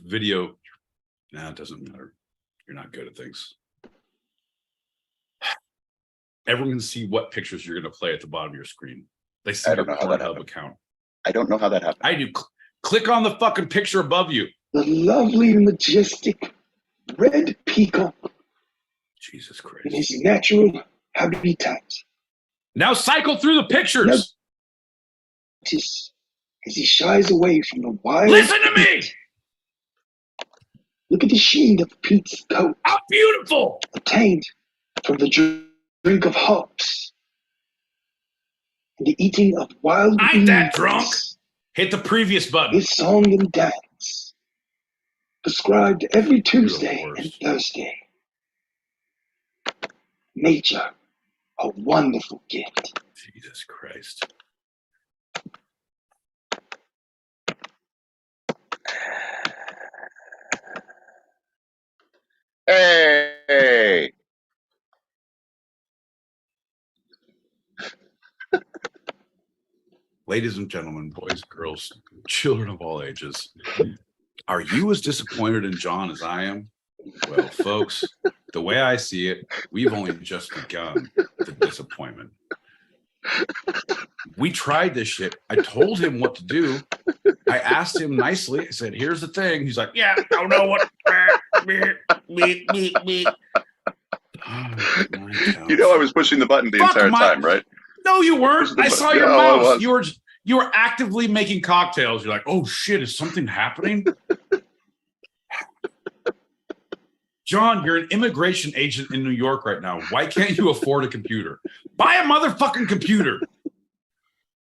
video. Nah, it doesn't matter. You're not good at things. Everyone can see what pictures you're going to play at the bottom of your screen. They see your Pornhub account. I don't know how that happened. I do. Click on the fucking picture above you. The lovely, majestic red peacock. Jesus Christ. In his natural habitat. Now cycle through the pictures. Notice as he shies away from the wild. Listen to me! Look at the sheen of Pete's coat. How beautiful! Obtained from the drink of hops and the eating of wild I ain't that drunk. Hit the previous button. His song and dance, prescribed every Tuesday and Thursday. Nature, a wonderful gift. Jesus Christ. Hey! Ladies and gentlemen, boys, girls, children of all ages, are you as disappointed in John as I am? Well, folks, the way I see it, we've only just begun the disappointment. We tried this shit. I told him what to do. I asked him nicely. I said, here's the thing. He's like, yeah, don't know what. Oh, you know I was pushing the button the entire time, right? No, you weren't. I saw your mouse. You were actively making cocktails. You're like, oh shit, is something happening? John, you're an immigration agent in New York right now. Why can't you afford a computer? Buy a motherfucking computer.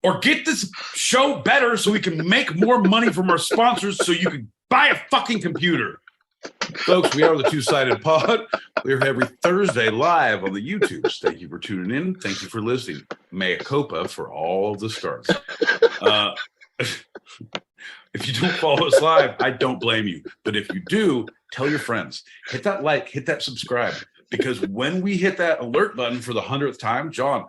Or get this show better so we can make more money from our sponsors so you can buy a fucking computer. Folks, we are the Two-Sided Pod. We're every Thursday live on the YouTubes. Thank you for tuning in. Thank you for listening. Mea culpa for all of the starts. If you don't follow us live, I don't blame you. But if you do, tell your friends. Hit that like, hit that subscribe. Because when we hit that alert button for the 100th time, John,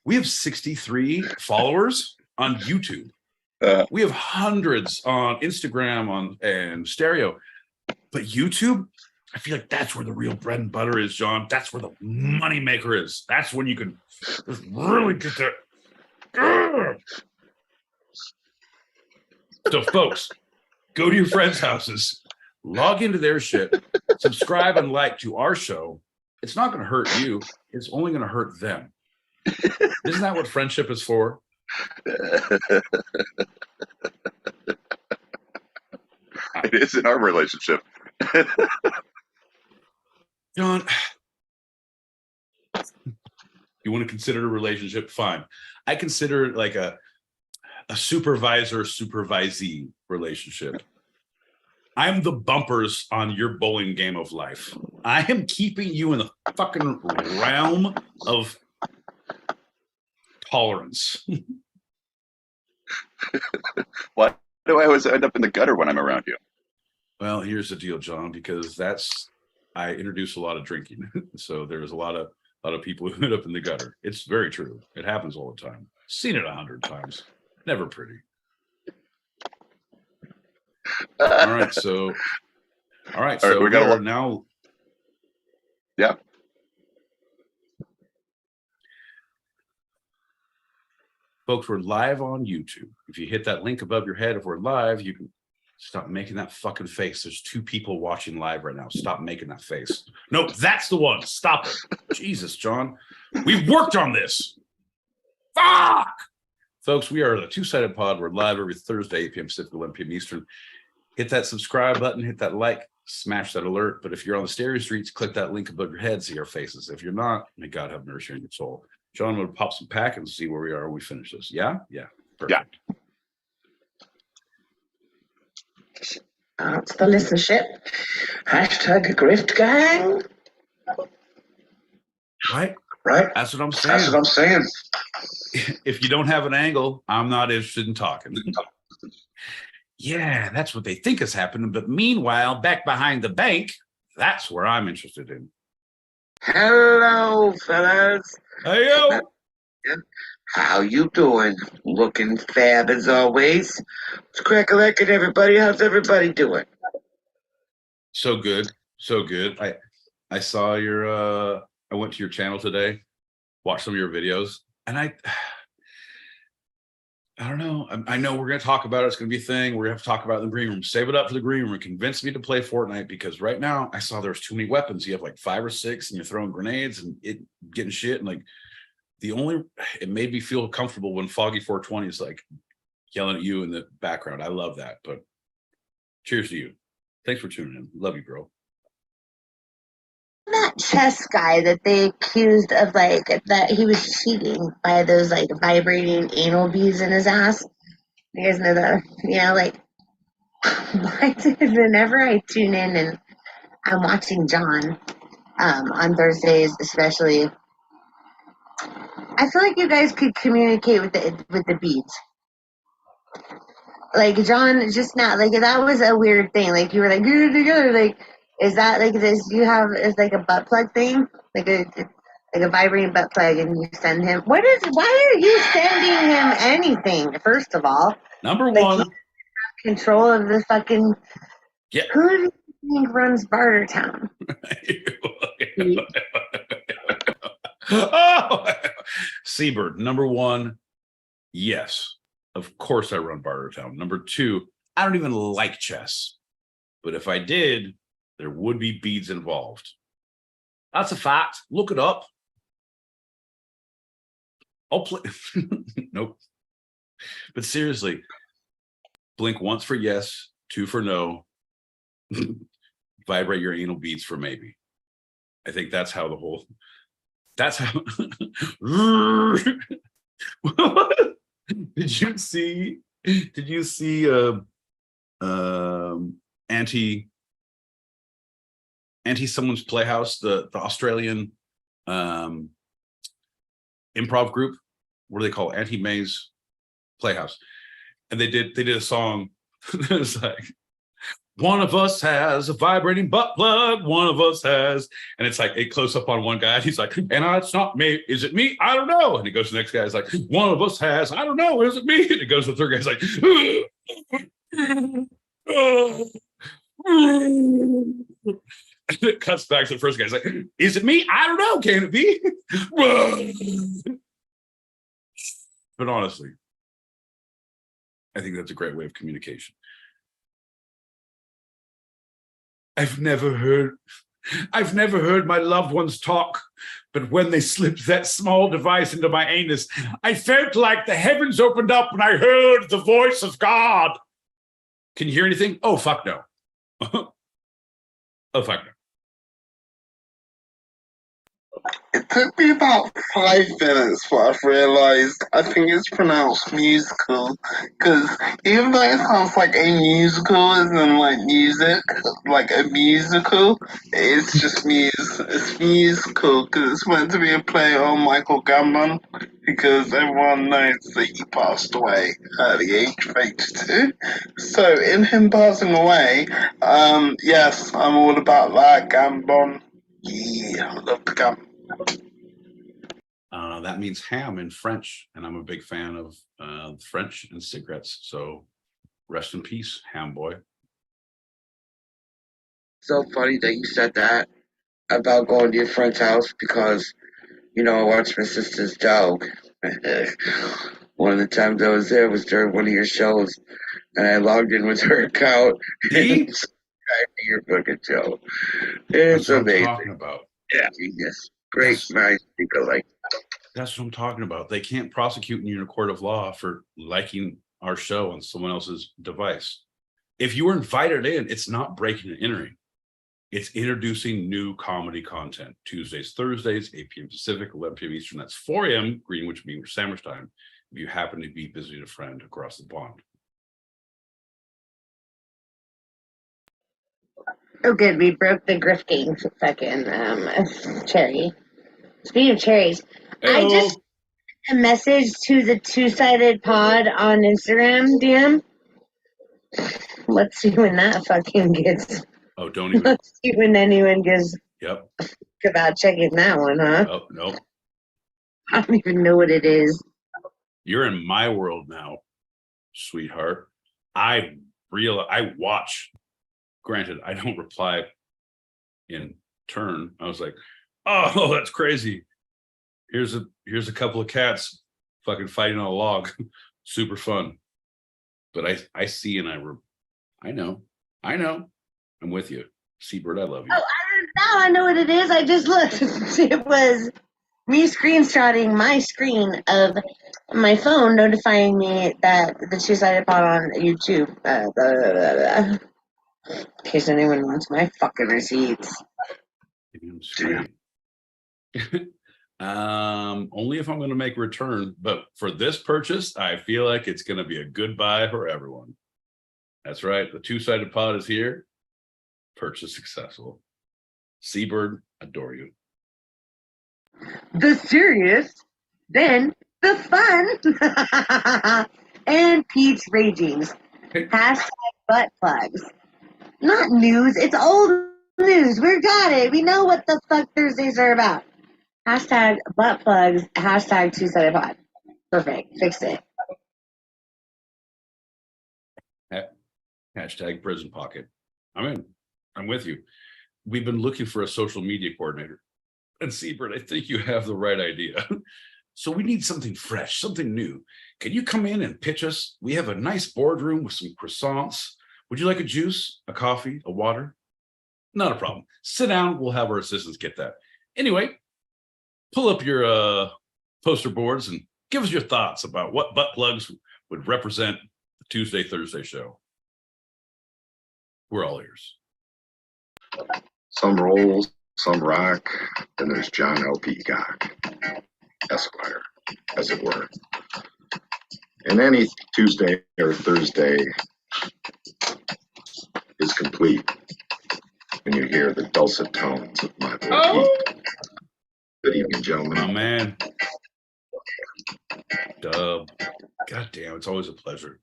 we have 63 followers on YouTube. We have hundreds on Instagram and stereo. But YouTube, I feel like that's where the real bread and butter is, John. That's where the money maker is. That's when you can just really get that. So, folks, go to your friends' houses, log into their shit, subscribe and like to our show. It's not going to hurt you. It's only going to hurt them. Isn't that what friendship is for? It is in our relationship. John, you want to consider a relationship? Fine. I consider it like a supervisor-supervisee relationship. I'm the bumpers on your bowling game of life. I am keeping you in the fucking realm of tolerance. Why do I always end up in the gutter when I'm around you? Well, here's the deal, John, because I introduce a lot of drinking. So there's a lot of people who end up in the gutter. It's very true. It happens all the time. Seen it 100 times. Never pretty. All right, so we got now. Yeah. Folks, we're live on YouTube. If you hit that link above your head, if we're live, you can stop making that fucking face. There's 2 people watching live right now. Stop making that face. No, that's the one. Stop it. Jesus, John. We've worked on this. Fuck! Folks, we are the Two-Sided Pod. We're live every Thursday, 8 p.m. Pacific, 11 p.m. Eastern. Hit that subscribe button, hit that like, smash that alert. But if you're on the stereo streets, click that link above your head, see our faces. If you're not, may God have mercy on your soul. John, we'll pop some pack and see where we are when we finish this. Yeah? Yeah. Perfect. Yeah. That's the listenership. Hashtag grift gang. Right? Right? That's what I'm saying. That's what I'm saying. If you don't have an angle, I'm not interested in talking. Yeah, that's what they think is happening. But meanwhile, back behind the bank, that's where I'm interested in. Hello, fellas. Hey, yo. How you doing? Looking fab as always. It's crack-a-lackin', everybody. How's everybody doing? So good. So good. I saw your I went to your channel today, watched some of your videos, and I don't know. I know we're going to talk about it. It's going to be a thing. We're going to have to talk about it in the green room. Save it up for the green room. Convince me to play Fortnite, because right now I saw there's too many weapons. You have like 5 or 6 and you're throwing grenades and it getting shit. And like it made me feel comfortable when Foggy 420 is like yelling at you in the background. I love that. But cheers to you. Thanks for tuning in. Love you, bro. That chess guy that they accused of like that he was cheating by those like vibrating anal beads in his ass. You guys know that, like why whenever I tune in and I'm watching John on Thursdays especially, I feel like you guys could communicate with the beads. Like John just now, like that was a weird thing. Like you were like you're together. Like is that like this? You have is like a butt plug thing, like a vibrating butt plug, and you send him. Why are you sending him anything? First of all, Number like, one, he has control of the fucking. Yeah. Who do you think runs Bartertown? Oh, Seabird. Number one, yes, of course I run Bartertown. Number two, I don't even like chess, but if I did, there would be beads involved. That's a fact. Look it up. I'll play. Nope. But seriously, blink once for yes, 2 for no. Vibrate your anal beads for maybe. I think that's how that's how. Did you see anti someone's playhouse, the Australian improv group? What do they call it? Anti May's Playhouse? And they did a song. It was like, one of us has a vibrating butt plug. One of us has, and it's like a close up on one guy. And he's like, and it's not me. Is it me? I don't know. And he goes to the next guy. He's like, one of us has. I don't know. Is it me? And he goes to the third guy. He's like, and it cuts back to the first guy. He's like, is it me? I don't know. Can it be? But honestly, I think that's a great way of communication. I've never heard my loved ones talk, but when they slipped that small device into my anus, I felt like the heavens opened up and I heard the voice of God. Can you hear anything? Oh, fuck no. Oh, fuck no. It took me about 5 minutes for I realized I think it's pronounced musical, because even though it sounds like a musical isn't like music, like a musical, it's just it's musical, because it's meant to be a play on Michael Gambon, because everyone knows that he passed away at the age of 82. So in him passing away, yes, I'm all about that, Gambon. Yeah, I love the Gambon. That means ham in French, and I'm a big fan of French and cigarettes. So rest in peace, ham boy. So funny that you said that about going to your friend's house because, I watched my sister's dog. One of the times I was there was during one of your shows, and I logged in with her account and subscribed to your fucking show. It's That's what amazing. I'm talking about. Yeah, genius. Great minds think alike. That's what I'm talking about. They can't prosecute you in a court of law for liking our show on someone else's device. If you were invited in, it's not breaking and entering. It's introducing new comedy content. Tuesdays, Thursdays, 8 p.m. Pacific, 11 p.m. Eastern. That's 4 a.m. Greenwich Mean Sandwich time. If you happen to be visiting a friend across the pond. Oh, good. We broke the grifting fucking cherry. Speaking of cherries, I just a message to the two-sided pod on Instagram DM. Let's see when that fucking gets. Oh, don't even. Let's see when anyone gives. Yep. About checking that one, huh? Oh, no. I don't even know what it is. You're in my world now, sweetheart. I watch Granted, I don't reply in turn. I was like, oh, that's crazy. Here's a couple of cats fucking fighting on a log. Super fun. But I see and I know. I'm with you. Seabird, I love you. Oh, now I know what it is. I just looked. It was me screenshotting my screen of my phone notifying me that the two-sided pod on YouTube. Blah, blah, blah, blah. In case anyone wants my fucking receipts. Damn straight. Only if I'm going to make a return, but for this purchase, I feel like it's going to be a good buy for everyone. That's right. The two-sided pod is here. Purchase successful. Seabird, adore you. The serious, then the fun, and Pete's ragings. Hey. Hashtag butt plugs. Not news. It's old news. We got it. We know what the fuck Thursdays are about. Hashtag butt plugs. Hashtag two-sided pod. Perfect. Fixed it. Hashtag prison pocket. I'm in. I'm with you. We've been looking for a social media coordinator. And Seabird, I think you have the right idea. So we need something fresh, something new. Can you come in and pitch us? We have a nice boardroom with some croissants. Would you like a juice, a coffee, a water? Not a problem. Sit down. We'll have our assistants get that. Anyway, pull up your poster boards and give us your thoughts about what butt plugs would represent the Tuesday, Thursday show. We're all ears. Some roll, some rock, then there's John L. Peacock, Esquire, as it were. And any Tuesday or Thursday is complete when you hear the dulcet tones of my boy Pete. Good evening, gentlemen. Oh, man. Dub. God damn, it's always a pleasure.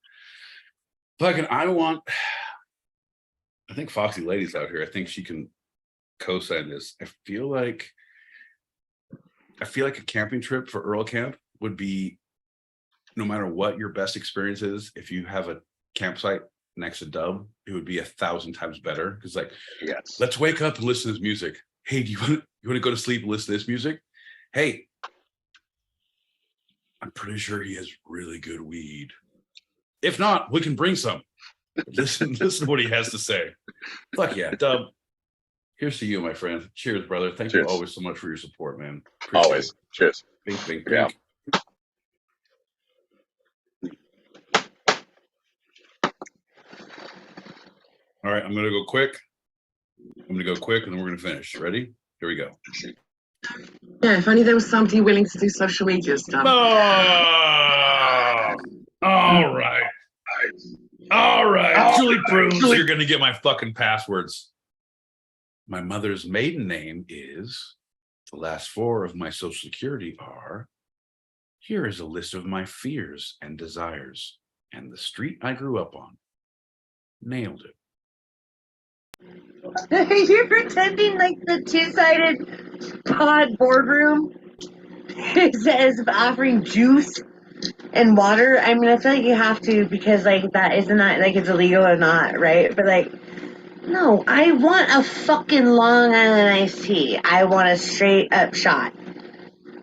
Fucking, I think Foxy Lady's out here. I think she can co-sign this. I feel like a camping trip for Earl Camp would be, no matter what your best experience is, if you have a campsite next to Dub, it would be 1,000 times better. Because like, Yes. let's wake up and listen to this music. Hey, do you want to go to sleep and listen to this music? Hey, I'm pretty sure he has really good weed. If not, we can bring some. Listen to what he has to say. Fuck yeah, Dub. Here's to you, my friend. Cheers, brother. Thank you always so much for your support, man. Appreciate Always. it. Cheers. Bink, bink, Yeah. bink. All right, I'm gonna go quick. And then we're gonna finish. Ready? Here we go. Yeah, if only there was somebody willing to do social media stuff. Oh, all right. All right. Julie proves you're gonna get my fucking passwords. My mother's maiden name is, the last four of my social security are, here is a list of my fears and desires and the street I grew up on. Nailed it. You're pretending like the two-sided pod boardroom is offering juice and water. I mean, I feel like you have to, because like that isn't that like it's illegal or not, right? But like, no, I want a fucking Long Island iced tea. I want a straight up shot.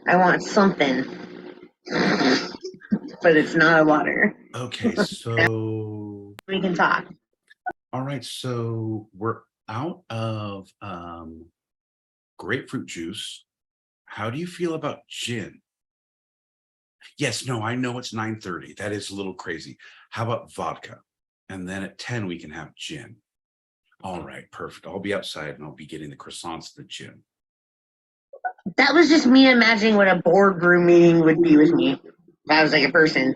I want something, but it's not a water. Okay, so We can talk. all right, so we're out of grapefruit juice. How do you feel about gin? Yes, no, I know it's 9:30. That is a little crazy. How about vodka? And then at 10 we can have gin. All right, perfect. I'll be outside and I'll be getting the croissants to the gym. That was just me imagining what a boardroom meeting would be with me. If I was like a person,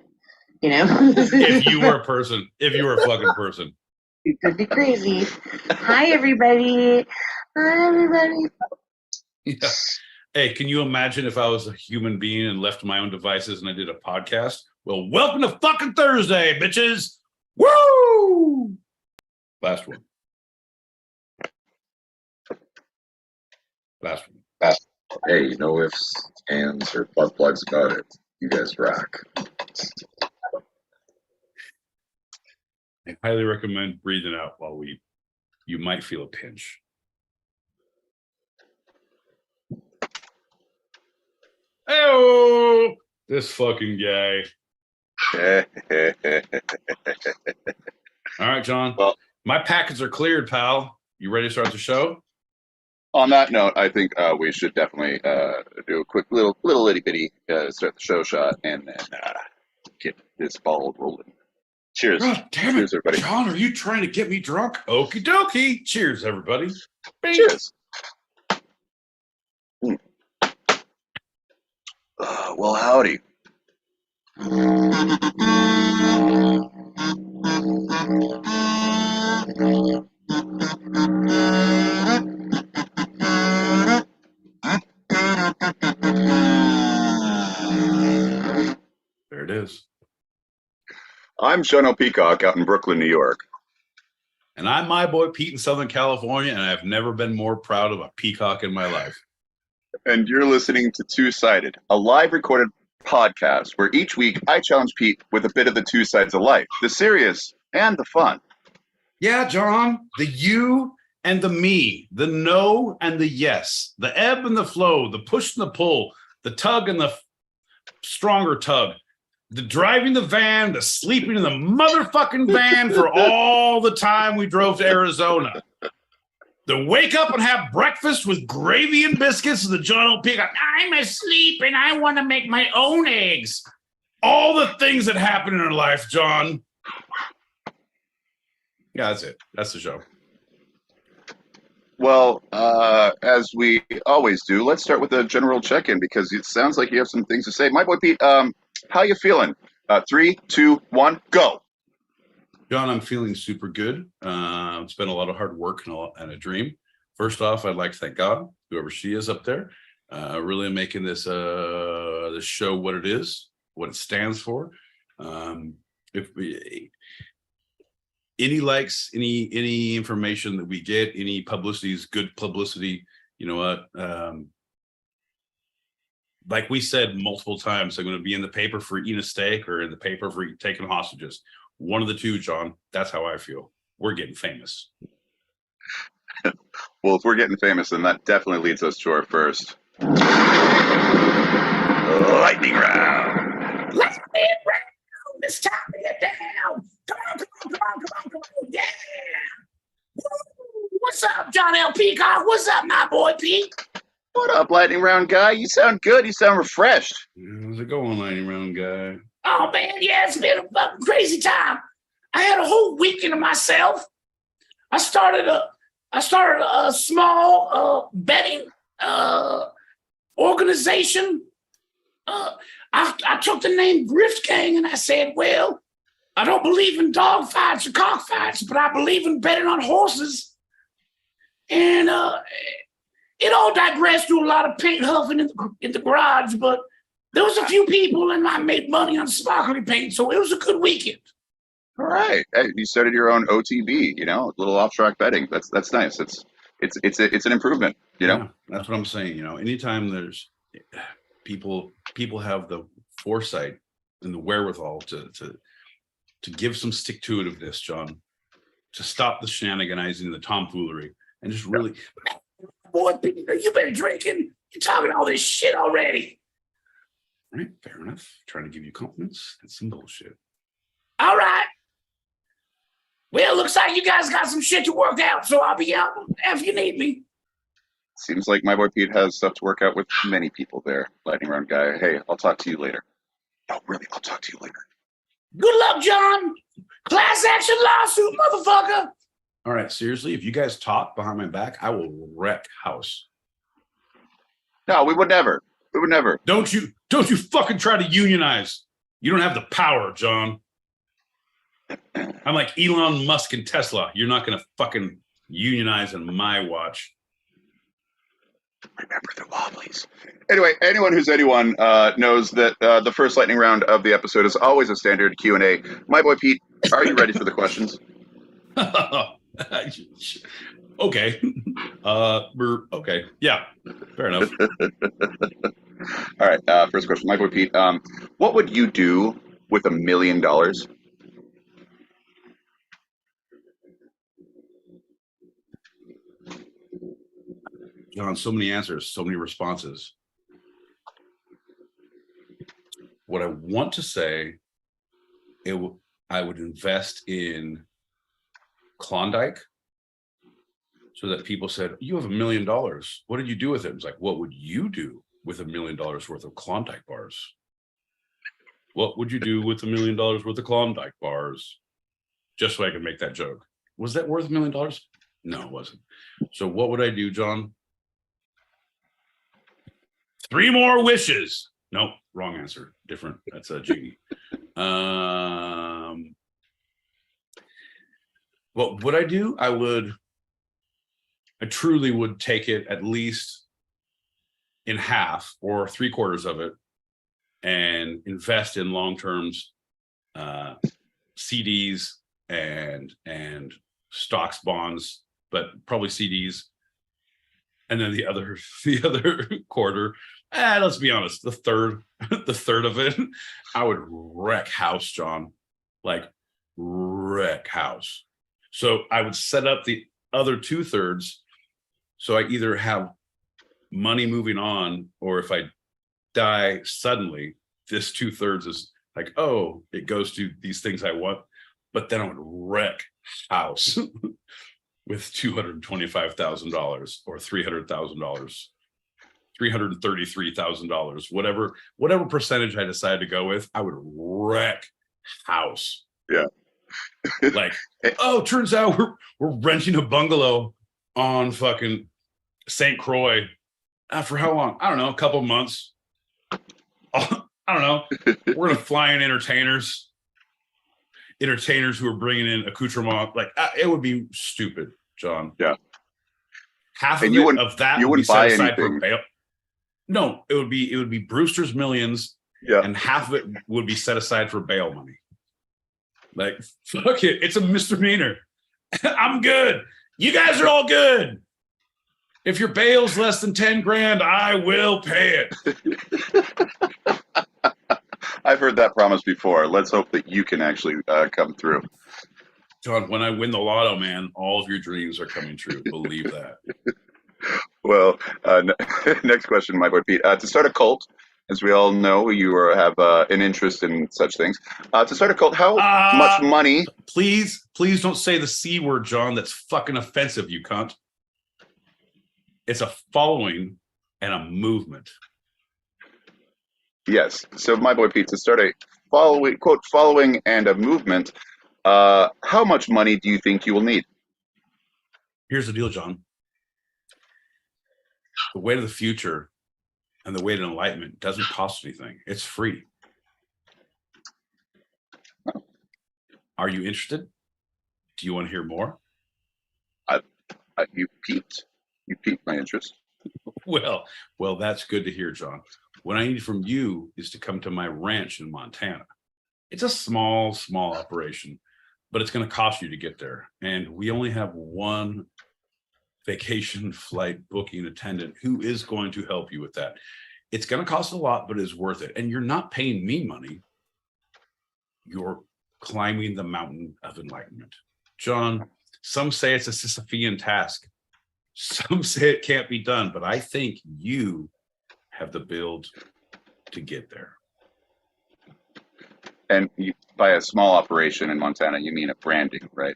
you know? If you were a person, if you were a fucking person. It could be crazy. Hi, everybody. Hi, everybody. Yeah. Hey, can you imagine if I was a human being and left to my own devices and I did a podcast? Well, welcome to fucking Thursday, bitches. Woo! Last one. Hey, no ifs, ands, or butt plugs about it. You guys rock. I highly recommend breathing out while we you might feel a pinch. Oh, this fucking guy. All right, John. Well, my packets are cleared, pal. You ready to start the show? on that note, I think we should definitely do a quick little itty bitty start the show shot and then get this ball rolling. Cheers. God damn it. Cheers, everybody. John, are you trying to get me drunk? Okie dokie. Cheers, everybody. Bing. Cheers. Well, howdy. There it is. I'm Sean Peacock out in Brooklyn, New York. And I'm my boy Pete in Southern California, and I've never been more proud of a peacock in my life. And you're listening to Two-Sided, a live recorded podcast where each week I challenge Pete with a bit of the two sides of life, the serious and the fun. Yeah, John, the you and the me, the no and the yes, the ebb and the flow, the push and the pull, the tug and the stronger tug, the driving the van, the sleeping in the motherfucking van for all the time we drove to Arizona. The wake up and have breakfast with gravy and biscuits and the John L. Peacock. I'm asleep and I want to make my own eggs. All the things that happen in our life, John. Yeah, that's it. That's the show. Well, as we always do, let's start with a general check-in because it sounds like you have some things to say. My boy Pete, how you feeling? 3, 2, 1, go. John, I'm feeling super good. It's been a lot of hard work and a dream. First off, I'd like to thank God, whoever she is up there, really making this this show what it is, what it stands for. If we, any likes, any information that we get, any publicity is good publicity. You know what? Like we said multiple times, I'm going to be in the paper for eating a steak or in the paper for taking hostages. One of the two, John. That's how I feel. We're getting famous. Well, if we're getting famous, then that definitely leads us to our first lightning round. Lightning round. It's time to get down. Come on, come on, come on, come on, come on. Yeah. Woo. What's up, John L. Peacock? What's up, my boy Pete? What up, lightning round guy? You sound good. You sound refreshed. How's it going, lightning round guy? Oh man, yeah, it's been a fucking crazy time. I had a whole weekend to myself. I started a small betting organization. I took the name Grift Gang and I said, well, I don't believe in dog fights or cockfights, but I believe in betting on horses. And it all digressed to a lot of paint huffing in the garage, but there was a few people and I made money on sparkly paint, so it was a good weekend. All right. Hey, you started your own OTB, you know, a little off-track betting. That's nice. It's an improvement, you know. Yeah, that's what I'm saying. You know, anytime there's people have the foresight and the wherewithal to give some stick-to-itiveness, John, to stop the shenaniganizing, the tomfoolery, and just really, boy, Peter, you've been drinking. You're talking all this shit already. Right, fair enough. Trying to give you compliments. That's some bullshit. All right. Well, looks like you guys got some shit to work out, so I'll be out if you need me. Seems like my boy Pete has stuff to work out with many people there, lightning round guy. Hey, I'll talk to you later. No, really, I'll talk to you later. Good luck, John. Class action lawsuit, motherfucker. All right, seriously, if you guys talk behind my back, I will wreck house. No, we would never. We would never. Don't you fucking try to unionize. You don't have the power, John. I'm like Elon Musk and Tesla. You're not going to fucking unionize on my watch. Remember the wobblies. Anyway, anyone who's anyone knows that the first lightning round of the episode is always a standard Q&A. My boy Pete, are you ready for the questions? Okay. Okay. Yeah, fair enough. All right, first question. My boy Pete, what would you do with $1 million? John, so many answers, so many responses. What I want to say, I would invest in Klondike so that people said, you have $1 million. What did you do with it? It's like, what would you do with $1 million worth of Klondike bars? What would you do with $1 million worth of Klondike bars? Just so I could make that joke. Was that worth $1 million? No, it wasn't. So what would I do, John? 3 more wishes. Nope, wrong answer. Different. That's a genie. What would I do? I truly would take it at least in half or 3/4 of it and invest in long-terms CDs and stocks, bonds, but probably CDs. And then the other quarter, let's be honest, the third of it, I would wreck house, John, like wreck house. So I would set up the other 2/3. So I either have money moving on, or if I die suddenly, this 2/3 is like, oh, it goes to these things I want. But then I would wreck house with $225,000 or $300,000, $333,000, whatever percentage I decide to go with, I would wreck house. Yeah. Like, oh, turns out we're renting a bungalow on fucking St. Croix. For how long? I don't know, a couple months. I don't know. We're gonna fly in entertainers who are bringing in accoutrement. Like, it would be stupid, John. Yeah. Half And of that would be set aside for bail. No, it would be Brewster's Millions. Yeah. And half of it would be set aside for bail money. Like, fuck it, it's a misdemeanor. I'm good. You guys are all good. If your bail's less than 10 grand, I will pay it. I've heard that promise before. Let's hope that you can actually come through. John, when I win the lotto, man, all of your dreams are coming true. Believe that. Well, next question, my boy Pete. To start a cult, as we all know, you have an interest in such things. To start a cult, how much money? Please don't say the C word, John. That's fucking offensive, you cunt. It's a following and a movement. Yes. So, my boy Pete, to start a following and a movement, how much money do you think you will need? Here's the deal, John. The way to the future and the way to enlightenment doesn't cost anything. It's free. Are you interested? Do you want to hear more? You piqued my interest. Well, that's good to hear, John. What I need from you is to come to my ranch in Montana. It's a small operation, but it's going to cost you to get there. And we only have one vacation flight booking attendant who is going to help you with that. It's going to cost a lot, but it's worth it. And you're not paying me money. You're climbing the mountain of enlightenment. John, some say it's a Sisyphean task. Some say it can't be done, but I think you have the build to get there. And by a small operation in Montana, you mean a branding, right?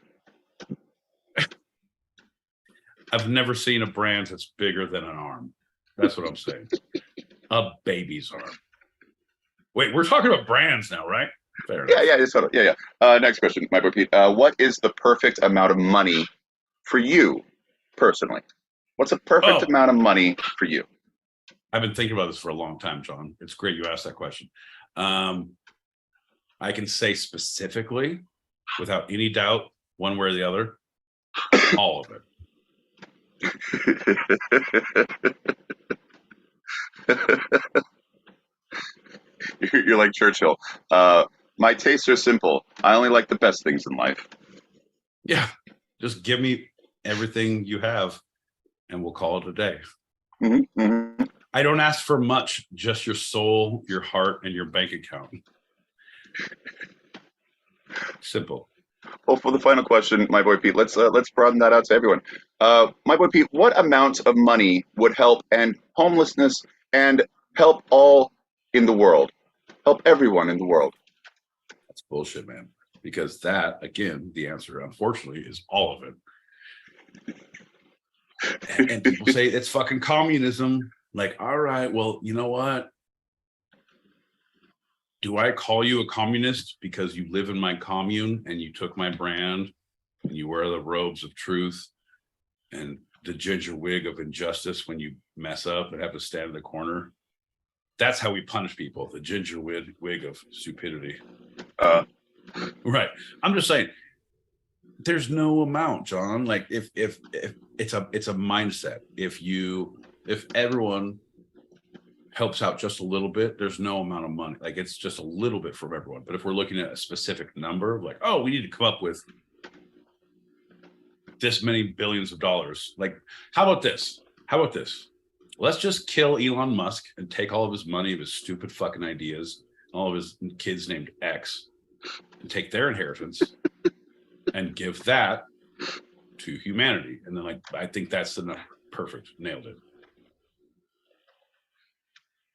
I've never seen a brand that's bigger than an arm. That's what I'm saying. A baby's arm. Wait, we're talking about brands now, right? Fair enough. Yeah. Next question, my boy Pete. What is the perfect amount of money for you personally? What's a perfect amount of money for you? I've been thinking about this for a long time, John. It's great you asked that question. I can say specifically, without any doubt, one way or the other, all of it. You're like Churchill. My tastes are simple. I only like the best things in life. Yeah, just give me everything you have, and we'll call it a day. Mm-hmm, mm-hmm. I don't ask for much, just your soul, your heart, and your bank account. Simple. Well, for the final question, my boy Pete, let's broaden that out to everyone. My boy Pete, what amount of money would help end homelessness and help all in the world, help everyone in the world? That's bullshit, man. Because that, again, the answer, unfortunately, is all of it. And people say it's fucking communism. Like, all right, well, you know what? Do I call you a communist because you live in my commune and you took my brand and you wear the robes of truth and the ginger wig of injustice when you mess up and have to stand in the corner? That's how we punish people, the ginger wig of stupidity. Right. I'm just saying, there's no amount, John. Like if it's a mindset. If everyone helps out just a little bit, there's no amount of money. Like it's just a little bit from everyone. But if we're looking at a specific number, like, oh, we need to come up with this many billions of dollars. Like, how about this? Let's just kill Elon Musk and take all of his money, of his stupid fucking ideas, all of his kids named X, and take their inheritance and give that to humanity. And then, like, I think that's the number. Perfect. Nailed it.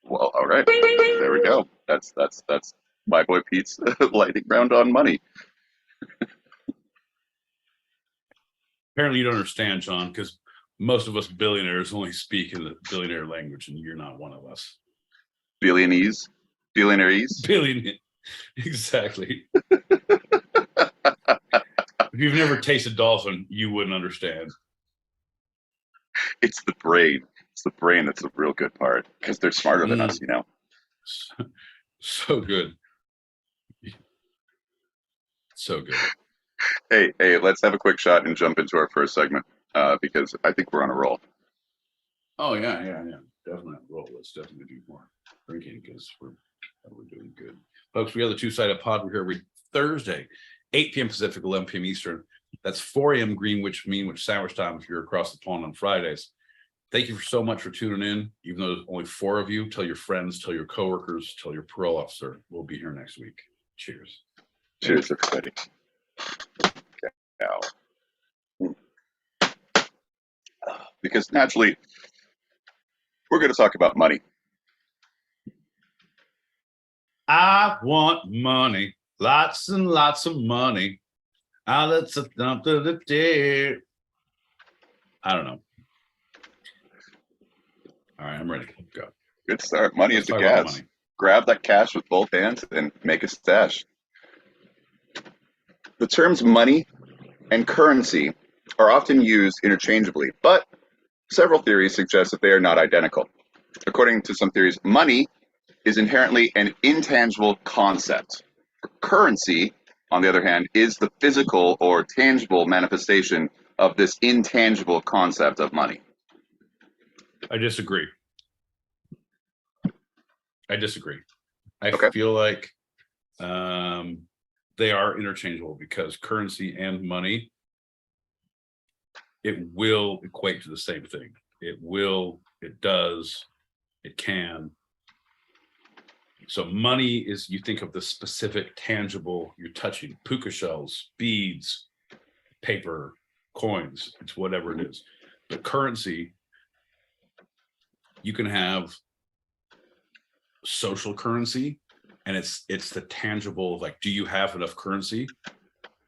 Well, all right. There we go. That's my boy Pete's lightning round on money. Apparently you don't understand, John, because most of us billionaires only speak in the billionaire language, and you're not one of us. Billionaires. Billion. Exactly. If you've never tasted dolphin, you wouldn't understand. It's the brain. It's the brain that's the real good part because they're smarter than us, you know. So good. So good. Hey, let's have a quick shot and jump into our first segment because I think we're on a roll. Oh yeah. Definitely roll. Let's definitely do more drinking because we're doing good, folks. We have the two-sided pod. We're here every Thursday, 8 p.m. Pacific, 11 p.m. Eastern. That's 4 a.m. Greenwich Sandwich Time if you're across the pond on Fridays. Thank you so much for tuning in. Even though there's only 4 of you, tell your friends, tell your coworkers, tell your parole officer. We'll be here next week. Cheers. Cheers, everybody. Now, because naturally, we're going to talk about money. I want money, lots and lots of money. Let's dump to the dead. I don't know. All right, I'm ready. Go. Good start. Money Let's is the talk about gas. money. Grab that cash with both hands and make a stash. The terms money and currency are often used interchangeably, but several theories suggest that they are not identical. According to some theories, money is inherently an intangible concept. Currency, on the other hand, is the physical or tangible manifestation of this intangible concept of money. I disagree. I Okay. feel like they are interchangeable because currency and money, it will equate to the same thing. It will, it does, it can. So money is, you think of the specific tangible you're touching, puka shells, beads, paper, coins, it's whatever it is. But currency, you can have social currency, and it's the tangible, like, do you have enough currency?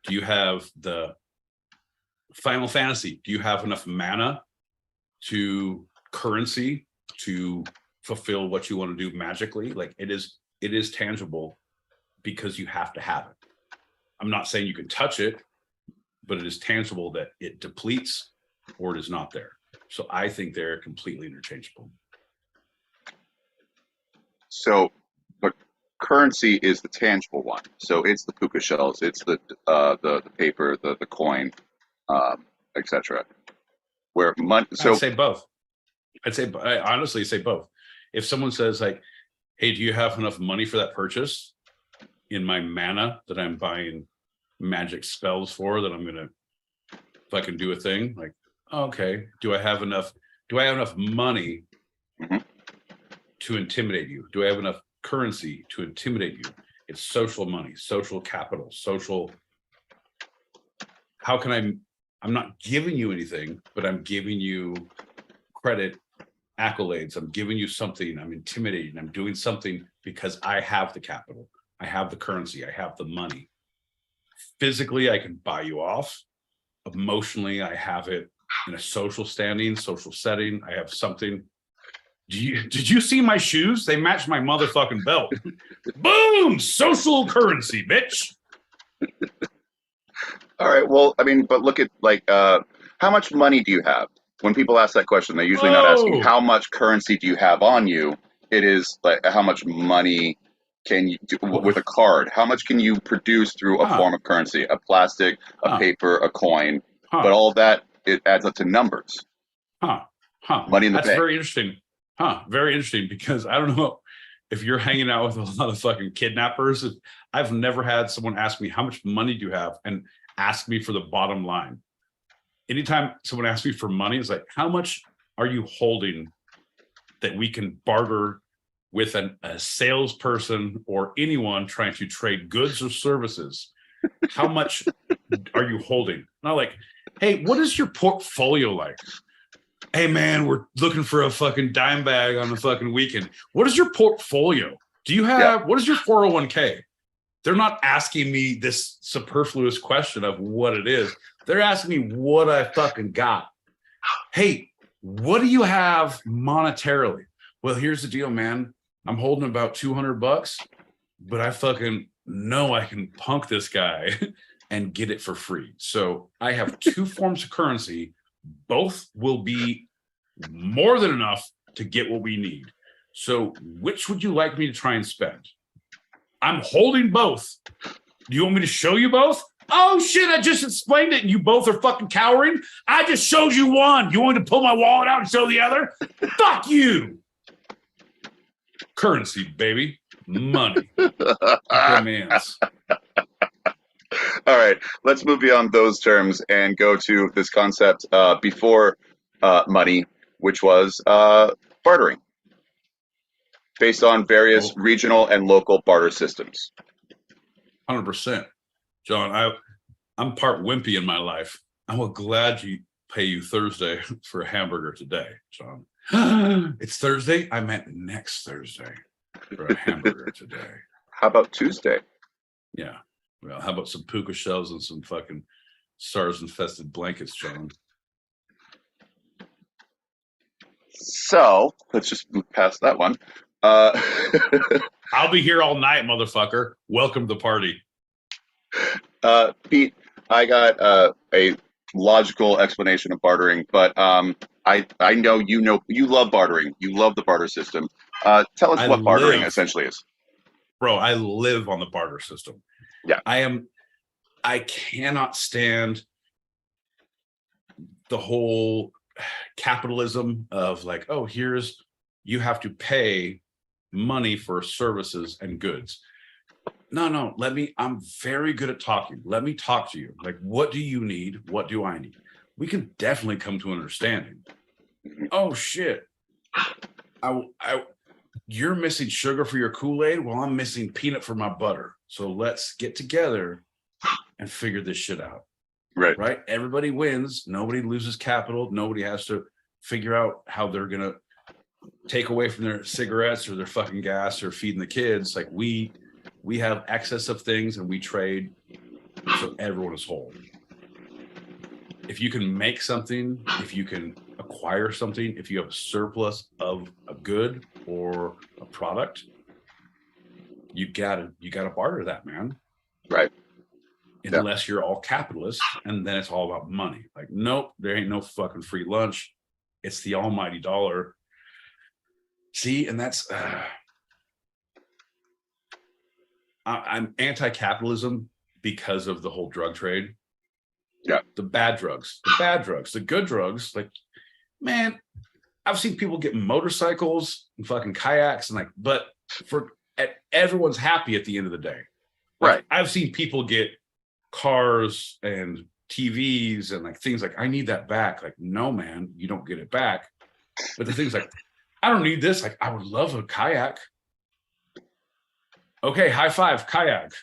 Do you have the Final Fantasy? Do you have enough mana to currency to fulfill what you want to do magically? Like, it is tangible because you have to have it. I'm not saying you can touch it, but it is tangible that it depletes or it is not there. So I think they're completely interchangeable. So, but currency is the tangible one. So it's the puka shells, it's the paper, the coin, etc. Where money. So I'd say both. I honestly say both. If someone says like, "Hey, do you have enough money for that purchase in my mana that I'm buying magic spells for that I'm gonna fucking do a thing?" Like, oh, okay. Do I have enough money to intimidate you? Do I have enough currency to intimidate you? It's social money, social capital, social how can I'm not giving you anything, but I'm giving you credit, accolades. I'm giving you something. I'm intimidating. I'm doing something because I have the capital. I have the currency. I have the money. Physically, I can buy you off. Emotionally, I have it in a social standing, social setting. I have something. Did you see my shoes? They match my motherfucking belt. Boom! Social currency, bitch. All right. Well, I mean, but look at like, how much money do you have? When people ask that question, they're usually not asking how much currency do you have on you. It is like how much money can you do with a card? How much can you produce through a form of currency? A plastic, a paper, a coin. But all of that, it adds up to numbers. Money in the bank. That's very interesting. Very interesting, because I don't know if you're hanging out with a lot of fucking kidnappers. I've never had someone ask me how much money do you have and ask me for the bottom line. Anytime someone asks me for money, it's like, how much are you holding that we can barter with a salesperson or anyone trying to trade goods or services? How much are you holding? Not like, hey, what is your portfolio like? Hey man, we're looking for a fucking dime bag on the fucking weekend. What is your portfolio? Do you have, what is your 401k? They're not asking me this superfluous question of what it is. They're asking me what I fucking got. Hey, what do you have monetarily? Well, here's the deal, man. I'm holding about $200, but I fucking know I can punk this guy and get it for free. So I have two forms of currency. Both will be more than enough to get what we need. So which would you like me to try and spend? I'm holding both. Do you want me to show you both? Oh shit, I just explained it and you both are fucking cowering. I just showed you one. You want me to pull my wallet out and show the other? Fuck you. Currency, baby. Money. Demands. All right, let's move beyond those terms and go to this concept before money, which was bartering, based on various regional and local barter systems. 100%. John, I'm part wimpy in my life. I'm glad you pay you Thursday for a hamburger today, John. It's Thursday? I meant next Thursday for a hamburger today. How about Tuesday? Yeah. Well, how about some puka shells and some fucking SARS-infested blankets, John? So, let's just move past that one. I'll be here all night, motherfucker. Welcome to the party. Pete, I got a logical explanation of bartering, but I know you love bartering. You love the barter system. Tell us what bartering essentially is. Bro, I live on the barter system. Yeah. I cannot stand the whole capitalism of like, oh, you have to pay money for services and goods. No, I'm very good at talking. Let me talk to you. Like, what do you need? What do I need? We can definitely come to an understanding. Oh shit. You're missing sugar for your Kool-Aid. Well, I'm missing peanut for my butter. So let's get together and figure this shit out. Right? Everybody wins. Nobody loses capital. Nobody has to figure out how they're going to take away from their cigarettes or their fucking gas or feeding the kids. Like we have excess of things and we trade so everyone is whole. If you can make something, if you can acquire something, if you have a surplus of a good or a product, you gotta barter that, man. Right. Unless you're all capitalist, and then it's all about money. Like, nope, there ain't no fucking free lunch. It's the almighty dollar. See, and that's I'm anti-capitalism because of the whole drug trade. Yeah. The bad drugs, the good drugs. Like, man, I've seen people get motorcycles and fucking kayaks and like, but everyone's happy at the end of the day. Like, right. I've seen people get cars and TVs and like things like, I need that back. Like, no, man, you don't get it back. But the things like, I don't need this. Like, I would love a kayak. Okay, high five, kayak.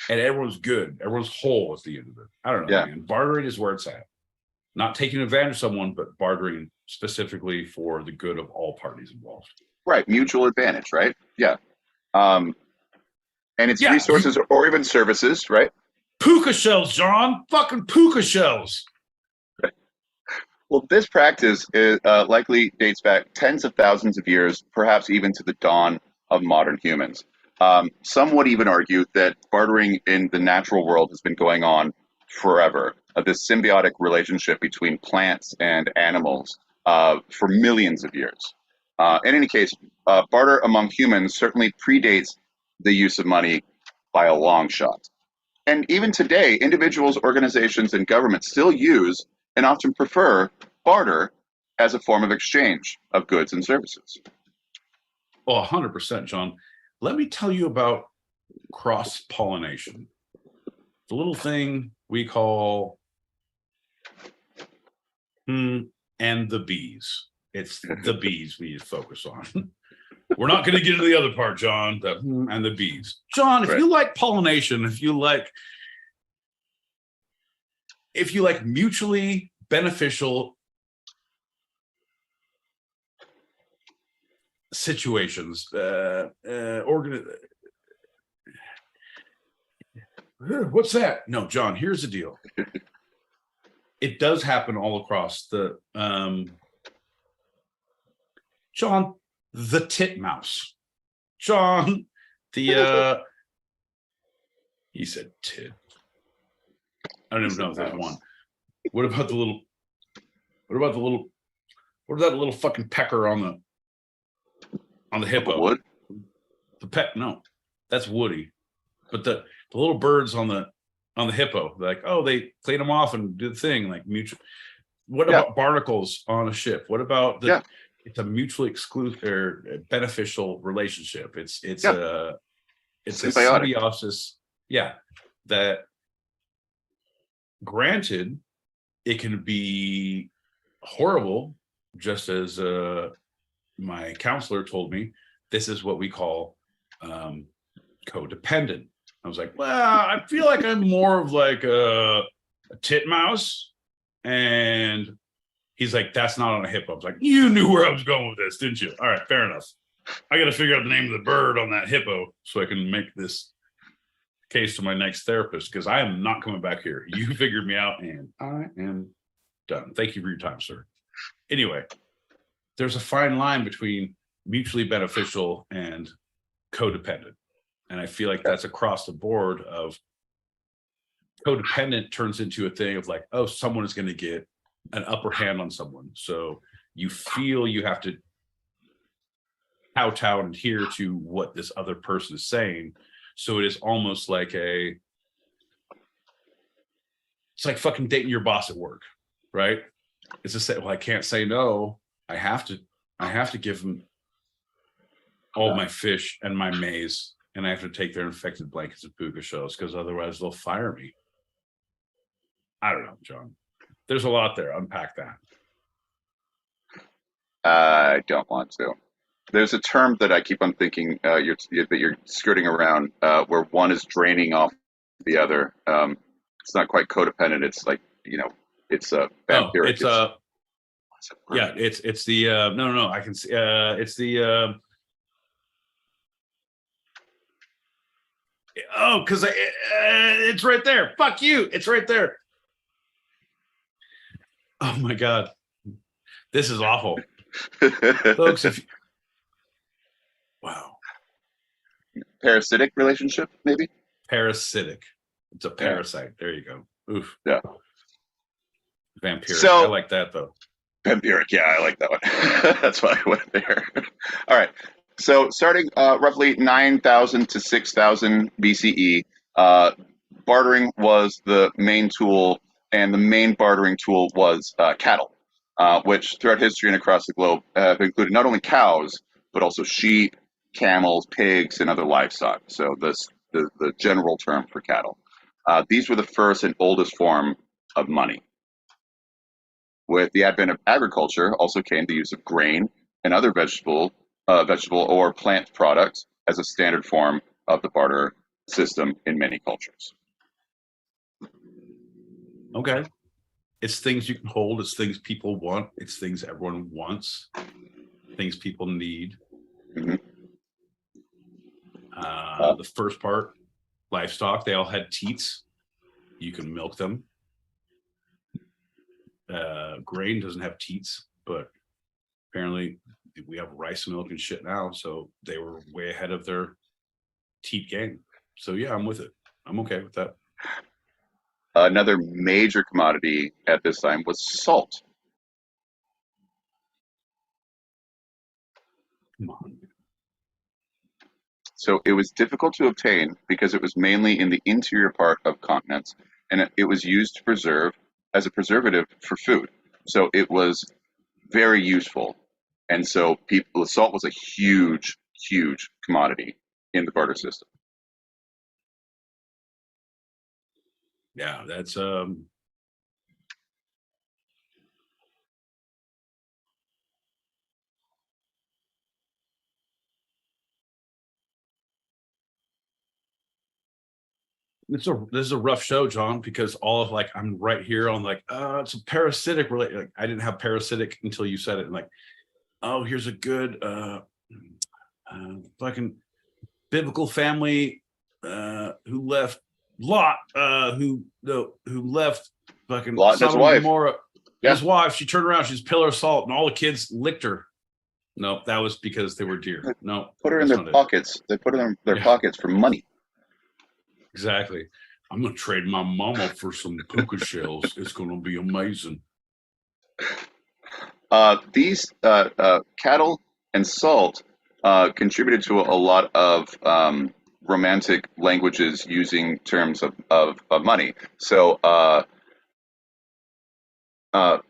and everyone's good. Everyone's whole at the end of it. I don't know, Yeah. man. Bartering is where it's at. Not taking advantage of someone, but bartering specifically for the good of all parties involved. Right, mutual advantage, right? Yeah. And it's Yeah. resources or even services, right? Puka shells, John. Fucking puka shells. Well, this practice likely dates back tens of thousands of years, perhaps even to the dawn of modern humans. Some would even argue that bartering in the natural world has been going on forever. This symbiotic relationship between plants and animals for millions of years. In any case, barter among humans certainly predates the use of money by a long shot. And even today, individuals, organizations, and governments still use and often prefer barter as a form of exchange of goods and services. Oh, 100%, John. Let me tell you about cross-pollination. The little thing we call and the bees. It's the bees we need to focus on. We're not going to get into the other part, John, the and the bees. John, if Right. you like pollination, if you like mutually beneficial situations, what's that? No, John, here's the deal. It does happen all across the John, the titmouse. John, the he said tit. I don't even know if there's one. What about the little fucking pecker on the hippo? Wood? The peck, no, that's Woody. But the little birds on the hippo, like, oh, they clean them off and do the thing, like mutual. What about barnacles on a ship? What about it's a mutually exclusive or beneficial relationship. It's a symbiosis. Yeah. That, granted, it can be horrible, just as my counselor told me. This is what we call codependent. I was like, well, I feel like I'm more of like a titmouse. And he's like, that's not on a hippo. I was like, you knew where I was going with this, didn't you? All right, fair enough. I got to figure out the name of the bird on that hippo so I can make this case to my next therapist, because I am not coming back here. You figured me out and I am done. Thank you for your time, sir. Anyway, there's a fine line between mutually beneficial and codependent. And I feel like that's across the board. Of codependent turns into a thing of like, oh, someone is going to get an upper hand on someone. So you feel you have to kowtow and adhere to what this other person is saying. So it is almost like it's like fucking dating your boss at work, right? It's just that, well, I can't say no. I have to give them all my fish and my maize, and I have to take their infected blankets and puka shells, because otherwise they'll fire me. I don't know, John. There's a lot there. Unpack that. I don't want to. There's a term that I keep on thinking that you're skirting around, where one is draining off the other. It's not quite codependent. It's like, it's a vampiric. It's the no. I can see. It's the because it's right there. Fuck you. It's right there. Oh my God, this is awful, folks. Wow. Parasitic relationship, maybe? Parasitic. It's a parasite. There you go. Oof. Yeah. Vampiric. So, I like that though. Vampiric, yeah, I like that one. That's why I went there. All right. So starting roughly 9,000 to 6,000 BCE, bartering was the main tool, and the main bartering tool was cattle, which throughout history and across the globe have included not only cows, but also sheep, camels, pigs, and other livestock. So the general term for cattle. These were the first and oldest form of money. With the advent of agriculture also came the use of grain and other vegetable or plant products as a standard form of the barter system in many cultures. Okay. It's things you can hold. It's things people want. It's things everyone wants. Things people need. Mhm. The first part, livestock, they all had teats. You can milk them. Grain doesn't have teats, but apparently we have rice milk and shit now. So they were way ahead of their teat game. So yeah, I'm with it. I'm okay with that. Another major commodity at this time was salt. Come on. So it was difficult to obtain because it was mainly in the interior part of continents, and it was used to preserve as a preservative for food. So it was very useful, and so salt was a huge, huge commodity in the barter system. Yeah, that's this is a rough show, John, because all of like I'm right here on like it's a parasitic related. Like I didn't have parasitic until you said it, and like, oh, here's a good fucking biblical family who left Lot, who left fucking Lot and his Sodom and wife. Gomorrah. Yeah. His wife, she turned around, she's a pillar of salt, and all the kids licked her. No, that was because they were deer. No, Put her in that's their not it. pockets. They put her in their Yeah. pockets for money. Exactly. I'm gonna trade my mama for some puka shells. It's gonna be amazing. These cattle and salt contributed to a lot of romantic languages using terms of money. So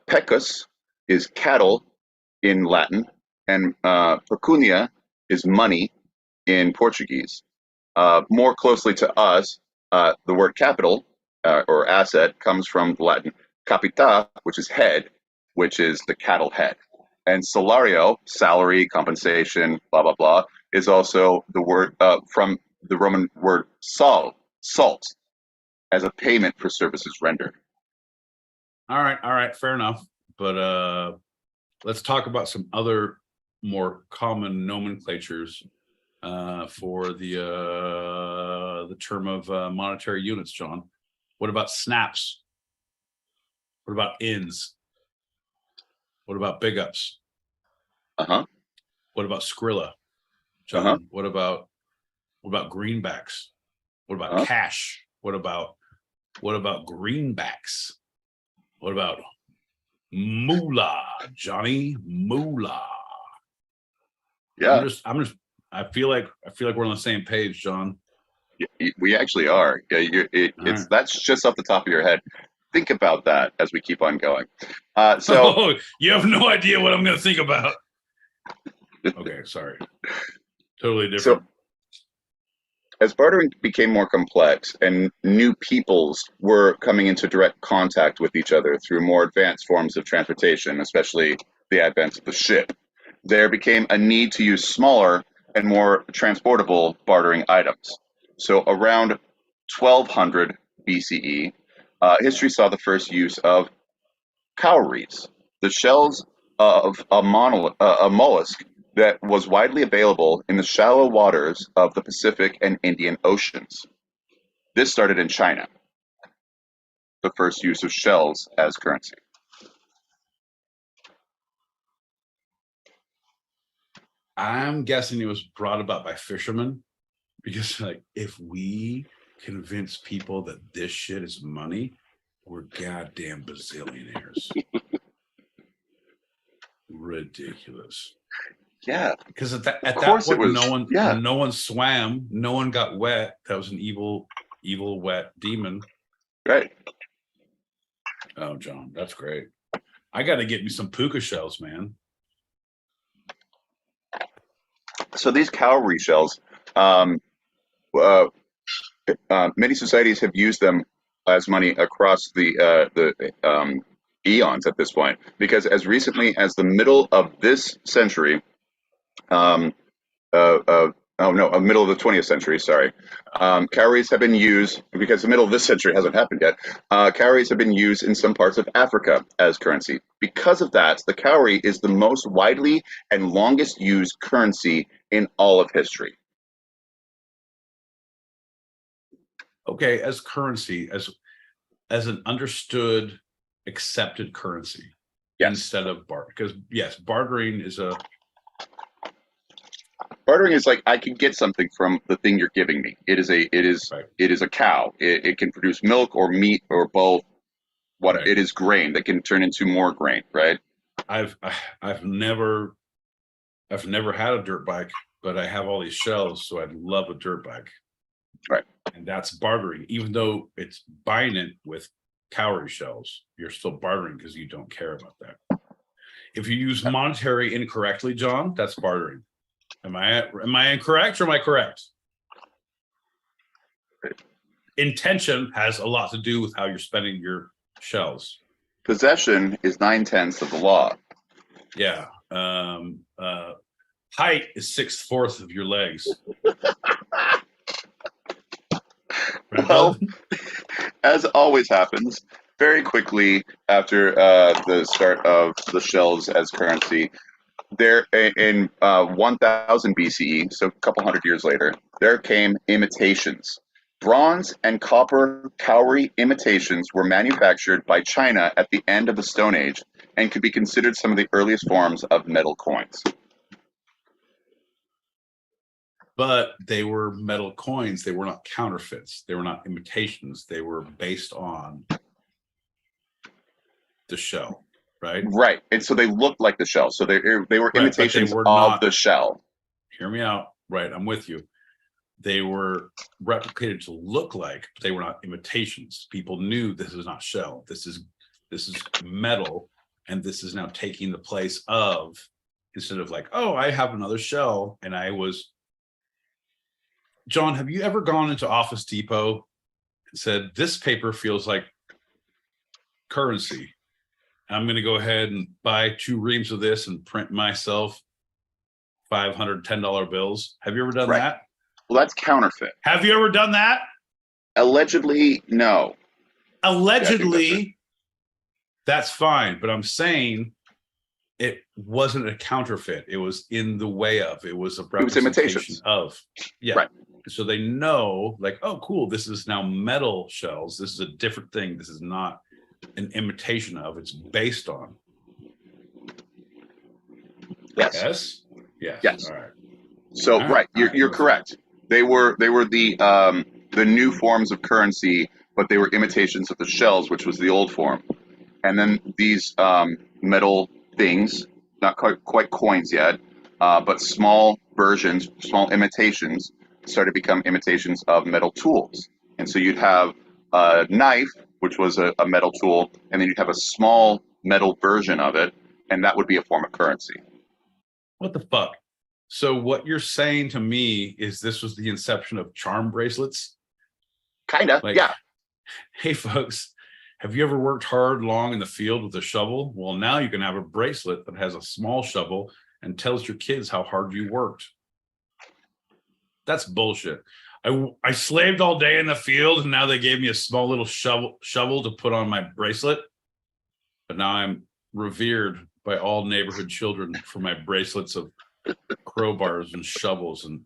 pecus is cattle in Latin, and pecunia is money in Portuguese. More closely to us, the word capital or asset comes from the Latin capita, which is head, which is the cattle head. And salario, salary, compensation, blah, blah, blah, is also the word from the Roman word salt, as a payment for services rendered. All right, fair enough. But let's talk about some other more common nomenclatures for the term of monetary units, John. What about snaps? What about ins? What about big ups? Uh-huh. What about Skrilla, John? Uh-huh. What about greenbacks? What about Uh-huh. cash? What about greenbacks? What about moolah, Johnny? Moolah. Yeah, I feel like we're on the same page, John. we actually are. Yeah, Right. that's just off the top of your head. Think about that as we keep on going. Oh, you have no idea what I'm going to think about. Okay, sorry. Totally different. So, as bartering became more complex and new peoples were coming into direct contact with each other through more advanced forms of transportation, especially the advent of the ship, there became a need to use smaller and more transportable bartering items. So around 1200 BCE, history saw the first use of cowries, the shells of a mollusk that was widely available in the shallow waters of the Pacific and Indian Oceans. This started in China, the first use of shells as currency. I'm guessing it was brought about by fishermen because, like, if we convince people that this shit is money, we're goddamn bazillionaires. Ridiculous. Yeah, Because at that course it point, was. no one swam, no one got wet. That was an evil, wet demon. Right. Oh, John, that's great. I got to get me some puka shells, man. So these cowrie shells, many societies have used them as money across the eons at this point, because as recently as the middle of this century, Oh no, middle of the 20th century. Sorry, cowries have been used because the middle of this century hasn't happened yet. Cowries have been used in some parts of Africa as currency. Because of that, the cowrie is the most widely and longest used currency in all of history. Okay, as currency, as an understood, accepted currency, Yes. instead of because yes, bartering is a Bartering is like I can get something from the thing you're giving me. It is right. a cow. It can produce milk or meat or both. What Right. it is grain that can turn into more grain, right? I've never had a dirt bike, but I have all these shells, so I'd love a dirt bike. Right. And that's bartering, even though it's buying it with cowrie shells, you're still bartering because you don't care about that. If you use monetary incorrectly, John, that's bartering. Am I incorrect or am I correct? Intention has a lot to do with how you're spending your shells. Possession is 9/10 of the law. Yeah. Height is 6/4 of your legs. Well, as always happens, very quickly after the start of the shells as currency, there in 1000 BCE, so a couple hundred years later, there came imitations. Bronze and copper cowrie imitations were manufactured by China at the end of the Stone Age and could be considered some of the earliest forms of metal coins. But they were metal coins. They were not counterfeits. They were not imitations. They were based on the shell, right? Right, and so they looked like the shell. So they were Right, imitations were of not the shell. Hear me out. Right, I'm with you. They were replicated to look like, but they were not imitations. People knew this is not shell. This is metal, and this is now taking the place of, instead of like, oh, I have another shell, and I was. John, have you ever gone into Office Depot and said, this paper feels like currency? I'm going to go ahead and buy 2 reams of this and print myself $510 bills. Have you ever done that? Well, that's counterfeit. Have you ever done that? Allegedly, no. Allegedly, that's fine. But I'm saying it wasn't a counterfeit. It was in the way of. It was a representation of. Yeah. Right. So they know, like, oh, cool, this is now metal shells. This is a different thing. This is not an imitation of. It's based on. Yes. Yes. All right. So right, you're correct. They were the new forms of currency, but they were imitations of the shells, which was the old form. And then these metal things, not quite coins yet, but small versions, small imitations, started to become imitations of metal tools. And so you'd have a knife, which was a metal tool, and then you'd have a small metal version of it, and that would be a form of currency. What the fuck? So what you're saying to me is this was the inception of charm bracelets? Kinda, like, yeah. Hey folks, have you ever worked hard long in the field with a shovel? Well, now you can have a bracelet that has a small shovel and tells your kids how hard you worked. That's bullshit. I slaved all day in the field, and now they gave me a small little shovel to put on my bracelet. But now I'm revered by all neighborhood children for my bracelets of crowbars and shovels. And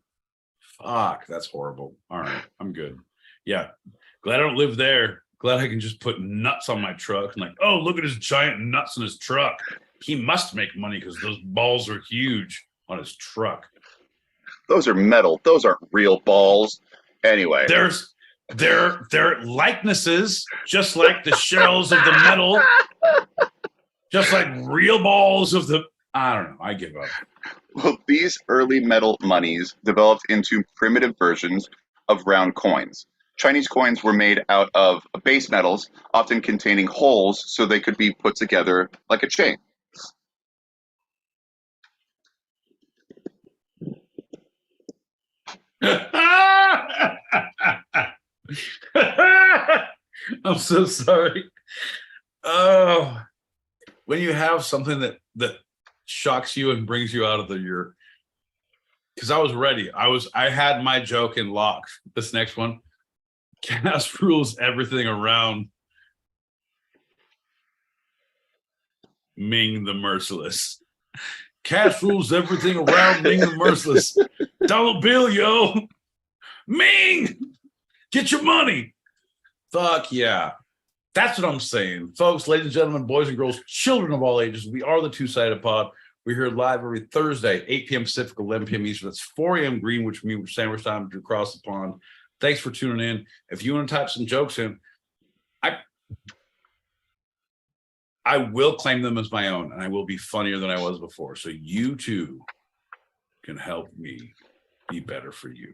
fuck, that's horrible. All right, I'm good. Yeah, glad I don't live there. Glad I can just put nuts on my truck and like, oh, look at his giant nuts in his truck. He must make money because those balls are huge on his truck. Those are metal. Those aren't real balls. Anyway. They're likenesses, just like the shells of the metal, just like real balls of the, I don't know, I give up. Well, these early metal monies developed into primitive versions of round coins. Chinese coins were made out of base metals, often containing holes so they could be put together like a chain. I'm so sorry. Oh, when you have something that shocks you and brings you out of your because I was ready. I had my joke in lock. This next one, Cass rules everything around Ming the Merciless. Cass rules everything around Ming the Merciless. Dollar bill, yo. Ming, get your money. Fuck yeah. That's what I'm saying. Folks, ladies and gentlemen, boys and girls, children of all ages, we are the Two-Sided Pod. We're here live every Thursday, 8 p.m. Pacific, 11 p.m. Eastern. That's 4 a.m. Greenwich Sandwich time across the pond. Thanks for tuning in. If you want to type some jokes in, I will claim them as my own, and I will be funnier than I was before. So you too can help me be better for you.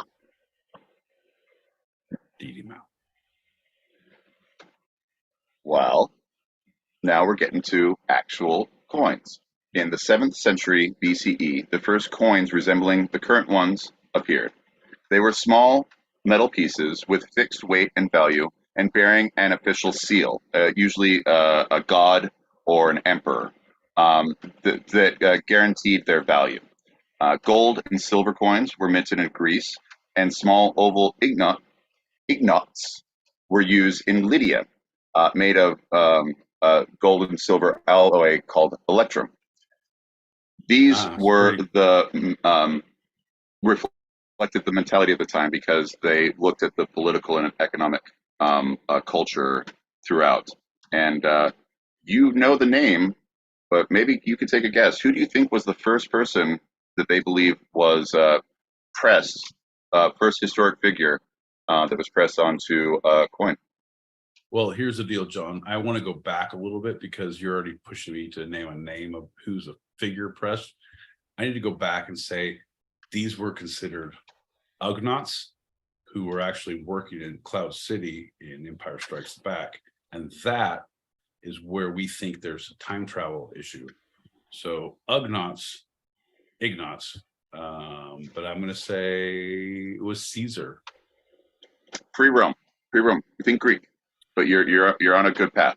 Dee Mouth. Well, now we're getting to actual coins. In the 7th century BCE, the first coins resembling the current ones appeared. They were small metal pieces with fixed weight and value and bearing an official seal, usually a god or an emperor, that guaranteed their value. Gold and silver coins were minted in Greece, and small oval ignots were used in Lydia, made of gold and silver alloy called electrum. These were the reflected the mentality of the time because they looked at the political and economic culture throughout. And you know the name, but maybe you could take a guess. Who do you think was the first person that they believe was pressed, first historic figure that was pressed onto a coin? Well, here's the deal, John. I want to go back a little bit because you're already pushing me to name a name of who's a figure pressed. I need to go back and say these were considered Ugnaughts who were actually working in Cloud City in Empire Strikes Back. And that is where we think there's a time travel issue. So Ignots, but I'm going to say it was Caesar. Pre-Rome. You think Greek, but you're on a good path.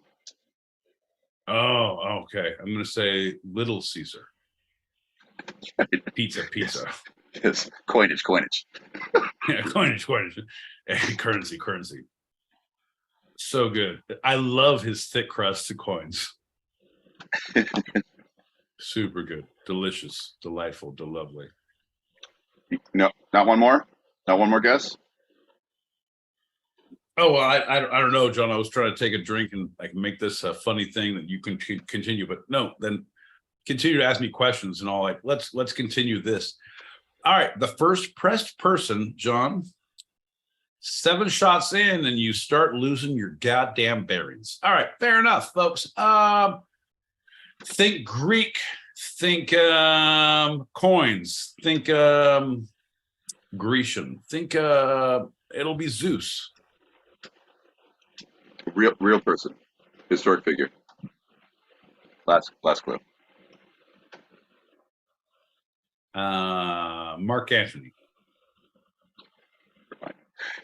Oh, okay. I'm going to say Little Caesar. Pizza. Yes, coinage. Yeah, coinage. Currency. So good. I love his thick crust of coins. Super good. Delicious. Delightful. Lovely. No, not one more? Not one more guess? Oh, well, I don't know, John. I was trying to take a drink and like make this a funny thing that you can continue, but no, then continue to ask me questions and all. Like, let's continue this. All right, the first pressed person, John. 7 shots in, and you start losing your goddamn bearings. All right, fair enough, folks. Think Greek. Think coins. Think Grecian. Think it'll be Zeus. Real person, historic figure. Last clue. Mark Antony.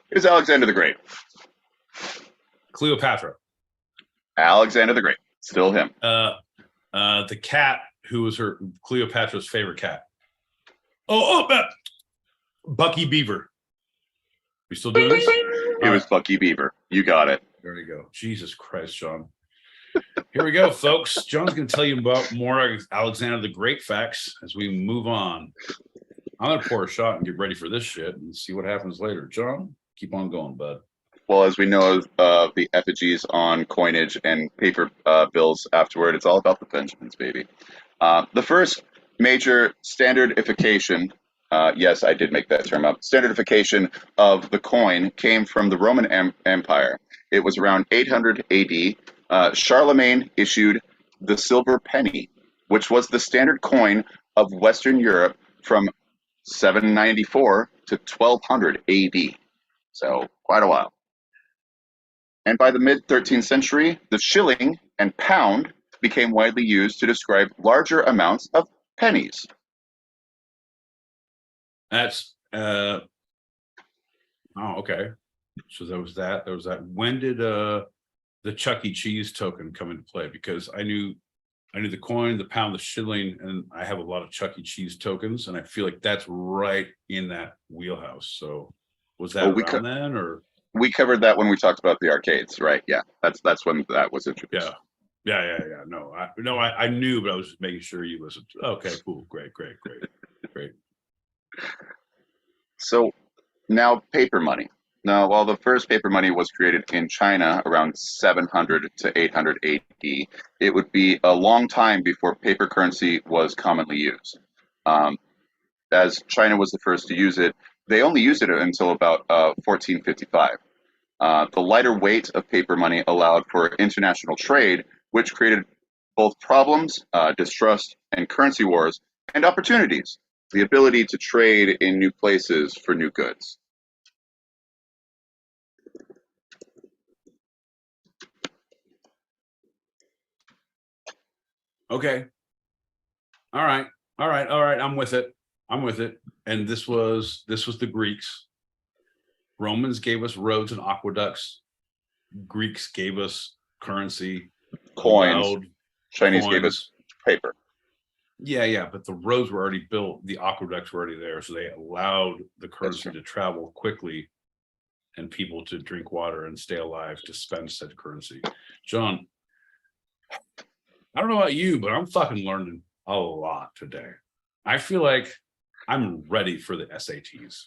Here's Alexander the Great. Cleopatra. Alexander the Great. Still him. The cat who was her Cleopatra's favorite cat. Bucky Beaver. We still doing this? It was Bucky Beaver. You got it. There you go. Jesus Christ, John. Here we go, folks. John's going to tell you about more Alexander the Great facts as we move on. I'm going to pour a shot and get ready for this shit and see what happens later. John, keep on going, bud. Well, as we know, the effigies on coinage and paper bills afterward, it's all about the Benjamins, baby. The first major standardification, yes, I did make that term up, standardification of the coin came from the Roman Empire. It was around 800 AD. Charlemagne issued the silver penny, which was the standard coin of Western Europe from 794 to 1200 AD. So quite a while. And by the mid-13th century, the shilling and pound became widely used to describe larger amounts of pennies. That's okay. So there was that. When did the Chuck E. Cheese token come into play? Because I knew I knew the coin, the pound, the shilling, and I have a lot of Chuck E. Cheese tokens, and I feel like that's right in that wheelhouse. So was that Well, around then, or we covered that when we talked about the arcades, right? Yeah, that's when that was introduced. yeah. No, I knew, but I was just making sure you listened. Okay, cool, great. So now paper money. Now, while the first paper money was created in China around 700 to 800 AD, it would be a long time before paper currency was commonly used. Um, as China was the first to use it, they only used it until about 1455. The lighter weight of paper money allowed for international trade, which created both problems, distrust, and currency wars, and opportunities, the ability to trade in new places for new goods. Okay, all right. I'm with it. And this was the Greeks. Romans gave us roads and aqueducts. Greeks gave us currency, Coins. allowed Chinese coins. gave us paper. Yeah, but the roads were already built, the aqueducts were already there, so they allowed the currency to travel quickly and people to drink water and stay alive to spend said currency. John, I don't know about you, but I'm fucking learning a lot today. I feel like I'm ready for the SATs.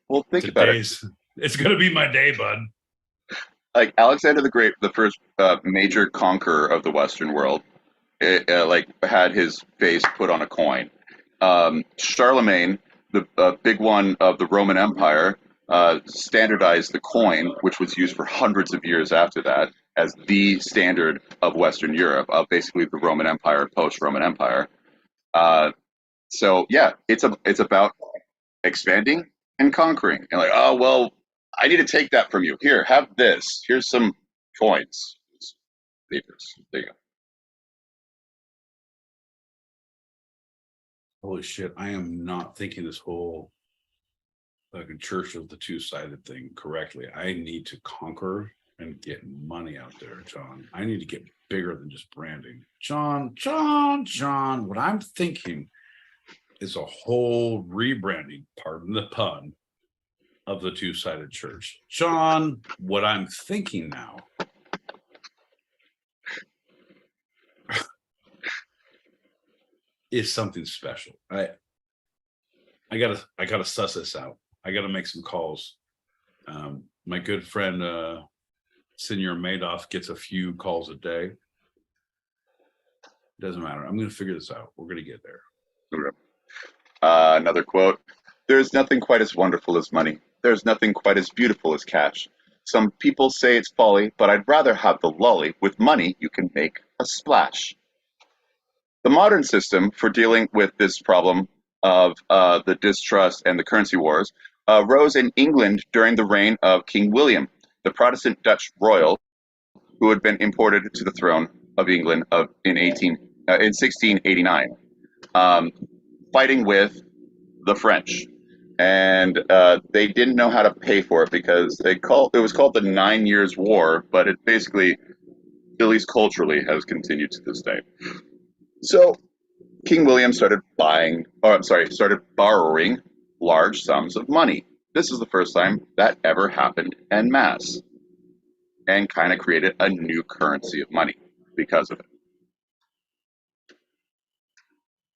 Well, think about it. It's gonna be my day, bud. Like Alexander the Great, the first major conqueror of the Western world, like had his face put on a coin. Charlemagne, the big one of the Roman Empire, standardized the coin, which was used for hundreds of years after that as the standard of Western Europe, of basically the Roman Empire, post-Roman Empire. So yeah, it's about expanding and conquering, and like, oh well, I need to take that from you. Here, have this. Here's some coins. There you go. Holy shit, I am not thinking this whole fucking church of the two-sided thing correctly. I need to conquer and get money out there, John. I need to get bigger than just branding. John, what I'm thinking is a whole rebranding, pardon the pun, of the two-sided church. John, what I'm thinking now is something special. I gotta suss this out. I gotta make some calls. My good friend Senor Madoff gets a few calls a day. Doesn't matter. I'm gonna figure this out. We're gonna get there. Another quote: "There is nothing quite as wonderful as money. There is nothing quite as beautiful as cash. Some people say it's folly, but I'd rather have the lolly. With money, you can make a splash." The modern system for dealing with this problem of the distrust and the currency wars rose in England during the reign of King William, the Protestant Dutch royal who had been imported to the throne of England in 1689, fighting with the French. And they didn't know how to pay for it because it was called the 9 Years' War, but it basically, at least culturally, has continued to this day. So King William started borrowing large sums of money. This is the first time that ever happened en masse, and kind of created a new currency of money because of it.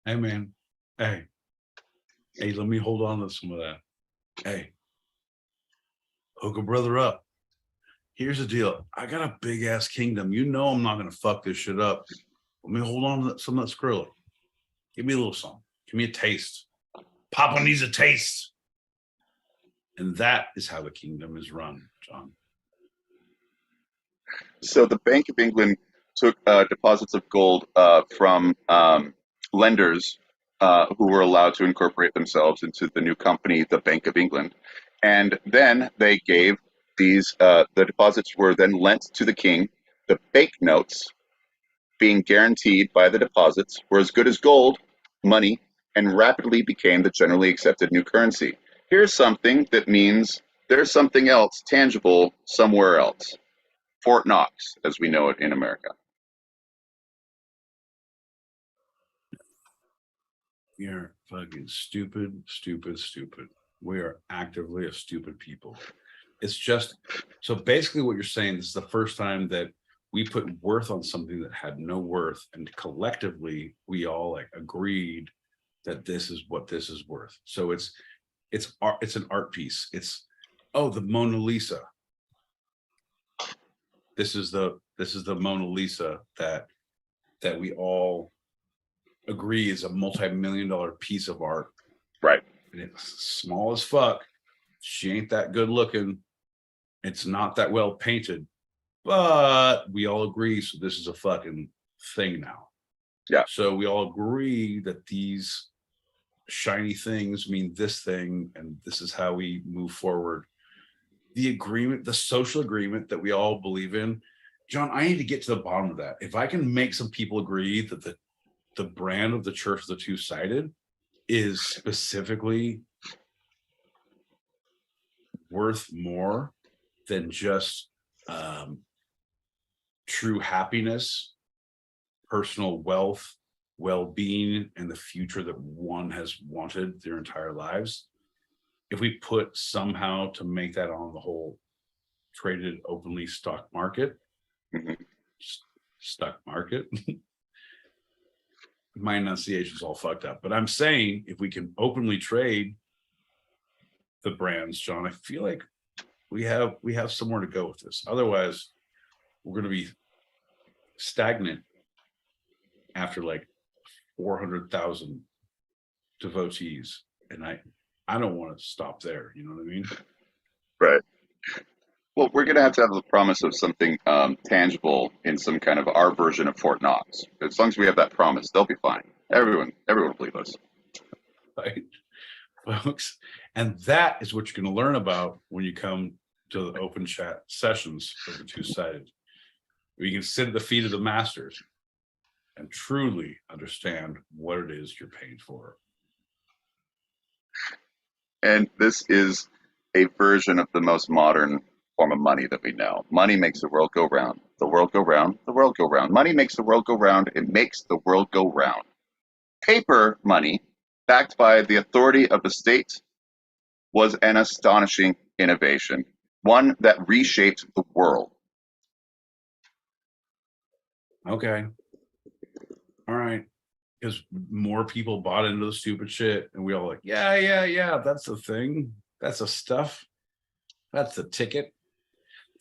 Hey man, hey, let me hold on to some of that. Hey, hook a brother up. Here's the deal. I got a big ass kingdom. You know I'm not gonna fuck this shit up. Let me hold on to some of that Skrilla. Give me a little something. Give me a taste. Papa needs a taste. And that is how the kingdom is run, John. So the Bank of England took deposits of gold from lenders who were allowed to incorporate themselves into the new company, the Bank of England. And then they gave the deposits were then lent to the king. The banknotes, being guaranteed by the deposits, were as good as gold, money, and rapidly became the generally accepted new currency. Here's something that means there's something else tangible somewhere else. Fort Knox, as we know it in America. You're fucking stupid, stupid, stupid. We are actively a stupid people. It's just, so basically what you're saying, this is the first time that we put worth on something that had no worth, and collectively we all like agreed that this is what this is worth. So it's art, it's an art piece. It's, oh, the Mona Lisa. This is the Mona Lisa that we all agree is a multi-million-dollar piece of art. Right. And it's small as fuck. She ain't that good looking. It's not that well painted, but we all agree. So this is a fucking thing now. Yeah. So we all agree that these shiny things mean this thing, and this is how we move forward. The agreement, the social agreement that we all believe in, John, I need to get to the bottom of that. If I can make some people agree that the brand of the Church of the Two-Sided is specifically worth more than just true happiness, personal wealth, well-being, and the future that one has wanted their entire lives. If we put somehow to make that on the whole traded openly stock market, stock market, my enunciation is all fucked up, but I'm saying if we can openly trade the brands, John, I feel like we have somewhere to go with this. Otherwise, we're going to be stagnant after like 400,000 devotees, and I don't want to stop there. You know what I mean? Right. Well, we're going to have the promise of something tangible in some kind of our version of Fort Knox. As long as we have that promise, they'll be fine. Everyone will believe us. Right, folks. And that is what you're going to learn about when you come to the open chat sessions of the Two-Sided. We can sit at the feet of the masters and truly understand what it is you're paying for. And this is a version of the most modern form of money that we know. Money makes the world go round. The world go round. The world go round. Money makes the world go round. It makes the world go round. Paper money, backed by the authority of the state, was an astonishing innovation, one that reshaped the world. Okay. All right. Because more people bought into the stupid shit, and we all like, yeah, that's the thing. That's the stuff. That's the ticket.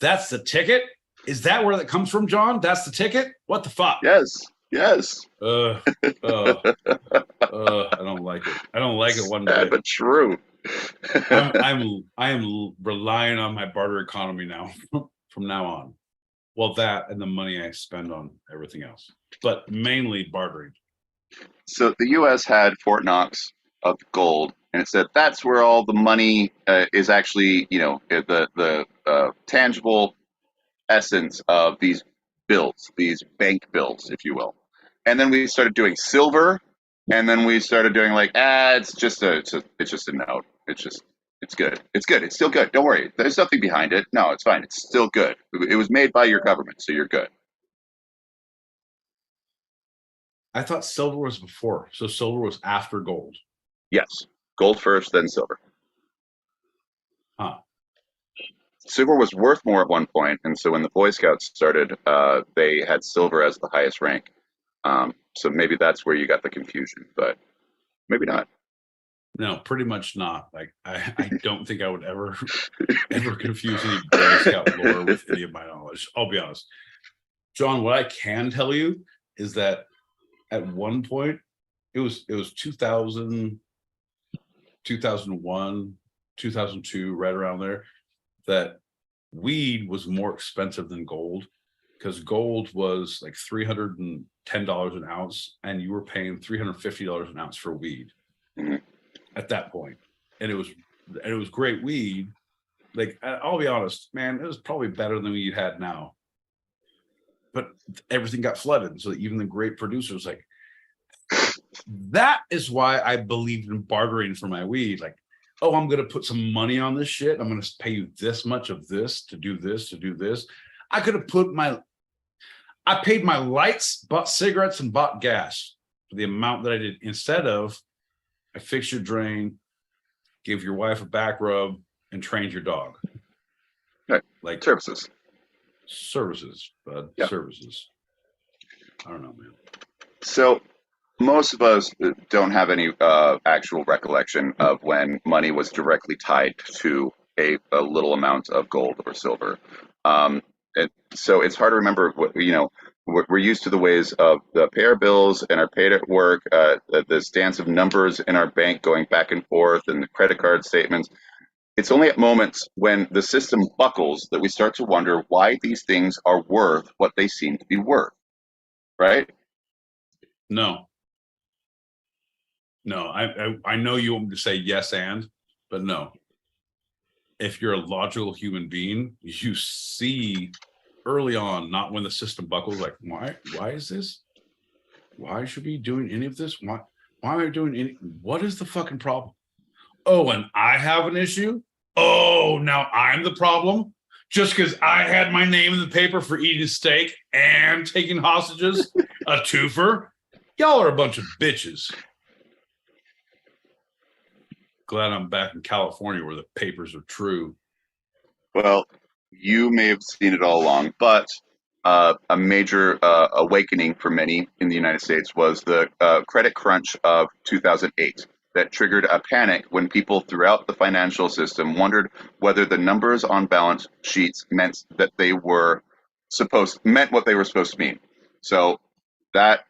That's the ticket. Is that where that comes from, John? That's the ticket? What the fuck? Yes. I don't like it. I don't like it one bit. But true. I am relying on my barter economy now from now on. Well, that and the money I spend on everything else, but mainly bartering. So the U.S. had Fort Knox of gold, and it said that's where all the money is actually, the tangible essence of these bills, these bank bills, if you will. And then we started doing silver, and then we started doing like, it's just a note. It's good. It's good. It's still good. Don't worry. There's nothing behind it. No, it's fine. It's still good. It was made by your government, so you're good. I thought silver was before, so silver was after gold. Yes, gold first, then silver. Huh. Silver was worth more at one point, and so when the Boy Scouts started, they had silver as the highest rank. So maybe that's where you got the confusion, but maybe not. No, pretty much not. Like I don't think I would ever confuse any Boy Scout lore with any of my knowledge. I'll be honest. John, what I can tell you is that at one point, it was 2000, 2001, 2002, right around there, that weed was more expensive than gold, because gold was like $310 an ounce, and you were paying $350 an ounce for weed at that point. And it was great weed. Like, I'll be honest, man, it was probably better than we had now. But everything got flooded, so even the great producers, like, that is why I believed in bartering for my weed. Like, oh, I'm going to put some money on this shit. I'm going to pay you this much of this to do this, to do this. I could have I paid my lights, bought cigarettes, and bought gas for the amount that I did, instead of I fixed your drain, gave your wife a back rub, and trained your dog. Right. Like Services. Bud. Yeah. Services. I don't know, man. So most of us don't have any actual recollection of when money was directly tied to a little amount of gold or silver. So it's hard to remember what, we're used to the ways of the pay our bills and our paid at work, the stance of numbers in our bank going back and forth, and the credit card statements. It's only at moments when the system buckles that we start to wonder why these things are worth what they seem to be worth, right? No, I know you want me to say yes but no. If you're a logical human being, you see early on, not when the system buckles, like, why is this? Why should we be doing any of this? Why am I doing any? What is the fucking problem? Oh, and I have an issue? Oh, now I'm the problem? Just because I had my name in the paper for eating steak and taking hostages? A twofer? Y'all are a bunch of bitches. Glad I'm back in California where the papers are true. Well, you may have seen it all along, but a major awakening for many in the United States was the credit crunch of 2008 that triggered a panic when people throughout the financial system wondered whether the numbers on balance sheets meant what they were supposed to mean. So that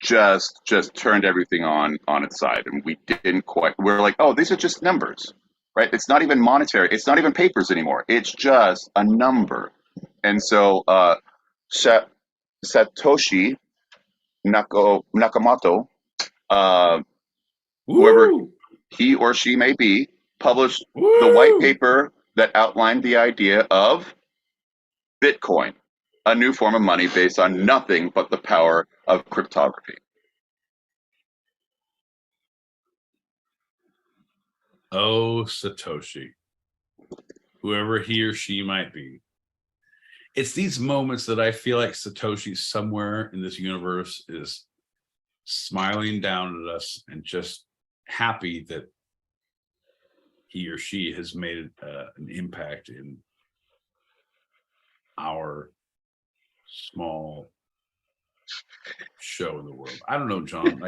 just turned everything on its side, and we're like, oh, these are just numbers, right? It's not even monetary, it's not even papers anymore, it's just a number. And so Satoshi Nakamoto, whoever he or she may be, published the white paper that outlined the idea of Bitcoin, a new form of money based on nothing but the power of cryptography. Oh, Satoshi, whoever he or she might be. It's these moments that I feel like Satoshi somewhere in this universe is smiling down at us and just happy that he or she has made an impact in our small show in the world. I don't know, John.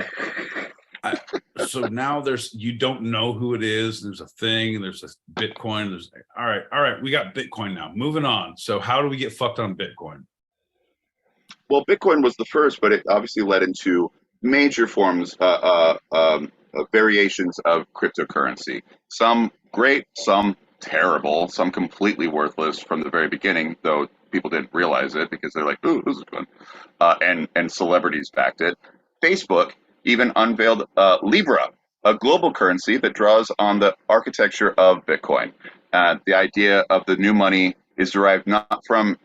So now you don't know who it is. There's a thing, and there's a Bitcoin. All right. We got Bitcoin now. Moving on. So how do we get fucked on Bitcoin? Well, Bitcoin was the first, but it obviously led into major forms, variations of cryptocurrency. Some great, some terrible, some completely worthless from the very beginning, though people didn't realize it because they're like, ooh, this is fun. And celebrities backed it. Facebook even unveiled Libra, a global currency that draws on the architecture of Bitcoin. The idea of the new money is derived not from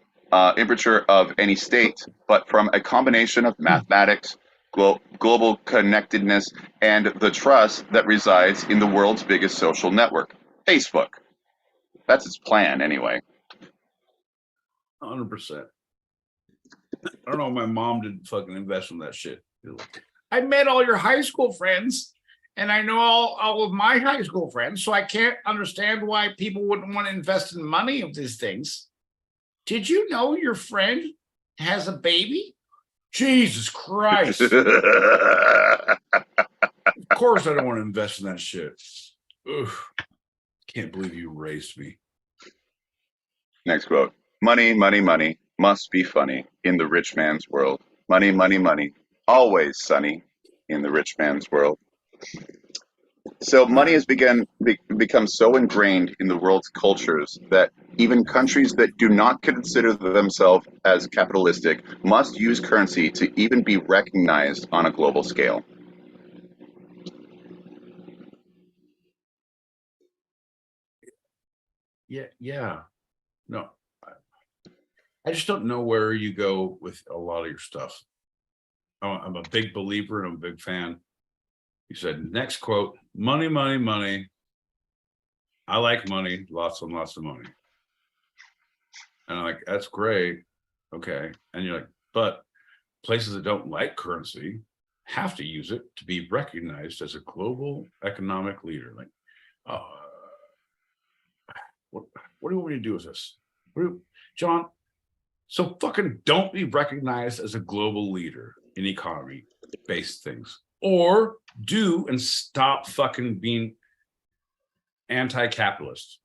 imprimatur of any state, but from a combination of mathematics, global connectedness, and the trust that resides in the world's biggest social network, Facebook. That's its plan, anyway. 100%. I don't know. My mom didn't fucking invest in that shit. I met all your high school friends, and I know all of my high school friends, so I can't understand why people wouldn't want to invest in money of these things. Did you know your friend has a baby? Jesus Christ. Of course I don't want to invest in that shit. Oof. Can't believe you raised me. Next quote. Money, money, money must be funny in the rich man's world. Money, money, money, always sunny in the rich man's world. So money has become so ingrained in the world's cultures that even countries that do not consider themselves as capitalistic must use currency to even be recognized on a global scale. Yeah. No, I just don't know where you go with a lot of your stuff. I'm a big believer and I'm a big fan. You said, next quote, money, money, money. I like money, lots and lots of money. And I'm like, that's great. Okay. And you're like, but places that don't like currency have to use it to be recognized as a global economic leader. Like, what do you want me to do with this? John, so fucking don't be recognized as a global leader in economy-based things. Or do and stop fucking being anti-capitalist.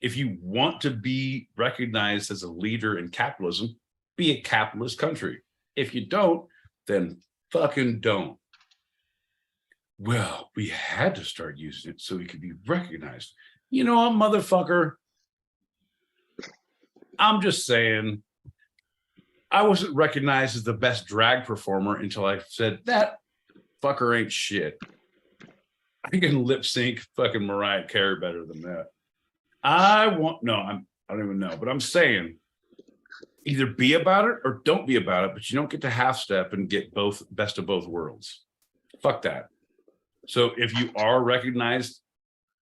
If you want to be recognized as a leader in capitalism, be a capitalist country. If you don't, then fucking don't. Well, we had to start using it so we could be recognized. You know what, motherfucker? I'm just saying, I wasn't recognized as the best drag performer until I said, that fucker ain't shit. I can lip sync fucking Mariah Carey better than that. I don't even know, but I'm saying either be about it or don't be about it, but you don't get to half step and get both best of both worlds. Fuck that. So if you are recognized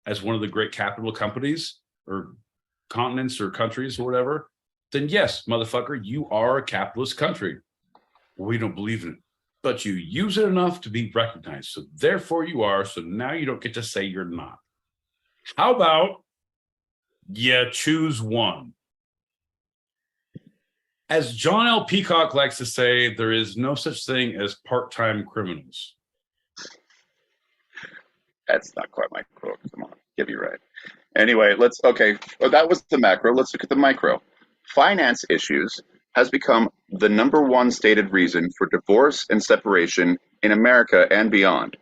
as one of the great capital companies or continents or countries or whatever, then yes, motherfucker, you are a capitalist country. We don't believe in it, but you use it enough to be recognized. So therefore you are. So now you don't get to say you're not. How about you choose one? As John L. Peacock likes to say, there is no such thing as part-time criminals. That's not quite my quote. Come on, give you right. Anyway, well, that was the macro. Let's look at the micro. Finance issues has become the #1 stated reason for divorce and separation in America and beyond.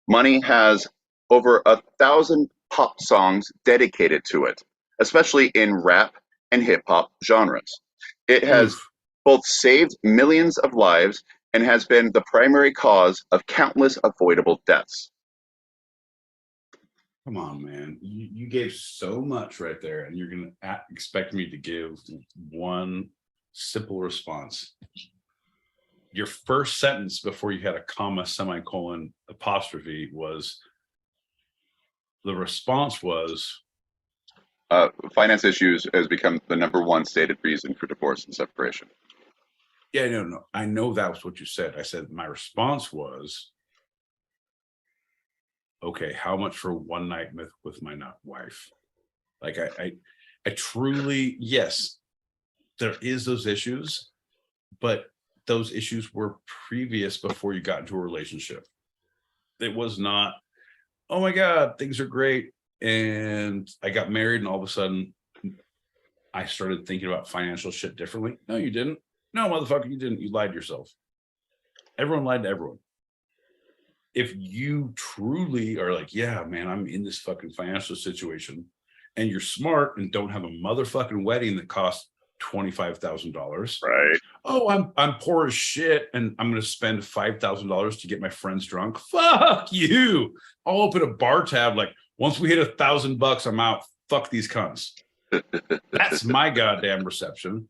Money has over 1,000 pop songs dedicated to it, especially in rap and hip hop genres. It has both saved millions of lives and has been the primary cause of countless avoidable deaths. Come on, man. You gave so much right there, and you're going to expect me to give one simple response. Your first sentence before you had a comma, semicolon, apostrophe was, the response was, finance issues has become the #1 stated reason for divorce and separation. Yeah, no. I know that was what you said. I said my response was, okay, how much for one night with my wife? Like I truly, yes, there is those issues, but those issues were previous before you got into a relationship. It was not, oh my God, things are great. And I got married and all of a sudden I started thinking about financial shit differently. No, you didn't. No, motherfucker, you didn't. You lied to yourself. Everyone lied to everyone. If you truly are like, yeah, man, I'm in this fucking financial situation, and you're smart and don't have a motherfucking wedding that costs $25,000. Right. Oh, I'm poor as shit, and I'm going to spend $5,000 to get my friends drunk. Fuck you. I'll open a bar tab. Like, once we hit $1,000, I'm out. Fuck these cunts. That's my goddamn reception.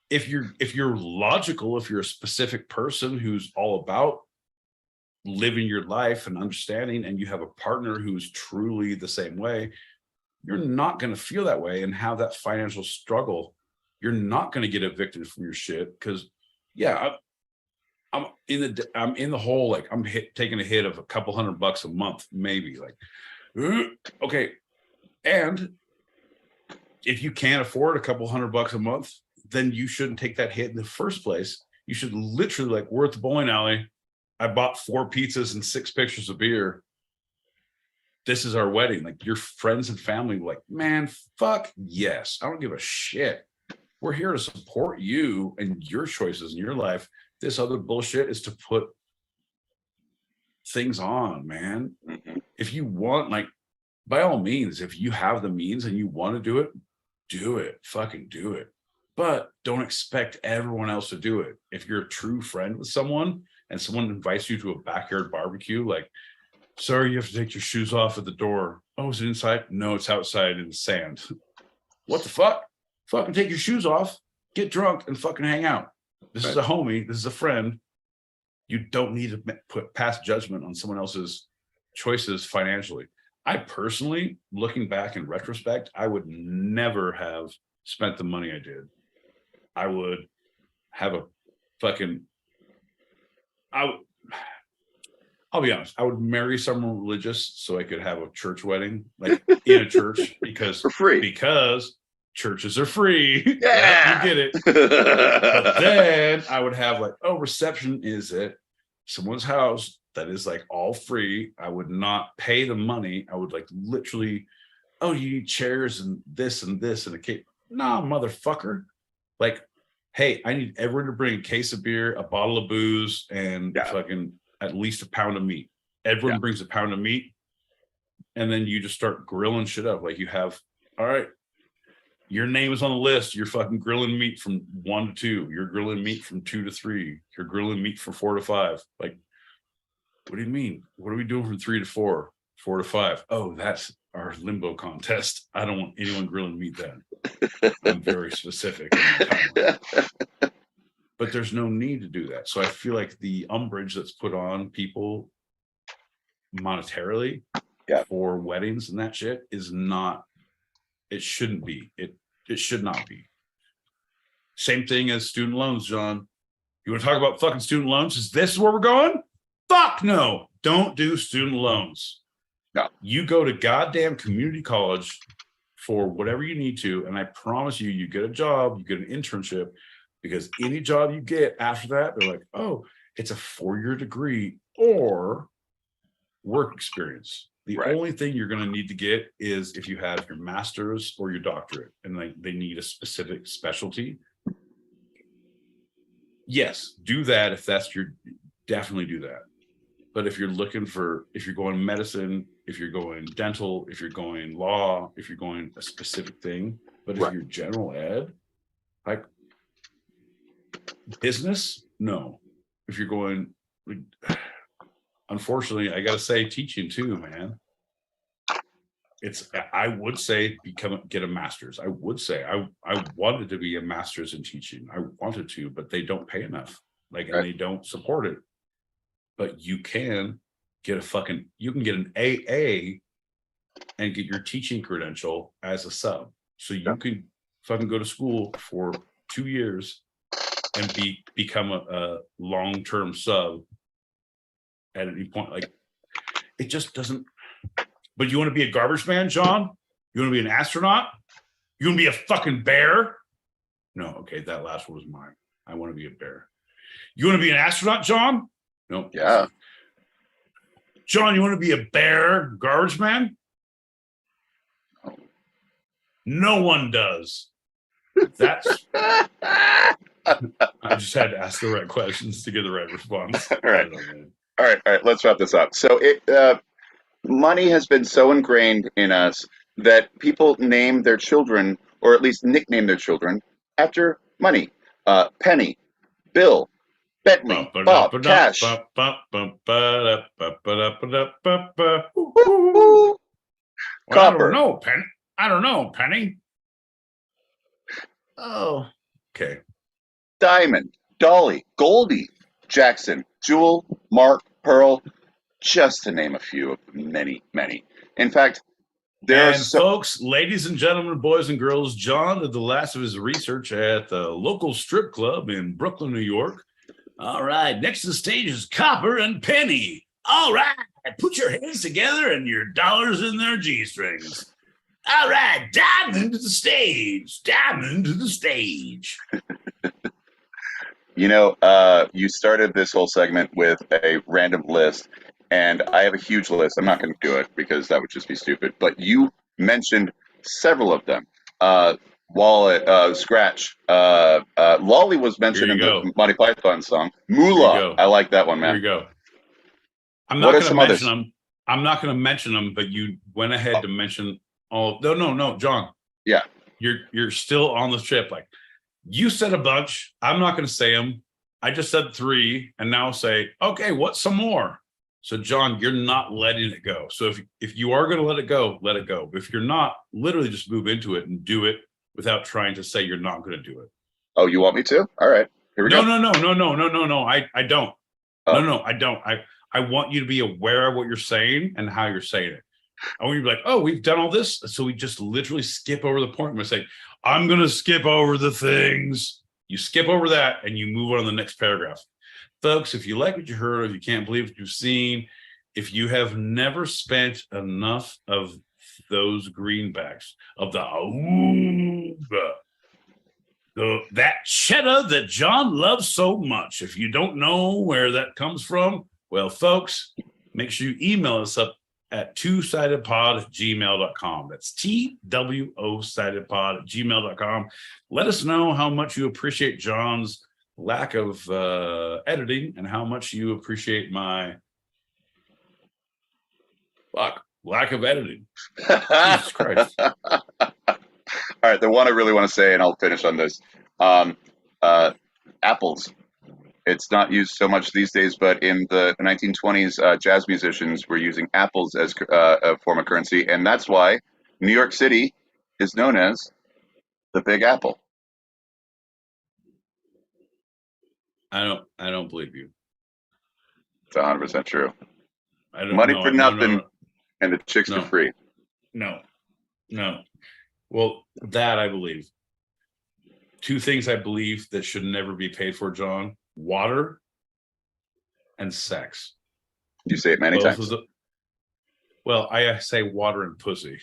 If you're logical, if you're a specific person who's all about living your life and understanding, and you have a partner who's truly the same way, you're not going to feel that way and have that financial struggle. You're not going to get evicted from your shit because, yeah, I'm in the hole. Like I'm taking a hit of a couple $100 a month, maybe. Like, okay, and if you can't afford a couple $100 a month, then you shouldn't take that hit in the first place. You should literally, like, we're at the bowling alley. I bought 4 pizzas and 6 pictures of beer. This is our wedding. Like, your friends and family were like, man, fuck yes. I don't give a shit. We're here to support you and your choices in your life. This other bullshit is to put things on, man. Mm-hmm. If you want, like, by all means, if you have the means and you want to do it. Fucking do it. But don't expect everyone else to do it. If you're a true friend with someone and someone invites you to a backyard barbecue, like, sorry, you have to take your shoes off at the door. Oh, is it inside? No, it's outside in the sand. What the fuck? Fucking take your shoes off, get drunk, and fucking hang out. This is a homie. This is a friend. You don't need to pass judgment on someone else's choices financially. I personally, looking back in retrospect, I would never have spent the money I did. I would have I'll be honest, I would marry someone religious so I could have a church wedding, like in a church, because For free. Because churches are free. Yeah. You get it. But then I would have like, oh, reception is at someone's house that is like all free. I would not pay the money. I would like literally, oh, you need chairs and this and a cake. Nah, motherfucker. Like, hey, I need everyone to bring a case of beer, a bottle of booze, and fucking at least a pound of meat. Everyone brings a pound of meat, and then you just start grilling shit up. Like you have, all right, your name is on the list. You're fucking grilling meat from 1 to 2. You're grilling meat from 2 to 3. You're grilling meat from 4 to 5. Like, what do you mean? What are we doing from 3 to 4, 4 to 5? Oh, that's our limbo contest. I don't want anyone grilling meat then. I'm very specific. But there's no need to do that. So I feel like the umbrage that's put on people monetarily for weddings and that shit is not, it shouldn't be. It should not be. Same thing as student loans, John. You want to talk about fucking student loans? Is this where we're going? Fuck no. Don't do student loans. No. You go to goddamn community college for whatever you need to, and I promise you, you get a job, you get an internship, because any job you get after that, they're like, oh, it's a 4-year degree or work experience. The only thing you're going to need to get is if you have your master's or your doctorate, and like they need a specific specialty. Yes, do that if that's your, definitely do that. But if you're looking for, if you're going medicine, if you're going dental, if you're going law, if you're going a specific thing, but if you're general ed, like business, no. If you're going, unfortunately, I gotta say teaching too, man. It's, I would say get a master's. I would say I wanted to be a master's in teaching. I wanted to, but they don't pay enough. Like, and they don't support it. But you can get you can get an AA and get your teaching credential as a sub. So you can fucking go to school for 2 years and become a long-term sub at any point. Like, it just doesn't. But you want to be a garbage man, John? You want to be an astronaut? You want to be a fucking bear? No, okay, that last one was mine. I want to be a bear. You want to be an astronaut, John? No. Yeah. John, you want to be a bear garbage man? No one does. That's. I just had to ask the right questions to get the right response. All right. All right. Let's wrap this up. So money has been so ingrained in us that people name their children, or at least nickname their children, after money. Penny, Bill, Bentley, Bob, Cash. I Copper. I don't know, Penny. Oh, okay. Diamond, Dolly, Goldie, Jackson, Jewel, Mark, Pearl, just to name a few of the many, many. In fact, folks, ladies and gentlemen, boys and girls, John did the last of his research at the local strip club in Brooklyn, New York. All right, next to the stage is Copper and Penny. All right, put your hands together and your dollars in their G-strings. All right, diamond to the stage. Diamond to the stage. You know, you started this whole segment with a random list, and I have a huge list. I'm not going to do it because that would just be stupid. But you mentioned several of them. Wallet, Scratch. Lolly was mentioned in the Monty Python song. Moolah. I like that one, man. Here you go. I'm not going to mention them. I'm not going to mention them, but you went ahead to mention all. No, John. Yeah. You're still on the ship. Like, you said a bunch. I'm not going to say them. I just said 3, and now say, okay, what's some more? So, John, you're not letting it go. So if you are going to let it go, let it go. But if you're not, literally just move into it and do it without trying to say you're not going to do it. Oh, you want me to? All right. Here we go. No. I don't. Oh. No, I don't. I want you to be aware of what you're saying and how you're saying it. I want you to be like, oh, we've done all this. So we just literally skip over the point. I'm say, I'm going to skip over the things. You skip over that and you move on to the next paragraph. Folks, if you like what you heard, if you can't believe what you've seen, if you have never spent enough of those greenbacks of that cheddar that John loves so much, if you don't know where that comes from, well, folks, make sure you email us up at twosidedpod@gmail.com. That's TWOsidedpod@gmail.com. Let us know how much you appreciate John's lack of editing and how much you appreciate my lack of editing. Jesus Christ. All right, the one I really want to say, and I'll finish on this. Apples. It's not used so much these days, but in the 1920s, jazz musicians were using apples as a form of currency, and that's why New York City is known as the Big Apple. I don't believe you. It's 100% true. Money for nothing, and the chicks No. for free. No. Well, that I believe. Two things I believe that should never be paid for, John: water and sex. You say it many Both times. Well, I say water and pussy,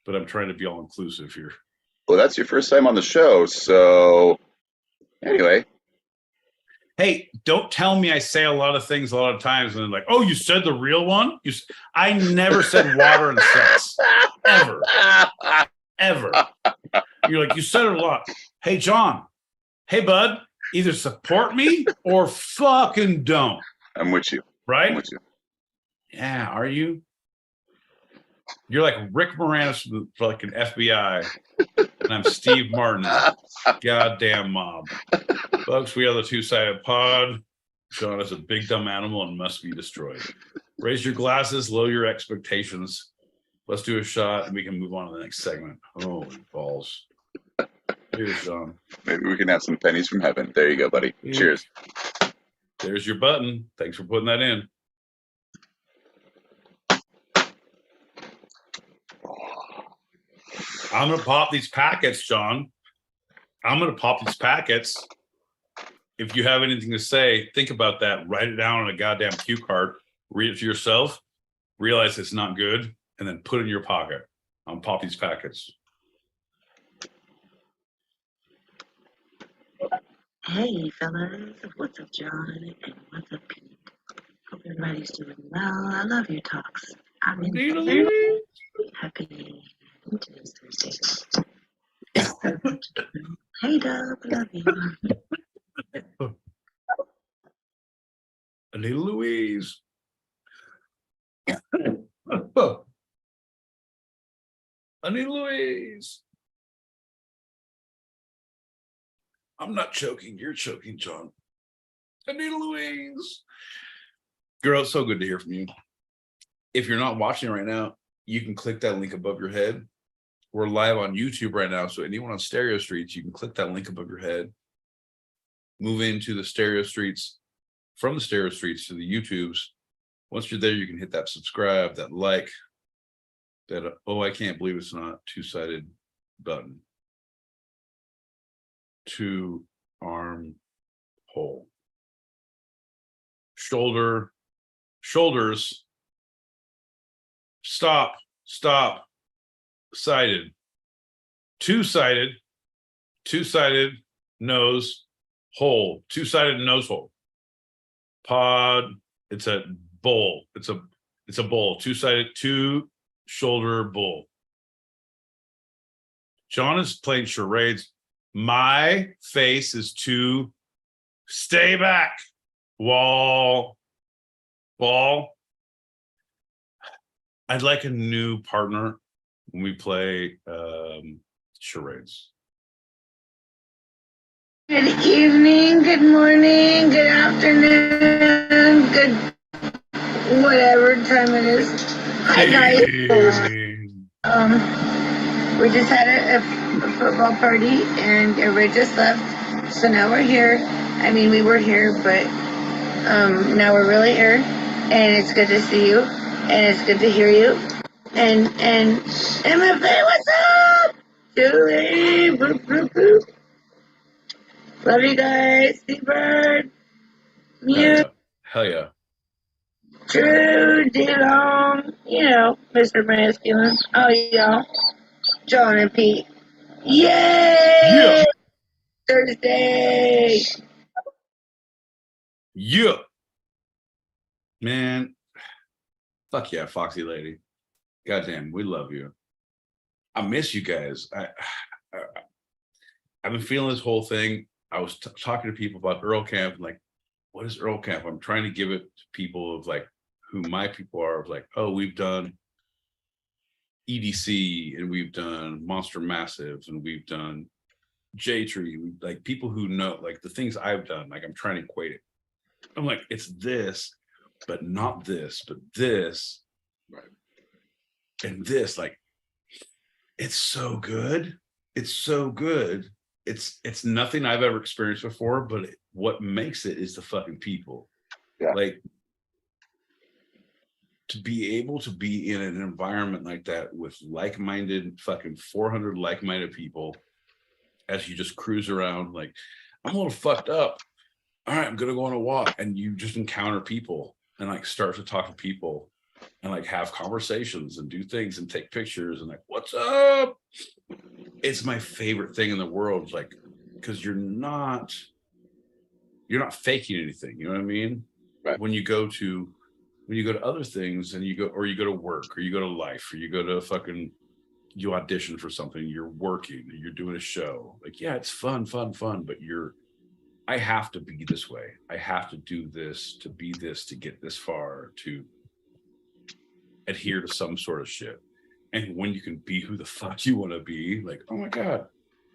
but I'm trying to be all inclusive here. Well, that's your first time on the show, so anyway. Hey, don't tell me I say a lot of things a lot of times and they're like, oh, you said the real one? I never said water and sex. Ever. You're like, you said it a lot. Hey, John. Hey, bud. Either support me or fucking don't. I'm with you. Right? I'm with you. Yeah, are you? You're like Rick Moranis for like an FBI, and I'm Steve Martin. Goddamn mob. Folks, we are the Two-Sided Pod. John is a big dumb animal and must be destroyed. Raise your glasses, lower your expectations. Let's do a shot and we can move on to the next segment. Holy balls. Cheers, John. Maybe we can have some pennies from heaven. There you go, buddy. Yeah. Cheers. There's your button. Thanks for putting that in. I'm going to pop these packets, John. I'm going to pop these packets. If you have anything to say, think about that. Write it down on a goddamn cue card. Read it to yourself. Realize it's not good. And then put it in your pocket. I'm going to pop these packets. Hey, fellas. What's up, John? And what's up, Pete? Hope everybody's doing well. I love your talks. I'm in happy. Today's Thursday. Hey, Dub. Love you. Anita Louise. Anita Louise. I'm not choking. You're choking, John. Anita Louise. Girl, it's so good to hear from you. If you're not watching right now, you can click that link above your head. We're live on YouTube right now, so anyone on Stereo Streets, you can click that link above your head. Move into the Stereo Streets, from the Stereo Streets to the YouTubes. Once you're there, you can hit that subscribe, that like, that, oh, I can't believe it's not two-sided button. To arm hole. Shoulders. Stop. Sided. Two-sided nose hole. Two-sided nose hole. Pod. It's a bowl. It's a bowl. Two-sided, two-shoulder bowl. John is playing charades. My face is to stay back. Wall. I'd like a new partner when we play charades. Good evening, good morning, good afternoon, good whatever time it is. Hi guys. We just had a football party and everybody just left. So now we're here. I mean, we were here, but now we're really here. And it's good to see you. And it's good to hear you. And MFA, what's up? Julie, boop, boop, boop. Love you guys. Sea Bird. Mute. Hell yeah. True D-Long. You know, Mr. Masculine. Oh, yeah. John and Pete. Yay! Yeah. Thursday. Yeah. Man. Fuck yeah, Foxy Lady. Goddamn, we love you. I miss you guys. I've been feeling this whole thing. I was talking to people about Earl Camp, and like, what is Earl Camp? I'm trying to give it to people of like who my people are, of like, oh, we've done EDC and we've done Monster Massive and we've done J Tree, like people who know like the things I've done. Like I'm trying to equate it. I'm like, it's this, but not this, but this, Right. and this. Like, it's so good. It's so good. It's nothing I've ever experienced before, but what makes it is the fucking people. Yeah. Like, to be able to be in an environment like that with like-minded fucking 400 like-minded people as you just cruise around, like, I'm a little fucked up. All right, I'm gonna go on a walk, and you just encounter people and like start to talk to people and like have conversations and do things and take pictures and like, what's up? It's my favorite thing in the world, like, because you're not faking anything, you know what I mean? Right. When you go to other things and you go to work or you go to life or you go to fucking, you audition for something, you're working, you're doing a show, like, yeah, it's fun, but I have to be this way. I have to do this, to be this, to get this far, to adhere to some sort of shit. And when you can be who the fuck you want to be, like, oh my God.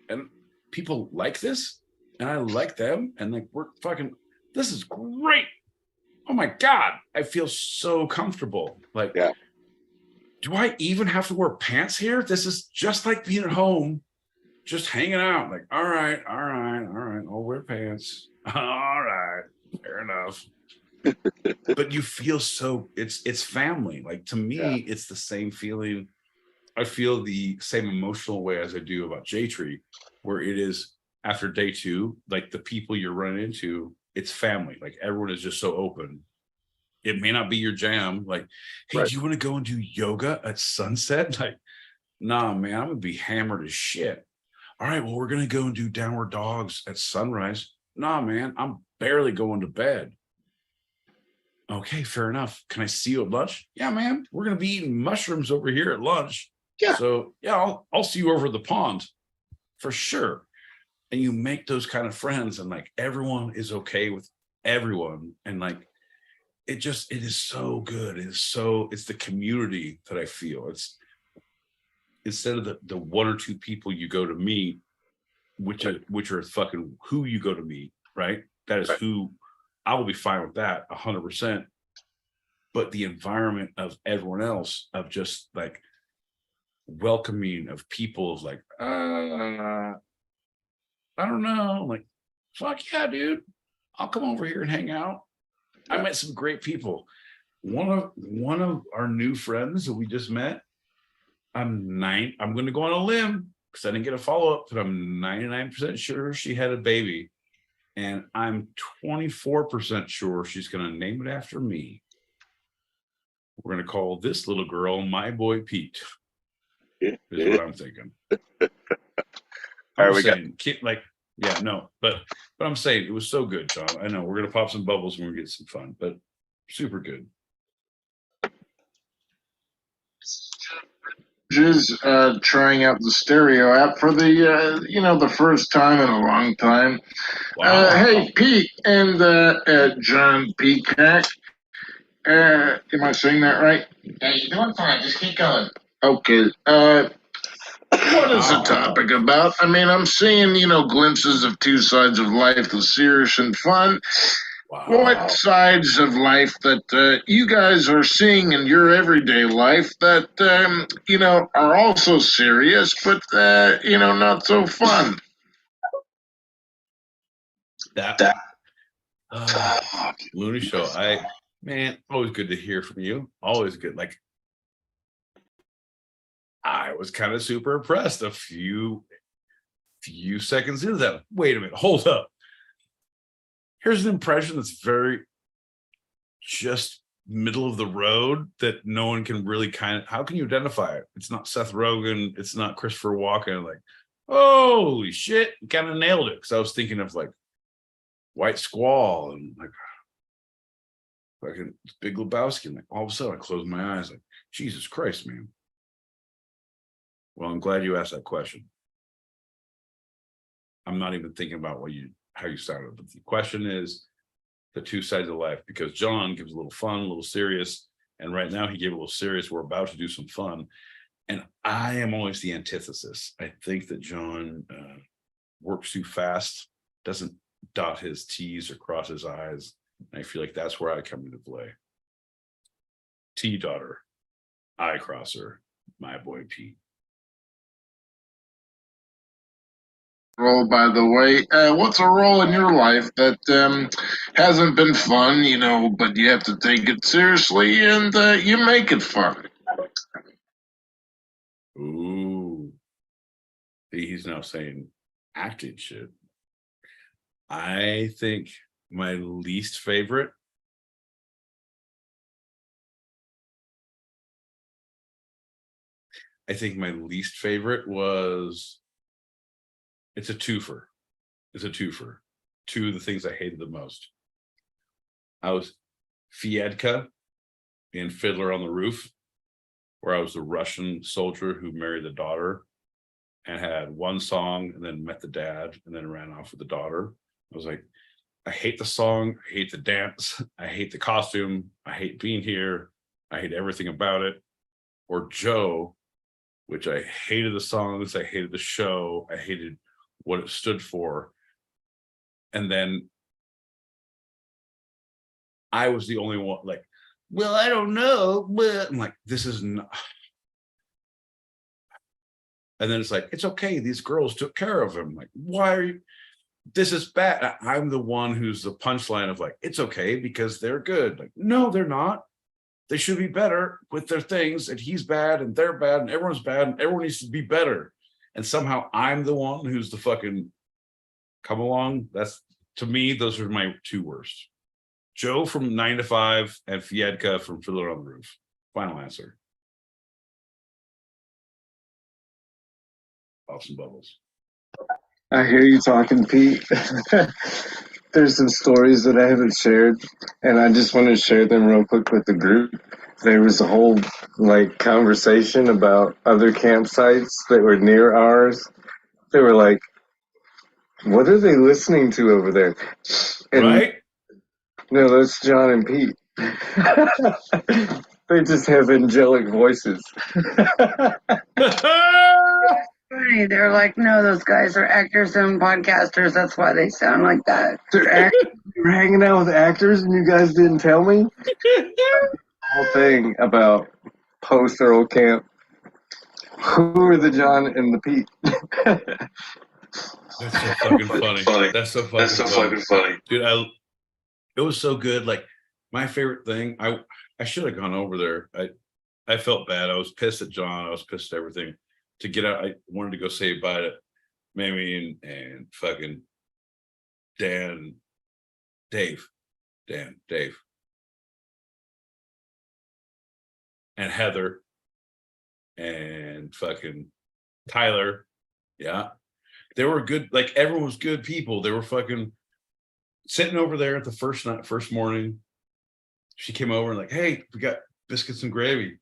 And people like this, and I like them, and like, we're fucking, this is great. Oh my God. I feel so comfortable. Like, Yeah. Do I even have to wear pants here? This is just like being at home, just hanging out. Like, all right, I'll wear pants. All right, fair enough. But you feel so, it's family. Like, to me, it's the same feeling. I feel the same emotional way as I do about J Tree, where it is after day 2, like the people you're running into, it's family. Like, everyone is just so open. It may not be your jam. Like, hey, Right. do you want to go and do yoga at sunset? Like, nah, man, I'm gonna be hammered as shit. All right, well, we're gonna go and do downward dogs at sunrise. Nah, man, I'm barely going to bed. Okay, fair enough. Can I see you at lunch? Yeah, man, we're gonna be eating mushrooms over here at lunch. Yeah. So yeah, I'll see you over the pond for sure. And you make those kind of friends, and like everyone is okay with everyone, and like it is so good. It's the community that I feel. It's instead of the 1 or 2 people you go to meet, which are fucking who you go to meet, right? That is who I will be fine with that 100%. But the environment of everyone else, of just like welcoming of people, is like, I don't know, like, fuck yeah, dude, I'll come over here and hang out. I met some great people. One of our new friends that we just met, I'm going to go on a limb because I didn't get a follow-up, but I'm 99% sure she had a baby. And I'm 24% sure she's going to name it after me. We're going to call this little girl my boy Pete, is what I'm thinking. I'm saying, but I'm saying it was so good, John. I know we're going to pop some bubbles and we're going to get some fun, but super good. Just trying out the stereo app for the the first time in a long time. Wow. Hey Pete and John Peacock. Am I saying that right? Yeah, you're doing fine. Just keep going. Okay. What is the topic about? I mean, I'm seeing glimpses of two sides of life, the serious and fun. Wow. What sides of life that you guys are seeing in your everyday life that are also serious, but not so fun? That Looney Show. Always good to hear from you. Always good. Like, I was kind of super impressed a few seconds into that. Wait a minute, hold up. Here's an impression that's very just middle of the road that no one can really how can you identify it? It's not Seth Rogen, it's not Christopher Walken. Like, holy shit, kind of nailed it. Because I was thinking of like White Squall and like fucking Big Lebowski. And like all of a sudden I closed my eyes like, Jesus Christ, man. Well, I'm glad you asked that question. I'm not even thinking about how you sounded, but the question is the two sides of life, because John gives a little fun, a little serious, and right now he gave a little serious. We're about to do some fun, and I am always the antithesis. I think that John works too fast, doesn't dot his T's or cross his I's. I feel like that's where I come into play. T daughter, I crosser, my boy Pete. Role, by the way, what's a role in your life that hasn't been fun, but you have to take it seriously and you make it fun? Ooh. He's now saying acting shit. I think my least favorite was it's a twofer. Two of the things I hated the most. I was Fiedka in Fiddler on the Roof, where I was the Russian soldier who married the daughter and had one song and then met the dad and then ran off with the daughter. I was like, I hate the song, I hate the dance, I hate the costume, I hate being here, I hate everything about it. Or Joe, which I hated the songs, I hated the show, I hated what it stood for. And then I was the only one like, well, I don't know, but I'm like, this is not. And then it's like, it's okay, these girls took care of him. Like, why are you, this is bad. I'm the one who's the punchline of like, it's okay because they're good. Like, no, they're not. They should be better with their things, and he's bad and they're bad and everyone's bad and everyone needs to be better. And somehow I'm the one who's the fucking come along. That's, to me, those are my two worst. Joe from 9 to 5 and Fiedka from Fiddler on the Roof. Final answer. Awesome bubbles. I hear you talking, Pete. There's some stories that I haven't shared, and I just want to share them real quick with the group. There was a whole conversation about other campsites that were near ours. They were like, what are they listening to over there? And right? No, that's John and Pete. They just have angelic voices. They're like, no, those guys are actors and podcasters. That's why they sound like that. They're hanging out with actors and you guys didn't tell me? Whole thing about post Earl Camp. Who are the John and the Pete? That's so fucking funny. That's so fucking funny. Dude, it was so good. Like, my favorite thing, I should have gone over there. I felt bad. I was pissed at John. I was pissed at everything. To get out, I wanted to go say bye to Mamie and fucking Dave, and Heather and fucking Tyler. Yeah, they were good. Like, everyone was good people. They were fucking sitting over there at the first morning. She came over and like, hey, we got biscuits and gravy.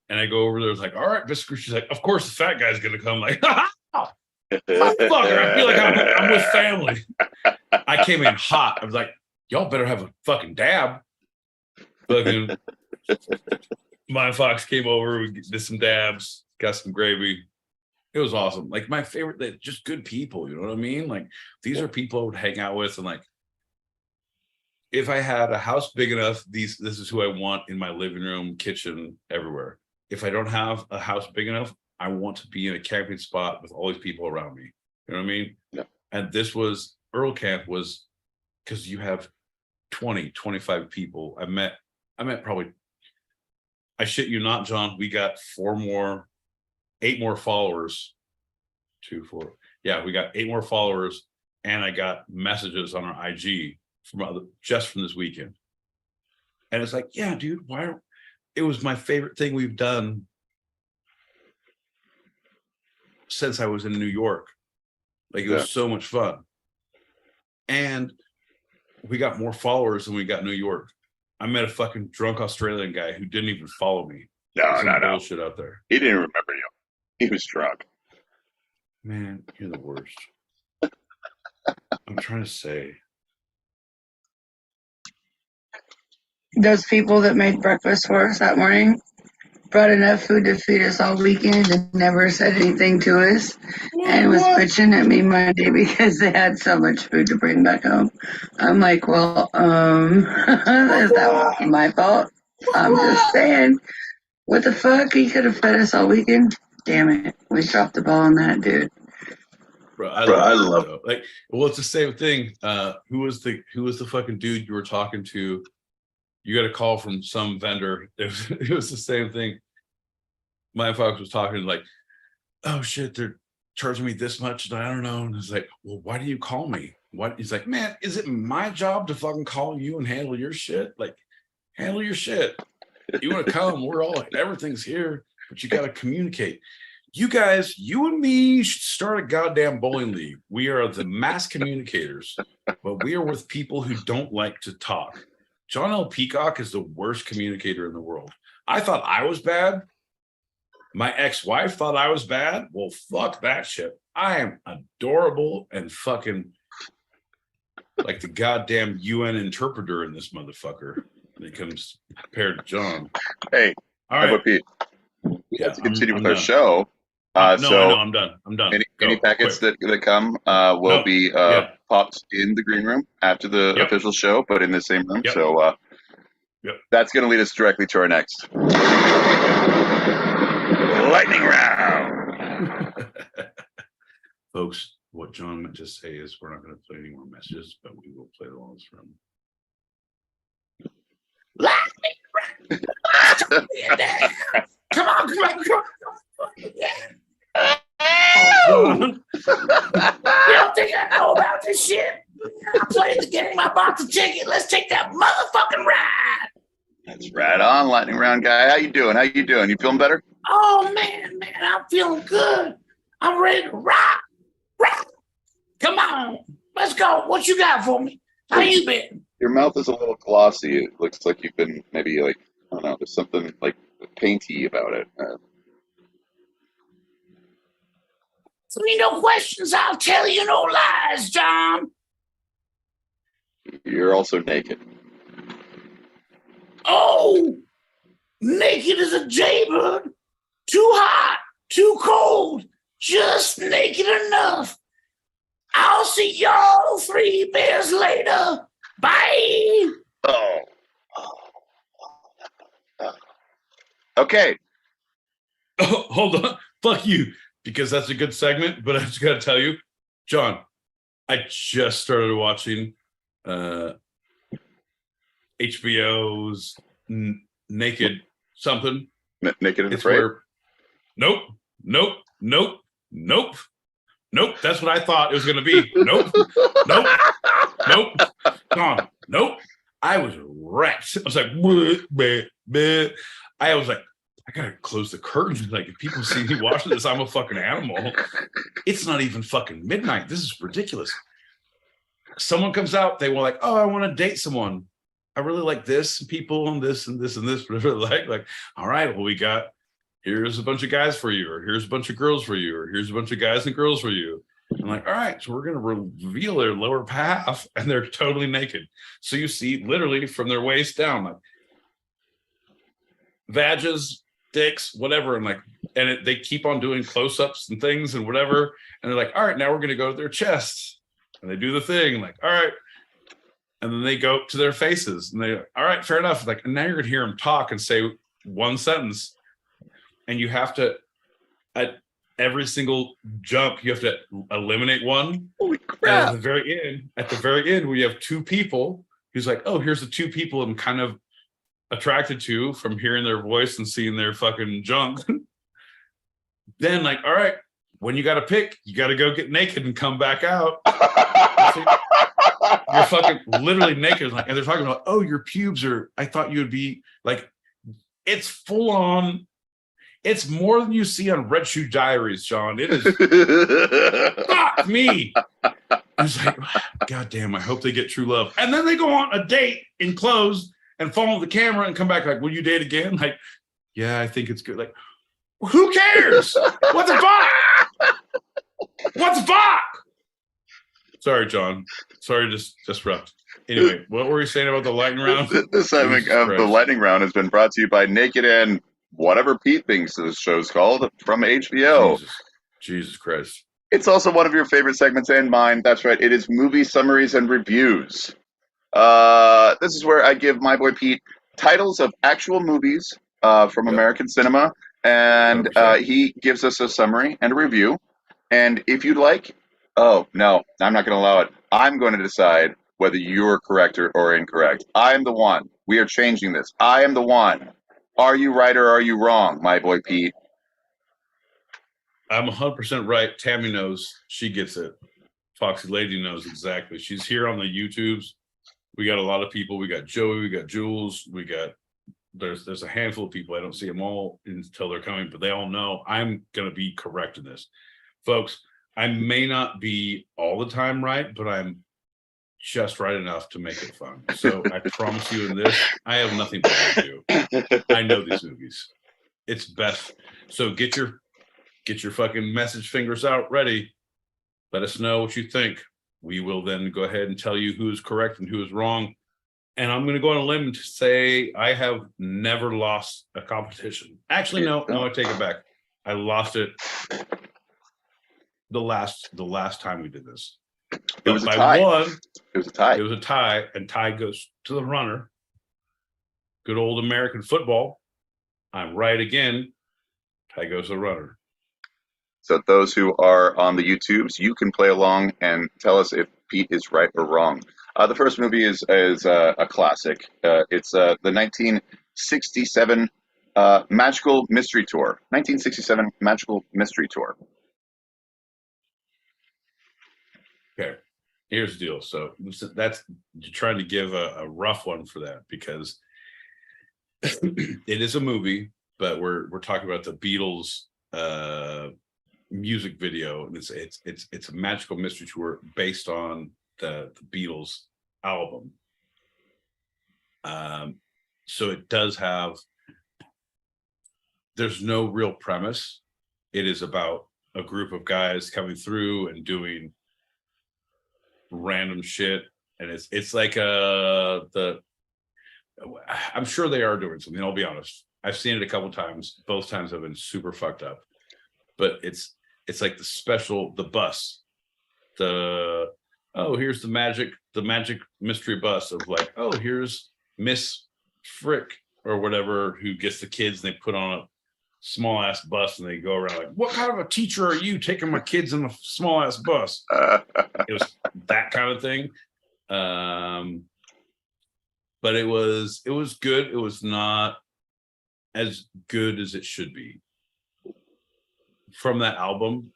And I go over there, it's like, all right, biscuits. She's like, of course the fat guy's gonna come. Like, fucker, I feel like I'm with family. I came in hot. I was like, y'all better have a fucking dab. Fucking my Fox came over, we did some dabs, got some gravy. It was awesome. Like, my favorite, they're just good people, you know what I mean? Like, these are people I would hang out with, and like, if I had a house big enough, this is who I want in my living room, kitchen, everywhere. If I don't have a house big enough, I want to be in a camping spot with all these people around me. You know what I mean? Yeah. And this was, Earl Camp was, because you have 20, 25 people. I met probably, I shit you not, John, we got 8 more followers. 2, 4. Yeah, we got 8 more followers, and I got messages on our IG just from this weekend. And it's like, yeah, dude, it was my favorite thing we've done since I was in New York. Like, it was so much fun. And we got more followers than we got New York. I met a fucking drunk Australian guy who didn't even follow me. No. Bullshit out there. He didn't remember you. He was drunk. Man, you're the worst. I'm trying to say. Those people that made breakfast for us that morning brought enough food to feed us all weekend and never said anything to us, and was bitching at me Monday because they had so much food to bring back home. I'm like, well, is that my fault? I'm just saying, what the fuck? He could have fed us all weekend. Damn it, we dropped the ball on that, dude. Bro, I love it. Like, well, it's the same thing. Who was the fucking dude you were talking to? You got a call from some vendor. It was the same thing. My folks was talking like, oh shit, they're charging me this much, and I don't know. And it's like, well, why do you call me? What? He's like, man, is it my job to fucking call you and handle your shit? Like, handle your shit. You want to come? Everything's here, but you got to communicate. You guys, you and me should start a goddamn bowling league. We are the mass communicators, but we are with people who don't like to talk. John L. Peacock is the worst communicator in the world. I thought I was bad. My ex-wife thought I was bad. Well, fuck that shit. I am adorable and fucking like the goddamn UN interpreter in this motherfucker. When it comes compared to John. Hey, all right, Pete. Let's continue with our done. show. No, I'm done. Any packets that come will be popped in the green room after the official show, but in the same room. So that's going to lead us directly to our next lightning round. Folks, what John meant to say is we're not going to play any more messages, but we will play the ones from lightning round. Come on. You don't think I know about this shit? I'm playing the game. I'm about to take it. Let's take that motherfucking ride. That's right on, lightning round guy. How you doing? You feeling better? Oh man, I'm feeling good. I'm ready to rock. Come on, let's go. What you got for me? How you been? Your mouth is a little glossy. It looks like you've been maybe like, I don't know, there's something like painty about it. Ask me no questions, I'll tell you no lies, John. You're also naked. Oh, naked as a jaybird. Too hot, too cold, just naked enough. I'll see y'all 3 bears later. Bye. Oh. Okay. Oh, hold on. Fuck you. Because that's a good segment, but I just got to tell you, John, I just started watching HBO's Naked something. Naked and Afraid? Nope. That's what I thought it was going to be. Nope. John, nope. I was wrecked. I was like, bleh. I was like, I gotta close the curtains. Like, if people see me watching this, I'm a fucking animal. It's not even fucking midnight. This is ridiculous. Someone comes out, they were like, oh, I want to date someone. I really like this, people and this and this and this, whatever they like, all right, well, here's a bunch of guys for you, or here's a bunch of girls for you, or here's a bunch of guys and girls for you. I'm like, all right, so we're gonna reveal their lower half, and they're totally naked. So you see literally from their waist down, like vages, dicks, whatever, and they keep on doing close-ups and things and whatever, and they're like, all right, now we're gonna go to their chests, and they do the thing, like, all right, and then they go to their faces, and they, all right, fair enough, like, and now you're gonna hear them talk and say one sentence, and you have to, at every single jump, you have to eliminate one. Holy crap! And at the very end, we have 2 people. He's like, oh, here's the 2 people I'm kind of attracted to from hearing their voice and seeing their fucking junk. Then, like, all right, when you got to pick, you got to go get naked and come back out. you're fucking literally naked, like, and they're talking about, oh, your pubes are. I thought you would be like, it's full on. It's more than you see on Red Shoe Diaries, John. It is. Fuck me. It's like, God damn, I hope they get true love. And then they go on a date in clothes and follow the camera and come back like, will you date again? Like, yeah, I think it's good. Like, who cares? What the fuck? What the fuck? Sorry, John. Sorry to disrupt. Anyway, what were you saying about the lightning round? This segment of the lightning round has been brought to you by Naked and whatever Pete thinks this show's called from HBO. Jesus Christ. It's also one of your favorite segments and mine. That's right. It is movie summaries and reviews. This is where I give my boy Pete titles of actual movies from American cinema, and he gives us a summary and a review. And if you'd like, oh, no, I'm not going to allow it. I'm going to decide whether you're correct or incorrect. I am the one. We are changing this. I am the one. Are you right or are you wrong, my boy Pete? I'm 100% right. Tammy knows. She gets it. Foxy Lady knows exactly. She's here on the YouTubes. We got a lot of people. We got Joey. We got Jules. We got there's a handful of people. I don't see them all until they're coming, but they all know I'm going to be correct in this. Folks, I may not be all the time right, but I'm just right enough to make it fun. So I promise you in this, I have nothing better to do. I know these movies. It's best. So get your fucking message fingers out ready. Let us know what you think. We will then go ahead and tell you who is correct and who is wrong. And I'm going to go on a limb to say I have never lost a competition. Actually, no, I take it back. I lost it the last time we did this. It was a by tie. one. It was a tie. It was a tie, and tie goes to the runner. Good old American football. I'm right again. Tie goes to the runner. So those who are on the YouTubes, you can play along and tell us if Pete is right or wrong. The first movie is a classic. It's the 1967 Magical Mystery Tour. 1967 Magical Mystery Tour. Okay, here's the deal. So that's trying to give a rough one for that because it is a movie, but we're talking about the Beatles music video, and it's a Magical Mystery Tour based on the Beatles album. So it does have. There's no real premise. It is about a group of guys coming through and doing random shit, and it's like I'm sure they are doing something. I'll be honest. I've seen it a couple times. Both times have been super fucked up. But it's like the bus. Here's the magic mystery bus of like, oh, here's Miss Frick or whatever who gets the kids and they put on a small ass bus and they go around like, what kind of a teacher are you taking my kids in a small ass bus? It was that kind of thing. But it was good. It was not as good as it should be from that album.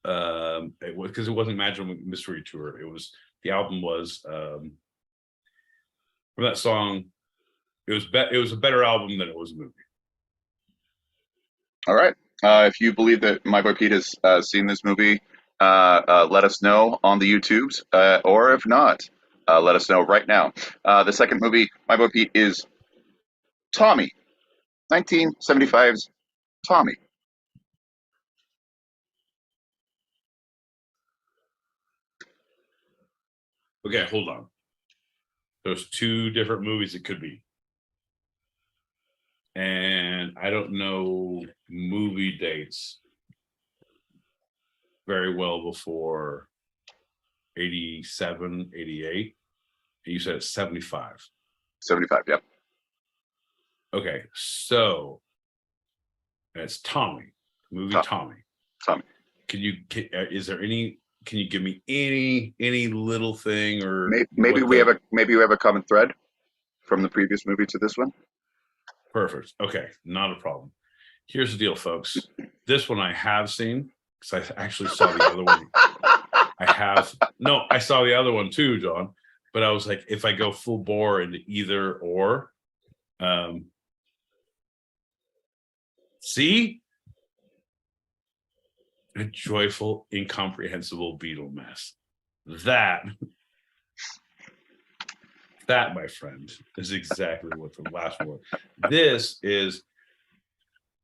It was because it wasn't Magical Mystery Tour. The album was from that song. It was a better album than it was a movie. All right. If you believe that my boy Pete has seen this movie, let us know on the YouTubes, or if not, let us know right now. The second movie, my boy Pete, is Tommy, 1975's Tommy. Okay, hold on. There's two different movies it could be. And I don't know movie dates very well before 87, 88. You said it's 75. 75, yep. Okay, so it's Tommy. Movie Tommy. Tommy. Can you give me any little thing or maybe we have a common thread from the previous movie to this one? Perfect. Okay, not a problem. Here's the deal, folks. This one I have seen because I actually saw the other one. I saw the other one too, John. But I was like, if I go full bore into either or, see, a joyful, incomprehensible beetle mess. That, my friend, is exactly what the last one. This is,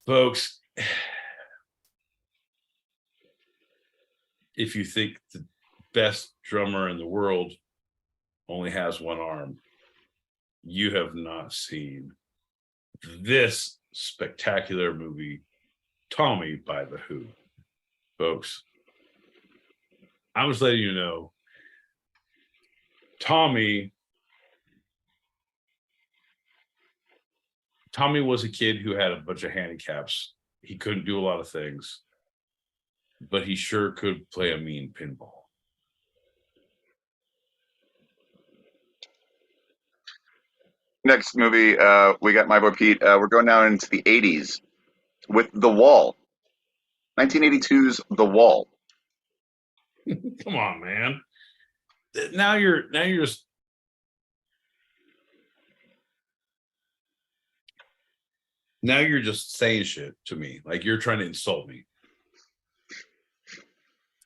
folks. If you think the best drummer in the world only has one arm, you have not seen this spectacular movie, Tommy by the Who. Folks, I'm just letting you know, Tommy was a kid who had a bunch of handicaps. He couldn't do a lot of things, but he sure could play a mean pinball. Next movie, we got my boy Pete. We're going down into the 80s with The Wall. 1982's The Wall. Come on, man. Now you're just saying shit to me. Like you're trying to insult me.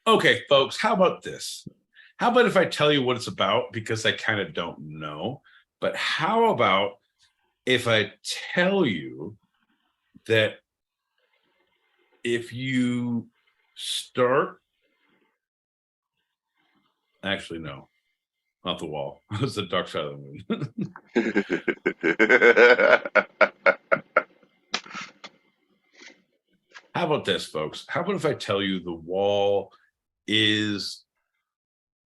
Okay, folks, how about this? How about if I tell you what it's about? Because I kind of don't know. But how about if I tell you that if you start, actually, no, not The Wall. It's the Dark Side of the Moon. How about this, folks? How about if I tell you The Wall is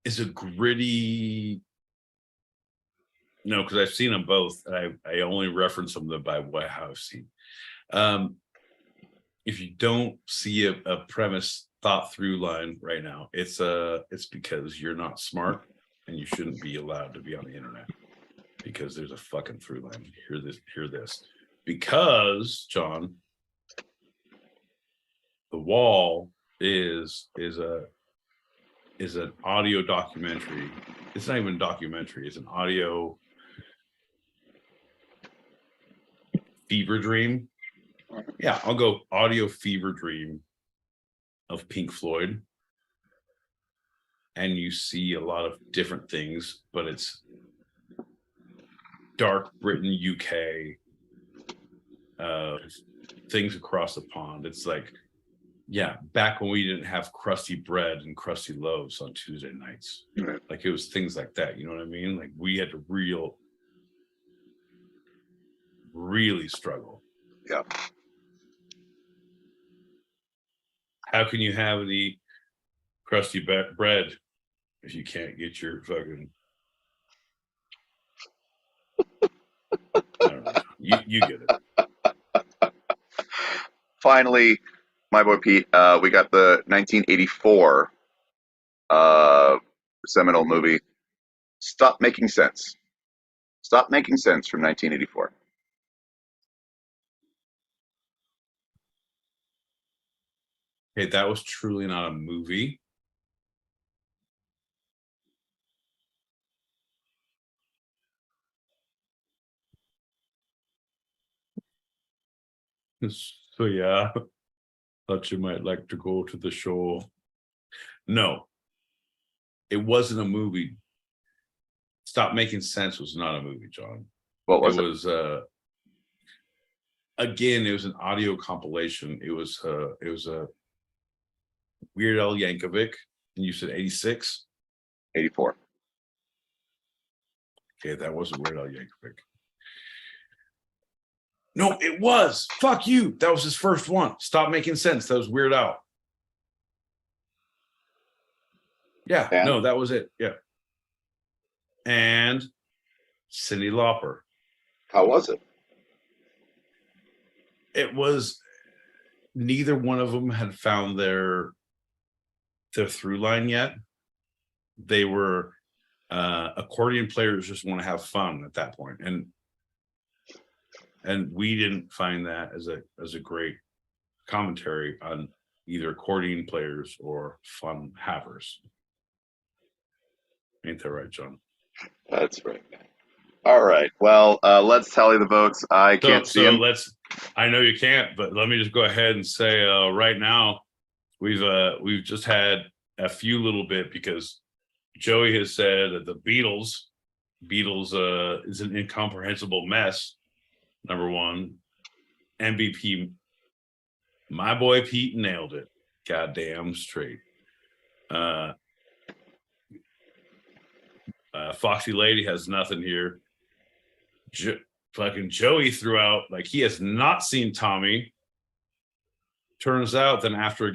a gritty, no, because I've seen them both. And I only reference them by what I've seen. If you don't see a premise thought through line right now, it's because you're not smart and you shouldn't be allowed to be on the internet, because there's a fucking through line. Hear this. Because, John, The Wall is an audio documentary. It's not even a documentary. It's an audio fever dream. Yeah, I'll go audio fever dream of Pink Floyd. And you see a lot of different things, but it's dark Britain, UK, things across the pond. It's like, yeah, back when we didn't have crusty bread and crusty loaves on Tuesday nights. Right. Like it was things like that. You know what I mean? Like we had to really struggle. Yeah. How can you have any crusty bread if you can't get your fucking? I don't know. You get it. Finally, my boy Pete, we got the 1984 seminal movie, Stop Making Sense. Stop Making Sense from 1984. Hey, that was truly not a movie. So yeah, thought you might like to go to the show. No, it wasn't a movie. Stop Making Sense was not a movie, John. What was it? It was again, it was an audio compilation. It was a Weird Al Yankovic, and you said 86? 84. Okay, that wasn't Weird Al Yankovic. No, it was. Fuck you. That was his first one. Stop Making Sense. That was Weird Al. Yeah, And? no, that was it. Yeah. And Cyndi Lauper. How was it? It was, neither one of them had found their through line yet. They were accordion players just want to have fun at that point. And we didn't find that as a great commentary on either accordion players or fun havers. Ain't that right, John? That's right. All right. Well, let's tally the votes. I can't see them. I know you can't, but let me just go ahead and say right now we've just had a few little bit because Joey has said that the Beatles is an incomprehensible mess. Number one, MVP, my boy Pete nailed it. Goddamn straight. Foxy Lady has nothing here. Fucking Joey threw out like he has not seen Tommy. Turns out then after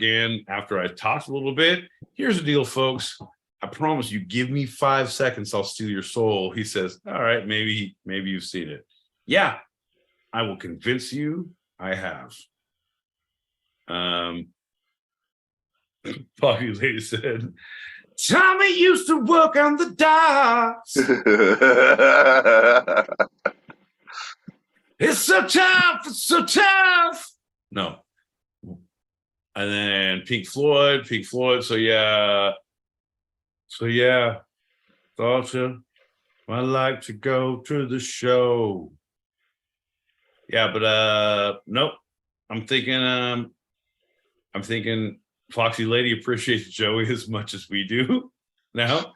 I talked a little bit, here's the deal, folks. I promise you, give me 5 seconds, I'll steal your soul. He says, all right, maybe you've seen it. Yeah, I will convince you I have. Foxy Lady said, Tommy used to work on the docks. It's so tough. It's so tough. No. And then Pink Floyd. So yeah. Thought you I'd like to go to the show. Yeah, but nope. I'm thinking Foxy Lady appreciates Joey as much as we do. Now,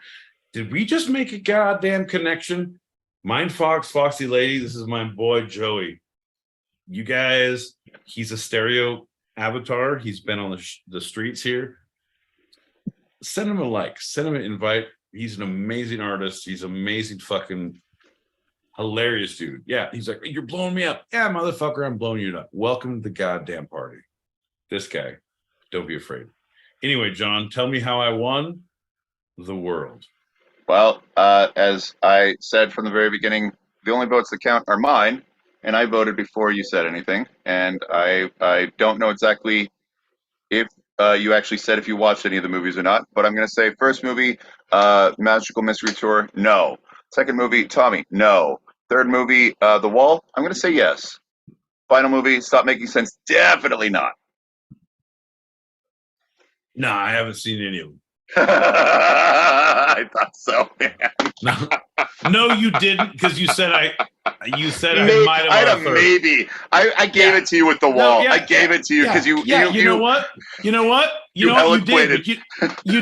did we just make a goddamn connection? Mind Fox, Foxy Lady, this is my boy Joey. You guys, he's a stereo avatar. He's been on the streets here. Send him a like, send him an invite. He's an amazing artist. He's amazing fucking hilarious dude. Yeah, he's like, you're blowing me up. Yeah, motherfucker, I'm blowing you up. Welcome to the goddamn party. This guy. Don't be afraid. Anyway, John, tell me how I won the world. Well, as I said from the very beginning, the only votes that count are mine, and I voted before you said anything. And I don't know exactly if you actually said if you watched any of the movies or not, but I'm going to say first movie, Magical Mystery Tour, no. Second movie, Tommy, no. Third movie, The Wall, I'm going to say yes. Final movie, Stop Making Sense, definitely not. No, I haven't seen any of them. I thought so, man. No, you didn't, because you said I might have. I had a maybe. I gave it to you with The Wall. I gave it to you because you know what? You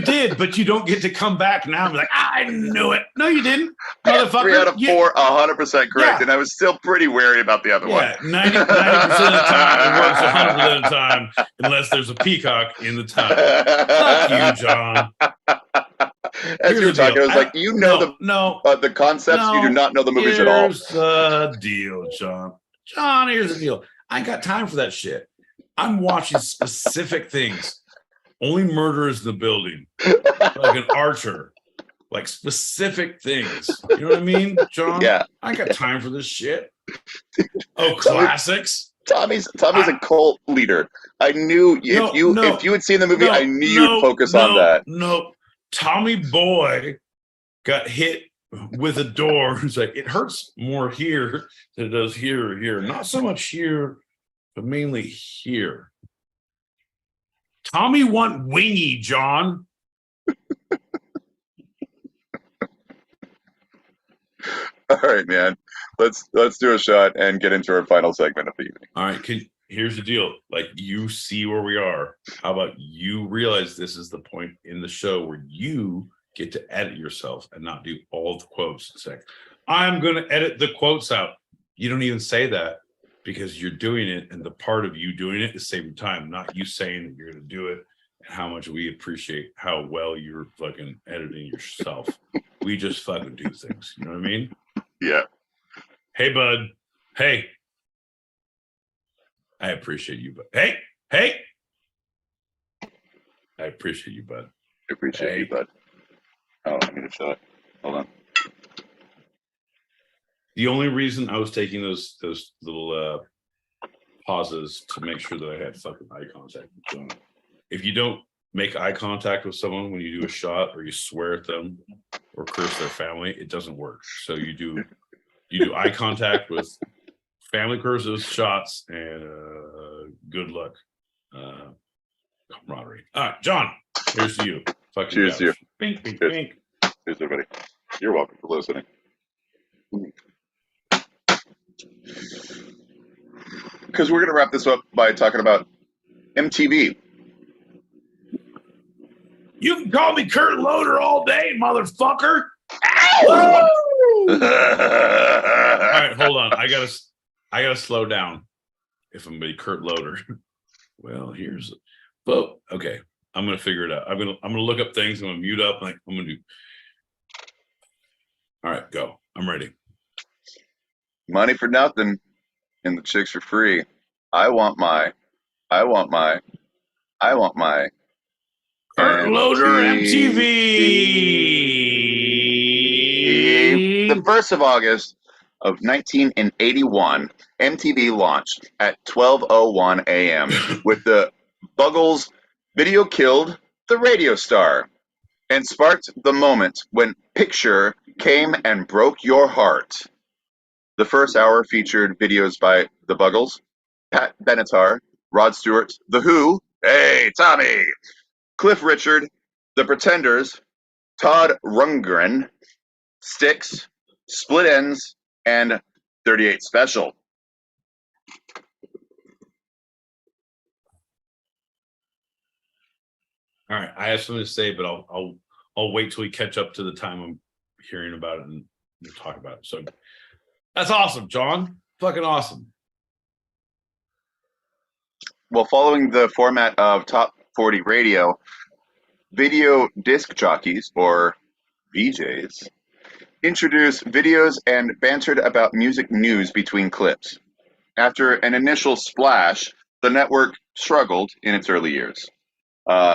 did, but you don't get to come back now and be like, I knew it. No, you didn't, motherfucker. 3 out of 4, 100% correct, and I was still pretty wary about the other one. 90% of the time, it works 100% of the time, unless there's a peacock in the time. Fuck you, John. As you were talking, I was like, you know the concepts, you do not know the movies at all. Here's the deal, John. John, here's the deal. I ain't got time for that shit. I'm watching specific things. Only murderers in the building. Like an Archer. Like specific things. You know what I mean, John? Yeah. I ain't got time for this shit. Oh, classics. Tommy's a cult leader. I knew if you had seen the movie, I knew you'd focus on that. No. Tommy Boy got hit with a door. It's like, it hurts more here than it does here or here. Not so much here, but mainly here. Tommy want wingy, John. All right, man. Let's do a shot and get into our final segment of the evening. All right, here's the deal. Like, you see where we are. How about you realize this is the point in the show where you get to edit yourself and not do all the quotes and say, I'm going to edit the quotes out. You don't even say that because you're doing it, and the part of you doing it is saving time, not you saying that you're going to do it and how much we appreciate how well you're fucking editing yourself. We just fucking do things. You know what I mean? Yeah. Hey, bud. Hey. I appreciate you, bud. Hey. I appreciate you, bud. I appreciate you, bud. Oh, I need a shot. Hold on. The only reason I was taking those little pauses to make sure that I had fucking eye contact with John. If you don't make eye contact with someone when you do a shot, or you swear at them or curse their family, it doesn't work. So you do eye contact with family curses, shots, and good luck, camaraderie. All right, John, here's to you. Fucking cheers to you. Bink, bink, Cheers. bink. Cheers, everybody. You're welcome for listening. Because we're going to wrap this up by talking about MTV. You can call me Kurt Loder all day, motherfucker. All right, hold on. I gotta slow down if I'm gonna be Kurt Loder. Well, okay. I'm gonna figure it out. I'm gonna look up things. I'm gonna mute up. I'm gonna do. All right, go. I'm ready. Money for nothing, and the chicks for free. I want my. Kurt Loder MTV. The 1st of August of 1981, MTV launched at 12:01 a.m. with the Buggles' video killed the radio star and sparked the moment when Picture came and broke your heart. The first hour featured videos by the Buggles, Pat Benatar, Rod Stewart, The Who, hey Tommy, Cliff Richard, The Pretenders, Todd Rundgren, Styx, Split Ends, and 38 Special. All right, I have something to say, but I'll wait till we catch up to the time I'm hearing about it and we'll talk about it. So that's awesome, John. Fucking awesome. Well, following the format of Top 40 Radio, video disc jockeys, or VJs, introduced videos and bantered about music news between clips. After an initial splash, the network struggled in its early years.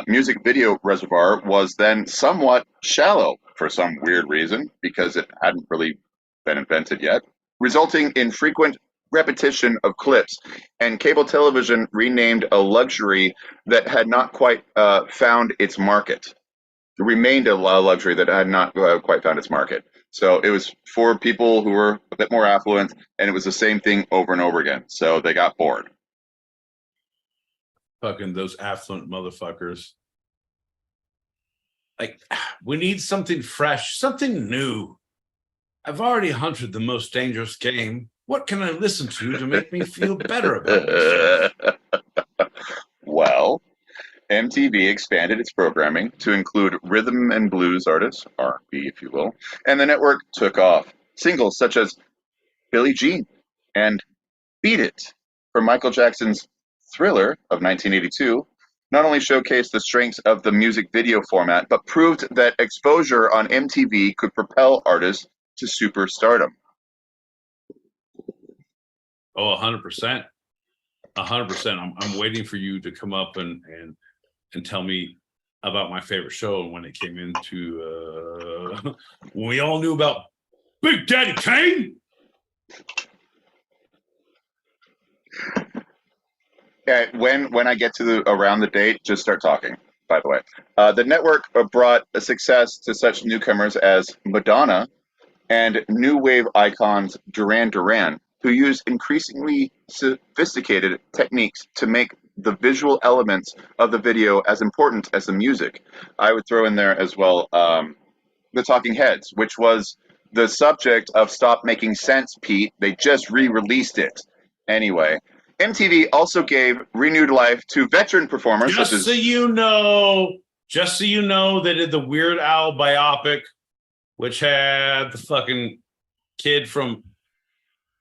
Music video reservoir was then somewhat shallow for some weird reason, because it hadn't really been invented yet, resulting in frequent repetition of clips, and cable television renamed a luxury that had not quite found its market. It remained a luxury that had not quite found its market. So it was for people who were a bit more affluent, and it was the same thing over and over again. So they got bored. Fucking those affluent motherfuckers. Like, we need something fresh, something new. I've already hunted the most dangerous game. What can I listen to make me feel better about myself? Well, MTV expanded its programming to include rhythm and blues artists, R&B if you will, and the network took off. Singles such as Billie Jean and Beat It from Michael Jackson's Thriller of 1982 not only showcased the strengths of the music video format, but proved that exposure on MTV could propel artists to superstardom. Oh, 100%. 100%. I'm waiting for you to come up and tell me about my favorite show and when it came into when we all knew about Big Daddy Kane. Yeah, when I get to around the date, just start talking. By the way, the network brought a success to such newcomers as Madonna and new wave icons Duran Duran, who used increasingly sophisticated techniques to make the visual elements of the video as important as the music. I would throw in there as well the Talking Heads, which was the subject of Stop Making Sense, Pete. They just re-released it. Anyway, MTV also gave renewed life to veteran performers Just such as... so you know, they did the Weird Al biopic, which had the fucking kid from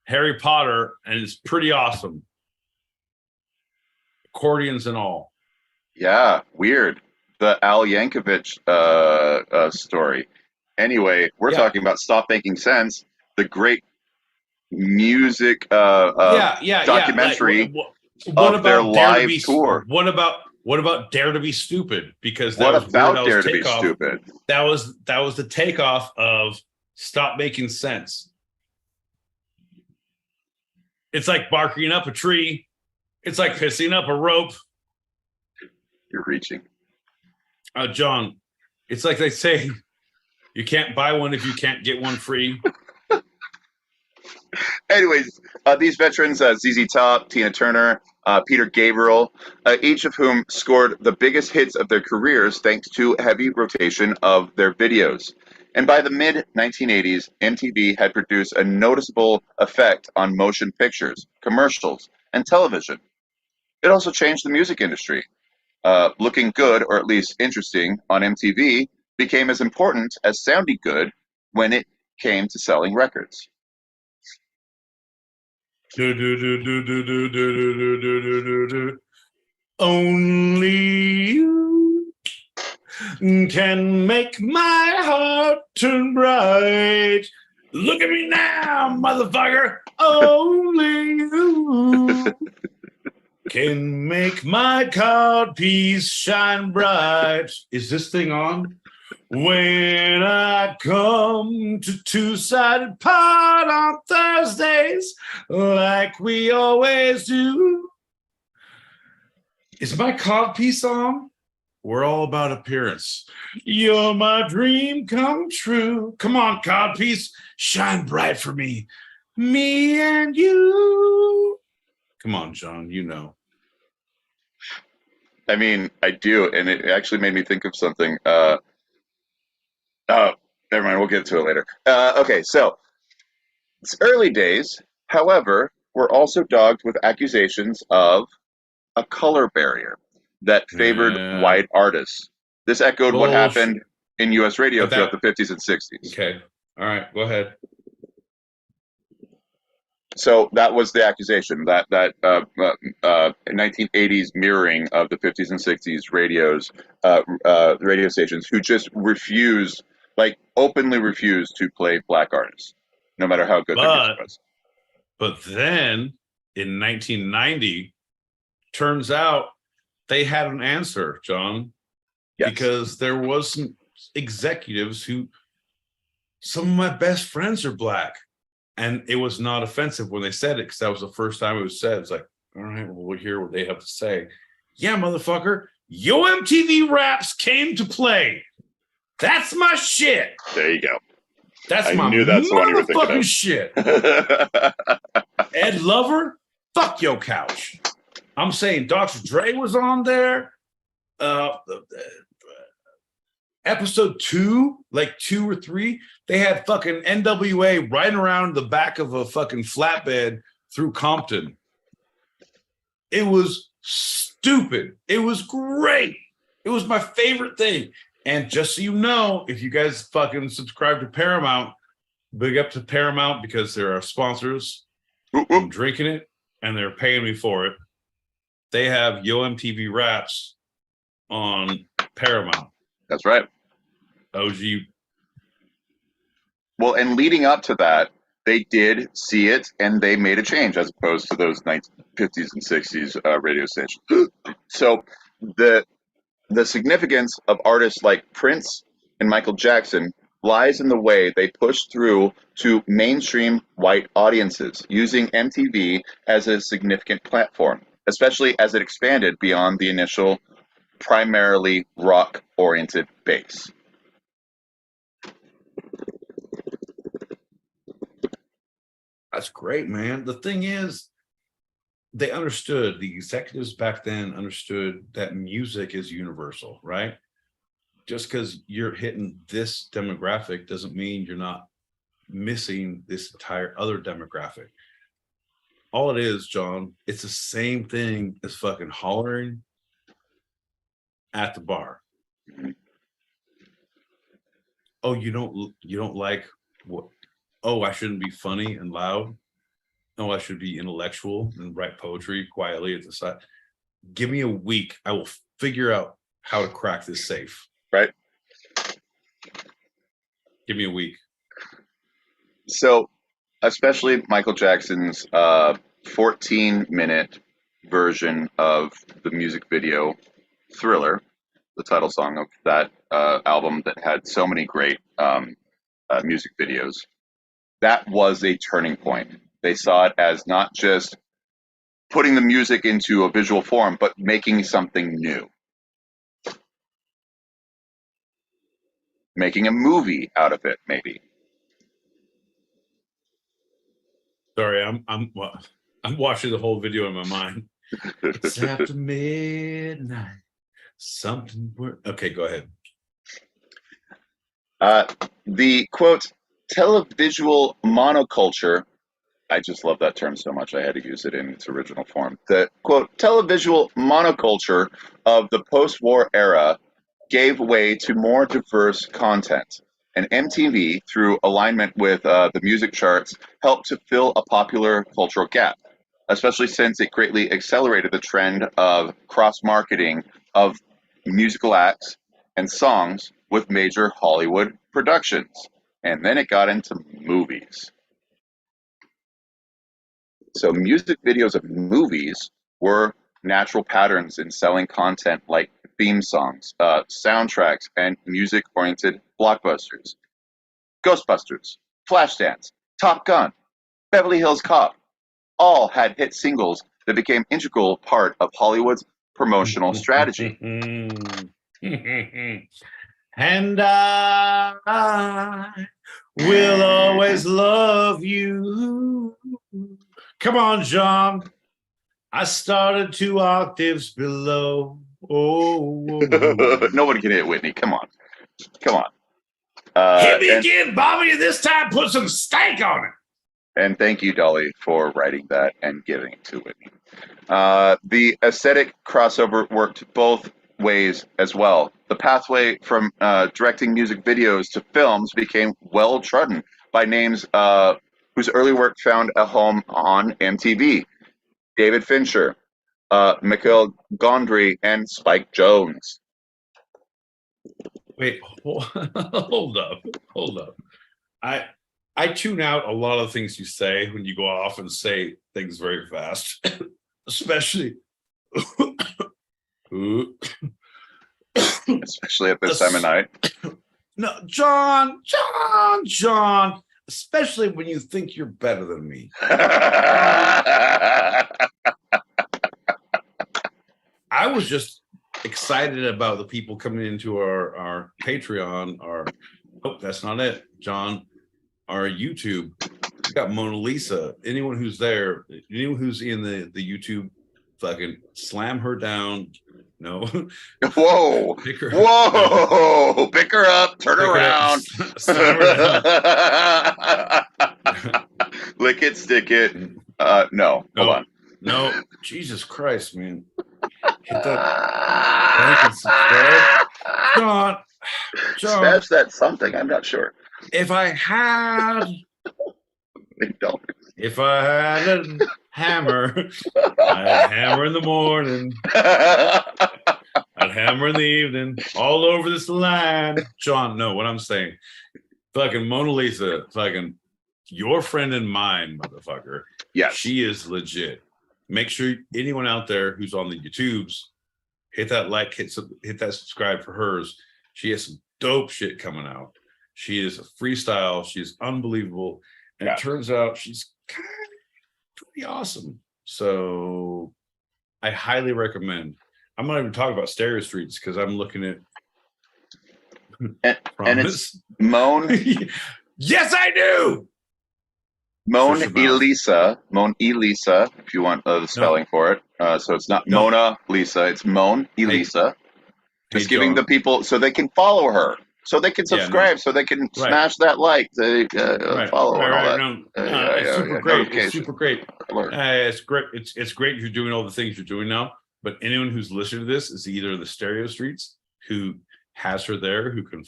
Harry Potter, and it's pretty awesome. Accordions and all. Yeah, weird. The Al Yankovic story. Anyway, we're talking about Stop Making Sense, the great music documentary of their live tour. What about Dare to Be Stupid? Because what about Dare to Be Stupid? That was the takeoff of Stop Making Sense. It's like barking up a tree. It's like pissing up a rope. You're reaching. John, it's like they say, you can't buy one if you can't get one free. Anyways, these veterans, ZZ Top, Tina Turner, Peter Gabriel, each of whom scored the biggest hits of their careers thanks to heavy rotation of their videos. And by the mid-1980s, MTV had produced a noticeable effect on motion pictures, commercials, and television. It also changed the music industry. Looking good, or at least interesting, on MTV became as important as sounding good when it came to selling records. Only you can make my heart turn bright. Look at me now, motherfucker. Only you can make my codpiece shine bright. Is this thing on? When I come to two-sided pot on Thursdays, like we always do. Is my codpiece on? We're all about appearance. You're my dream come true. Come on, codpiece, shine bright for me. Me and you. Come on, John, you know. I mean, I do, and it actually made me think of something. Never mind, we'll get to it later. Okay, so it's early days. However, we're also dogged with accusations of a color barrier that favored white artists. This echoed what happened in U.S. radio throughout the 50s and 60s. Okay, all right, go ahead. So that was the accusation, that 1980s mirroring of the 50s and 60s radio stations who just refused, like openly refused to play black artists, no matter how good their music was. But then in 1990, turns out they had an answer, John, because there was some executives who, some of my best friends are black. And it was not offensive when they said it, because that was the first time it was said. It's like, all right, well, we'll hear what they have to say. Yeah, motherfucker, Yo MTV Raps came to play. That's my shit. There you go. That's I my knew that's the one you were thinking motherfucking of. shit. Ed Lover, fuck your couch. I'm saying Dr. Dre was on there. Episode 2, like 2 or 3, they had fucking NWA riding around the back of a fucking flatbed through Compton. It was stupid. It was great. It was my favorite thing. And just so you know, if you guys fucking subscribe to Paramount, big up to Paramount, because they're our sponsors. I'm drinking it and they're paying me for it. They have Yo MTV Raps on Paramount. That's right. OG. Well, and leading up to that, they did see it and they made a change as opposed to those 50s and 60s radio stations. So the significance of artists like Prince and Michael Jackson lies in the way they pushed through to mainstream white audiences, using MTV as a significant platform, especially as it expanded beyond the initial primarily rock-oriented base. That's great, man. The thing is, they understood, the executives back then understood that music is universal, right? Just because you're hitting this demographic doesn't mean you're not missing this entire other demographic. All it is, John, it's the same thing as fucking hollering at the bar. Oh, you don't like what? Oh, I shouldn't be funny and loud. No, I should be intellectual and write poetry quietly at the side. Give me a week. I will figure out how to crack this safe. Right. Give me a week. So, especially Michael Jackson's 14-minute version of the music video Thriller, the title song of that album that had so many great music videos. That was a turning point. They saw it as not just putting the music into a visual form, but making something new. Making a movie out of it, maybe. Sorry, I'm watching the whole video in my mind. It's after midnight. Something. Okay, go ahead. The quote, televisual monoculture, I just love that term so much I had to use it in its original form. The quote, televisual monoculture of the post war era gave way to more diverse content. And MTV, through alignment with the music charts, helped to fill a popular cultural gap, especially since it greatly accelerated the trend of cross marketing of musical acts and songs with major Hollywood productions. And then it got into movies. So music videos of movies were natural patterns in selling content like theme songs, soundtracks, and music-oriented blockbusters. Ghostbusters, Flashdance, Top Gun, Beverly Hills Cop all had hit singles that became integral part of Hollywood's promotional strategy. And I will always love you. Come on, John. I started 2 octaves below. Oh, Nobody can hit Whitney. Come on. Hit me again, Bobby, and this time put some stank on it. And thank you, Dolly, for writing that and giving it to Whitney. The aesthetic crossover worked both ways as well. The pathway from directing music videos to films became well trodden by names whose early work found a home on MTV. David Fincher, Michael Gondry, and Spike Jonze. wait, hold up. I tune out a lot of things you say when you go off and say things very fast, especially especially at this time of night. No, John, especially when you think you're better than me. I was just excited about the people coming into our Patreon, oh, that's not it, John, our YouTube. We got Mona Lisa. Anyone who's there, anyone who's in the YouTube, fucking slam her down. No. Whoa. Pick her up, turn around. Slam her down. Lick it, stick it. No, hold on. No, Jesus Christ, man. Hit that like and subscribe. John. Smash that something, I'm not sure. If I had If I had a hammer, I'd hammer in the morning. I'd hammer in the evening, all over this land. John, no, what I'm saying, fucking Mona Lisa, fucking your friend and mine, motherfucker. Yeah, she is legit. Make sure anyone out there who's on the YouTubes, hit that like, hit that subscribe for hers. She has some dope shit coming out. She is a freestyle. She's unbelievable. And it turns out she's kind of pretty awesome. So I highly recommend. I'm not even talking about Stereo Streets because I'm looking at and it's Moan. Yes, I do. Moan Elisa, if you want the spelling for it. So it's not Mona Lisa, it's Moan Elisa. Just giving the people so they can follow her, so they can subscribe, so they can smash that like, they follow and all that. It's super great. It's super great. It's great. It's great you're doing all the things you're doing now. But anyone who's listening to this is either the Stereo Streets who has her there, who can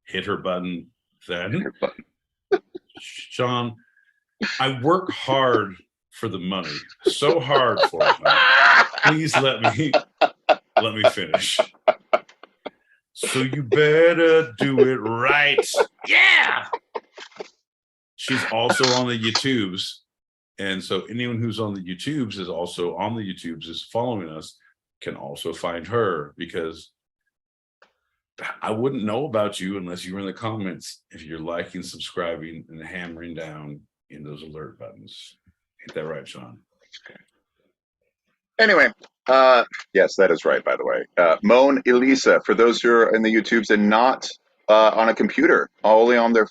hit her button then. Sean, I work hard for the money, so hard for it. Please let me finish. So you better do it right. Yeah. She's also on the YouTubes. And so anyone who's on the YouTubes is also on the YouTubes, is following us, can also find her, because I wouldn't know about you unless you were in the comments, if you're liking, subscribing, and hammering down in those alert buttons. Ain't that right, Sean? Anyway, yes, that is right, by the way. Moan Elisa, for those who are in the YouTubes and not on a computer, only on their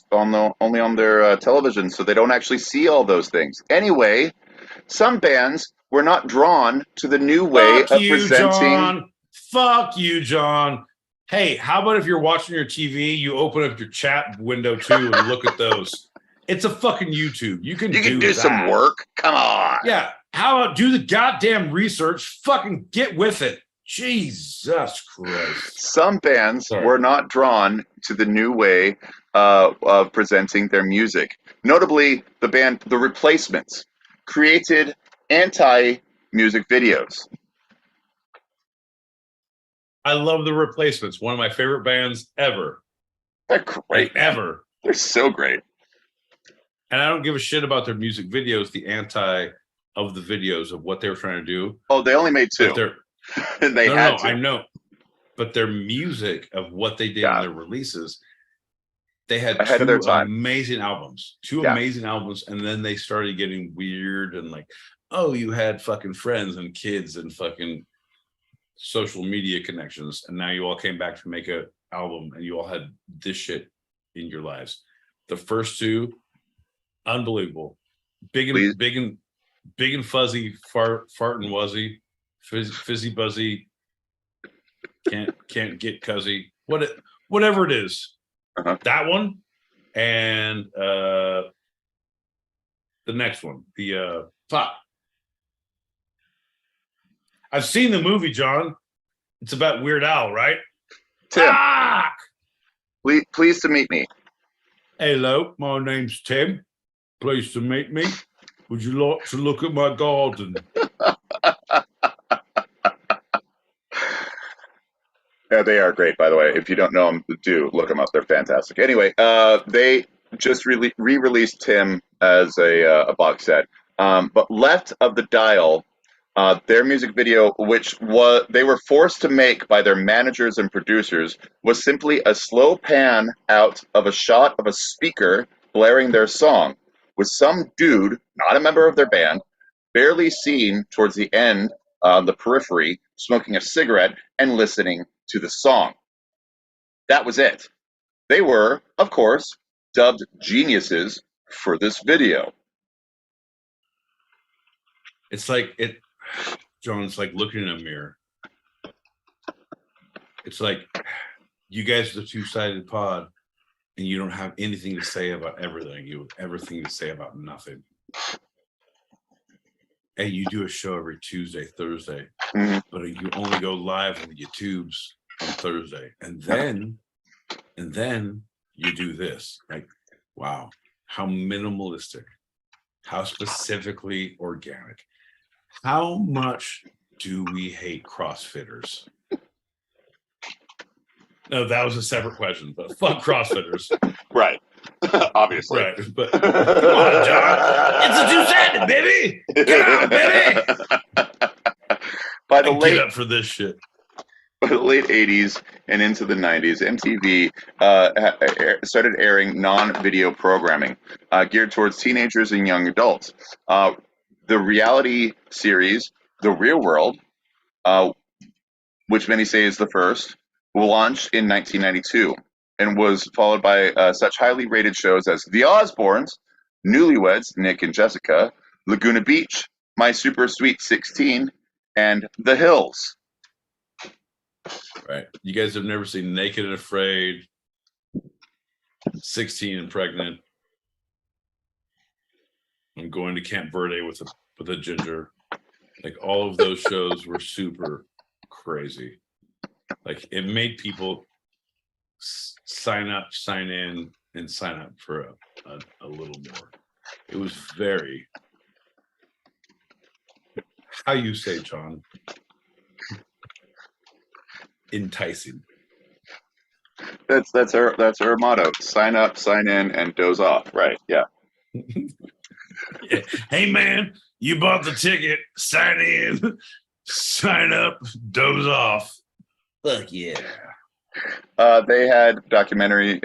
television, so they don't actually see all those things. Anyway, some bands were not drawn to the new way of presenting. Fuck you, John. Hey, how about if you're watching your TV, you open up your chat window too and look at those? It's a fucking YouTube. You can do some that. work. Come on. Yeah. How about do the goddamn research? Fucking get with it. Jesus Christ. Some bands were not drawn to the new way of presenting their music. Notably, the band The Replacements created anti-music videos. I love The Replacements. One of my favorite bands ever. They're great. Ever. They're so great. And I don't give a shit about their music videos, the anti of the videos of what they were trying to do. Oh, they only made 2. They had to. I know. But their music of what they did in their releases, they had ahead of their time. Amazing albums. Amazing albums. And then they started getting weird and like, oh, you had fucking friends and kids and fucking social media connections. And now you all came back to make a album and you all had this shit in your lives. The first 2, unbelievable. Big and fuzzy, fart and wuzzy, fizzy buzzy, can't get cuzzy, whatever it is. That one and the next one, the fuck. I've seen the movie, John. It's about Weird Al, right? Tim, pleased to meet me. Hello, my name's Tim. Pleased to meet me. Would you like to look at my garden? Yeah, they are great, by the way. If you don't know them, do look them up. They're fantastic. Anyway, they just re-released Tim as a box set. But Left of the Dial, their music video, which they were forced to make by their managers and producers, was simply a slow pan out of a shot of a speaker blaring their song, with some dude, not a member of their band, barely seen towards the end on the periphery, smoking a cigarette and listening to the song. That was it. They were, of course, dubbed geniuses for this video. It's like John, it's like looking in a mirror. It's like you guys are the two-sided pod and you don't have anything to say about everything. You have everything to say about nothing. And you do a show every Tuesday, Thursday, but you only go live on the YouTubes on Thursday. And then you do this. Like, wow, how minimalistic, how specifically organic. How much do we hate CrossFitters? No, that was a separate question, but fuck CrossFitters. Right. Obviously. Right. But come on, John. It's a two-sided, baby. Come on, baby. Get up for this shit. By the late 80s and into the 90s, MTV started airing non-video programming geared towards teenagers and young adults. The reality series, The Real World, which many say is the first, launched in 1992 and was followed by such highly rated shows as The Osbournes, Newlyweds, Nick and Jessica, Laguna Beach, My Super Sweet 16, and The Hills. Right. You guys have never seen Naked and Afraid, 16 and Pregnant. I'm going to Camp Verde with a ginger. Like all of those shows were super crazy. Like it made people sign up, sign in, and sign up for a little more. It was very, how you say, John, enticing. That's our motto. Sign up, sign in, and doze off. Right? Yeah. Yeah. Hey man, you bought the ticket. Sign in, sign up, doze off. Fuck yeah. They had documentaries,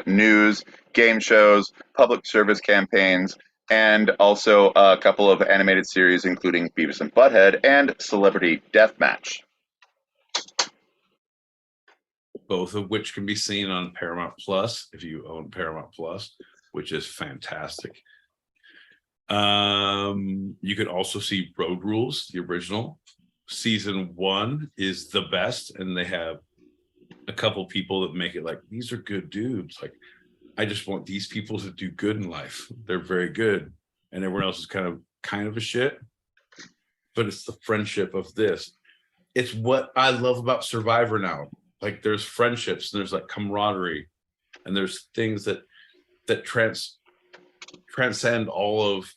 news, game shows, public service campaigns, and also a couple of animated series, including Beavis and Butthead and Celebrity Deathmatch. Both of which can be seen on Paramount Plus if you own Paramount Plus, which is fantastic. You could also see Road Rules, the original, season 1 is the best, and they have a couple people that make it like, these are good dudes. Like, I just want these people to do good in life. They're very good, and everyone else is kind of a shit. But it's the friendship of this. It's what I love about Survivor now. Like, there's friendships, and there's like camaraderie, and there's things that transcend all of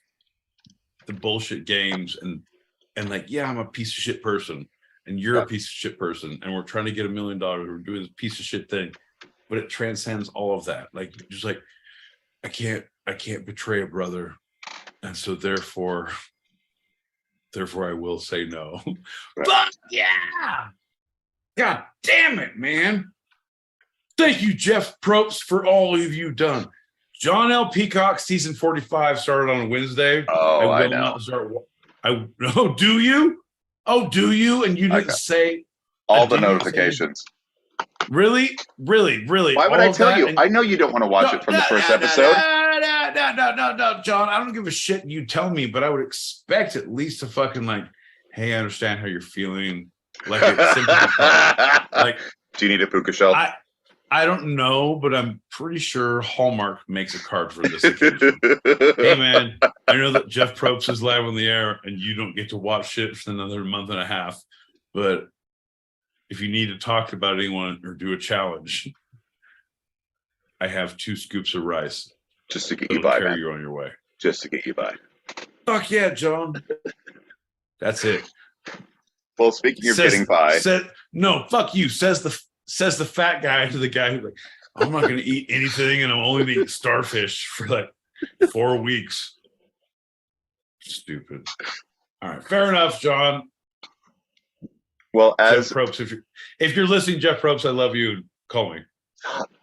the bullshit games, and like, yeah, I'm a piece of shit person, and you're a piece of shit person, and we're trying to get $1 million. We're doing this piece of shit thing, but it transcends all of that. Like, just like, I can't betray a brother, and so therefore I will say no. Fuck yeah! God damn it, man! Thank you, Jeff Probst, for all of you done. John L. Peacock season 45 started on Wednesday. Oh, I will know. not start. Oh, do you? Oh, do you? And you didn't say all the notifications. Really? Why would I tell you? I know you don't want to watch it from the first episode. No, John. I don't give a shit. You tell me, but I would expect at least a fucking like, hey, I understand how you're feeling. Like, it's sympathy. Like, do you need a puka shell? I don't know, but I'm pretty sure Hallmark makes a card for this occasion. Hey, man, I know that Jeff Probst is live on the air, and you don't get to watch shit for another month and a half. But if you need to talk about anyone or do a challenge, I have 2 scoops of rice. Just to get you by, carry man. you on your way. Just to get you by. Fuck yeah, John. That's it. Well, speaking of getting by. No, fuck you. Says the fat guy to the guy who's like, I'm not going to eat anything, and I'm only going to eat starfish for like 4 weeks. Stupid. All right, fair enough, John. Well, Jeff Probst, if you're listening, Jeff Probst, I love you. Call me.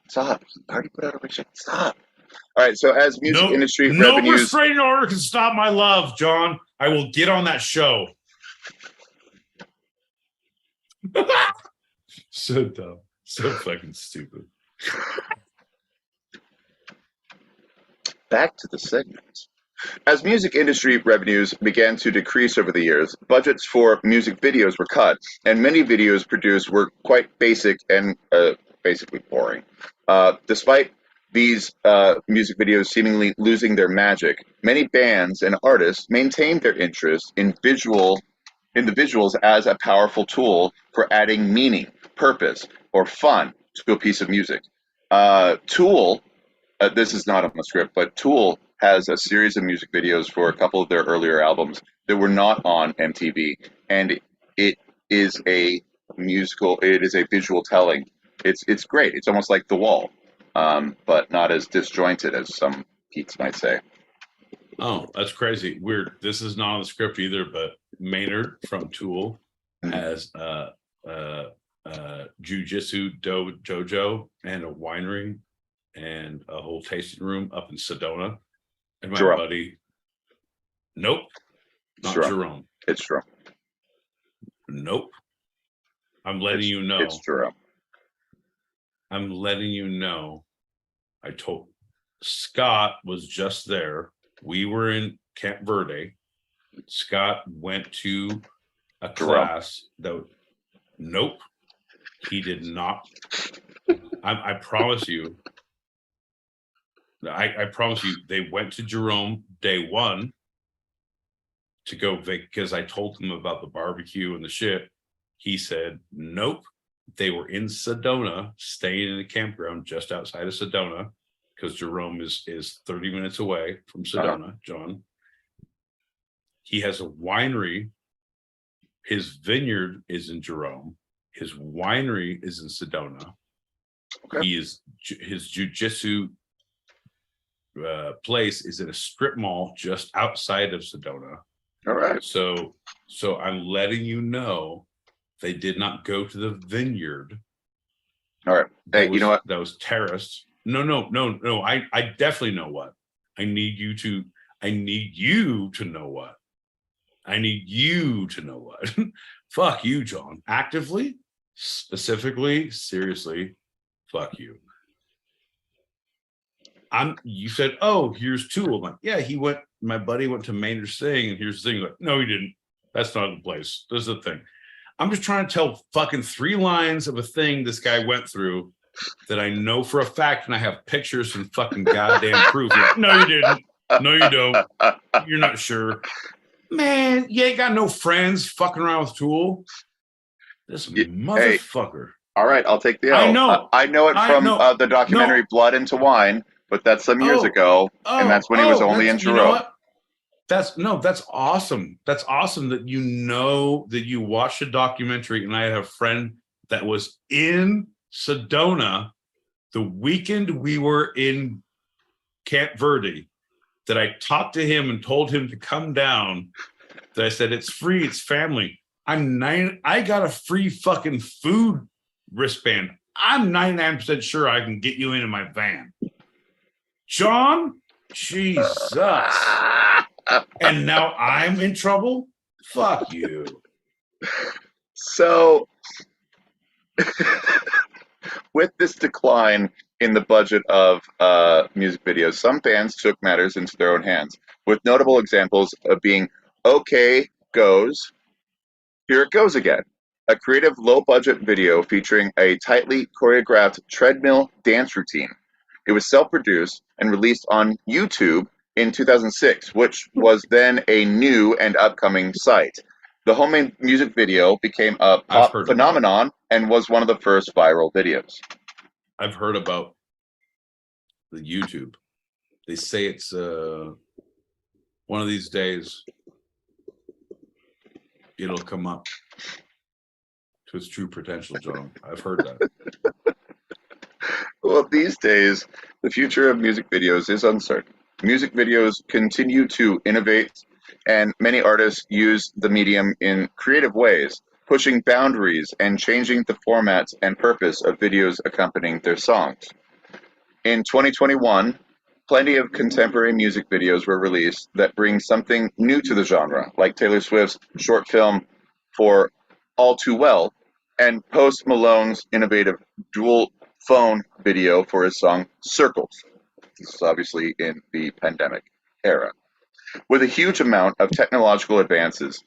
Stop. I already put out a shit. Stop. All right, so as music industry no revenues... restraining order can stop my love, John. I will get on that show. So dumb. So fucking stupid. Back to the segment. As music industry revenues began to decrease over the years, budgets for music videos were cut, and many videos produced were quite basic and basically boring. Despite these music videos seemingly losing their magic, many bands and artists maintained their interest in the visuals as a powerful tool for adding meaning, purpose, or fun to a piece of music. Tool, this is not on the script, but Tool has a series of music videos for a couple of their earlier albums that were not on MTV, and it is a visual telling. It's great. It's almost like The Wall, but not as disjointed as some geeks might say. Oh, that's crazy. Weird. This is not on the script either, but Maynard from Tool has Jiu-Jitsu Dojo and a winery and a whole tasting room up in Sedona. And my buddy, nope, not Jerome. It's Jerome. Nope. I'm letting you know. It's Jerome. I'm letting you know. I told Scott was just there. We were in Camp Verde. Scott went to a class that. Nope, he did not. I promise you. I promise you, they went to Jerome day 1 to go because I told them about the barbecue and the shit. He said, nope. They were in Sedona, staying in a campground just outside of Sedona, because Jerome is 30 minutes away from Sedona, John. He has a winery. His vineyard is in Jerome. His winery is in Sedona. Okay. His jiu-jitsu place is in a strip mall just outside of Sedona. All right. So I'm letting you know they did not go to the vineyard. All right. Hey, you know what? That was terrorists. No. I definitely know what. I need you to know what. I need you to know what. Fuck you, John. Actively, specifically, seriously, fuck you. You said, oh, here's Tool. I'm like, yeah, my buddy went to Maynard's thing, and here's the thing. Like, no, he didn't. That's not the place. This is the thing. I'm just trying to tell fucking 3 lines of a thing this guy went through that I know for a fact, and I have pictures and fucking goddamn proof. Like, no, you didn't. No, you don't. You're not sure. Man, you ain't got no friends fucking around with Tool. This motherfucker. All right, I'll take the L. I know. I know it from the documentary Blood into Wine, but that's some years ago, and that's when he was only in Jerome. You know what? That's awesome. That's awesome that you know that you watched a documentary, and I had a friend that was in Sedona the weekend we were in Camp Verde, that I talked to him and told him to come down, that I said, it's free, it's family. I got a free fucking food wristband. I'm 99% sure I can get you into my van. John, Jesus. And now I'm in trouble? Fuck you. So, with this decline in the budget of music videos, some bands took matters into their own hands, with notable examples of being OK Goes, Here It Goes Again, a creative low-budget video featuring a tightly choreographed treadmill dance routine. It was self-produced and released on YouTube in 2006, which was then a new and upcoming site. The homemade music video became a pop phenomenon and was one of the first viral videos. I've heard about the YouTube. They say it's one of these days it'll come up to its true potential, John. I've heard that. Well, these days, the future of music videos is uncertain. Music videos continue to innovate, and many artists use the medium in creative ways, pushing boundaries and changing the formats and purpose of videos accompanying their songs. In 2021, plenty of contemporary music videos were released that bring something new to the genre, like Taylor Swift's short film for All Too Well, and Post Malone's innovative dual phone video for his song Circles. This is obviously in the pandemic era. With a huge amount of technological advances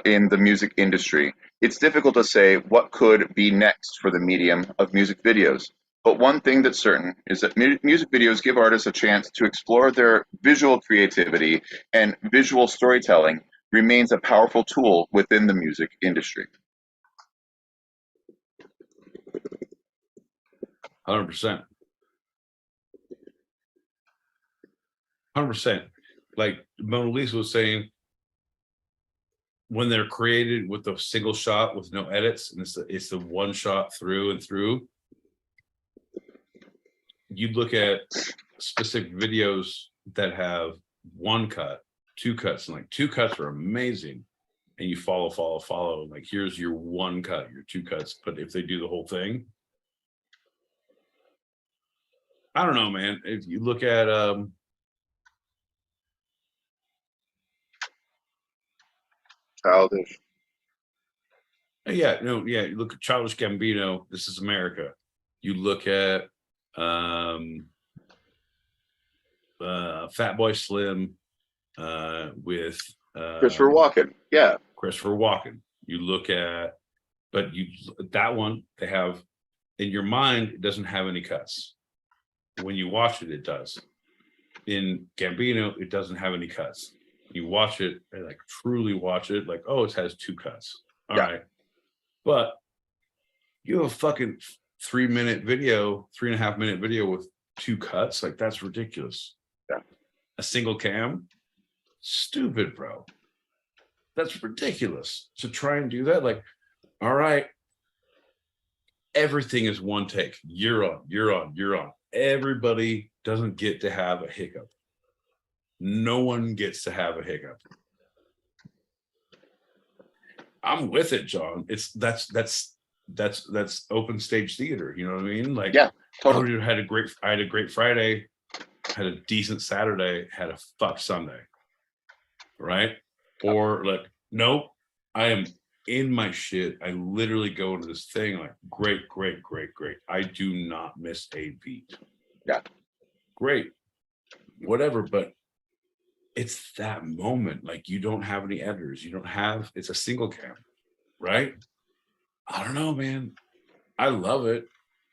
in the music industry, it's difficult to say what could be next for the medium of music videos. But one thing that's certain is that music videos give artists a chance to explore their visual creativity, and visual storytelling remains a powerful tool within the music industry. 100%. 100%. Like Mona Lisa was saying, when they're created with a single shot with no edits, and it's the one shot through and through. You look at specific videos that have one cut, 2 cuts, and like 2 cuts are amazing. And you follow. Like, here's your 1 cut, your 2 cuts. But if they do the whole thing, I don't know, man. If you look at Childish. You look at Childish Gambino, This Is America. You look at Fatboy Slim with Christopher Walken. Yeah. Christopher Walken. You look at, that one, they have, in your mind, it doesn't have any cuts. When you watch it, it does. In Gambino, it doesn't have any cuts. You watch it and like truly watch it, like, oh, it has 2 cuts. All right. But you have a fucking 3-minute video, 3.5-minute video with 2 cuts. Like, that's ridiculous. Yeah. A single cam, stupid, bro. That's ridiculous to try and do that. Like, all right, everything is one take. You're on. Everybody doesn't get to have a hiccup. No one gets to have a hiccup. I'm with it, John. That's open stage theater. You know what I mean? Like, yeah, totally. I had a great Friday, had a decent Saturday, had a fuck Sunday. Right? Or like, nope, I am in my shit. I literally go into this thing like, great. I do not miss a beat. Yeah. Great. Whatever, but it's that moment. Like, you don't have any editors. It's a single cam, right? I don't know, man. I love it,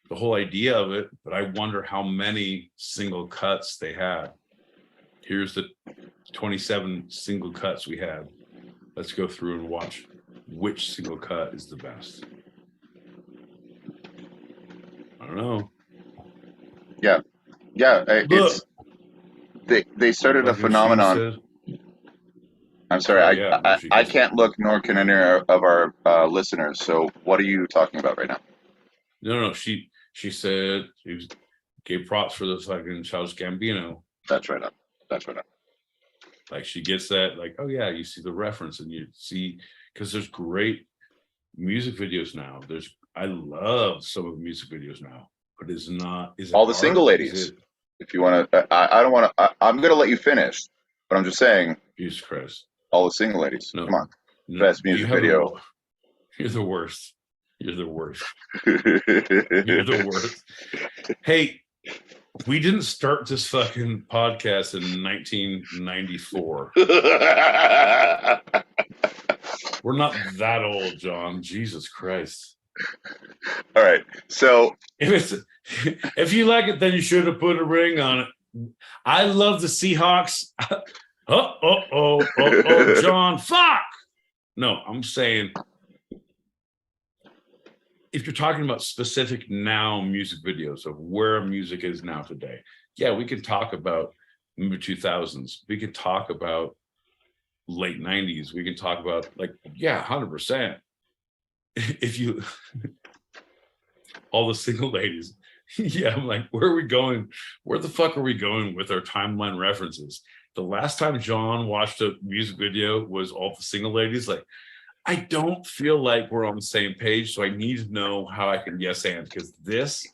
the whole idea of it, but I wonder how many single cuts they had. Here's the 27 single cuts we had. Let's go through and watch which single cut is the best. I don't know. Yeah, it's they started a Like Machine phenomenon. said. I'm sorry, Oh yeah, I can't look, nor can any of our listeners. So, what are you talking about right now? No. She said she gave props for the fucking Childish Gambino. That's right up. That's right up. Like she gets that, like, oh yeah, you see the reference and you see, because there's great music videos now. I love some of the music videos now, but is it all the single art? ladies? If you want to, I don't want to. I'm going to let you finish, but I'm just saying. Jesus Christ! All the single ladies. No, come on. No, Best music video. You're the worst. You're the worst. You're the worst. Hey, we didn't start this fucking podcast in 1994. We're not that old, John. Jesus Christ. All right. So if you like it, then you should have put a ring on it. I love the Seahawks. John, fuck. No, I'm saying if you're talking about specific now music videos of where music is now today, yeah, we can talk about mid 2000s. We can talk about late 90s. We can talk about 100%. If you all the single ladies, yeah, I'm like, where are we going? Where the fuck are we going with our timeline references? The last time John watched a music video was all the single ladies. Like, I don't feel like we're on the same page, so I need to know how I can yes and, because this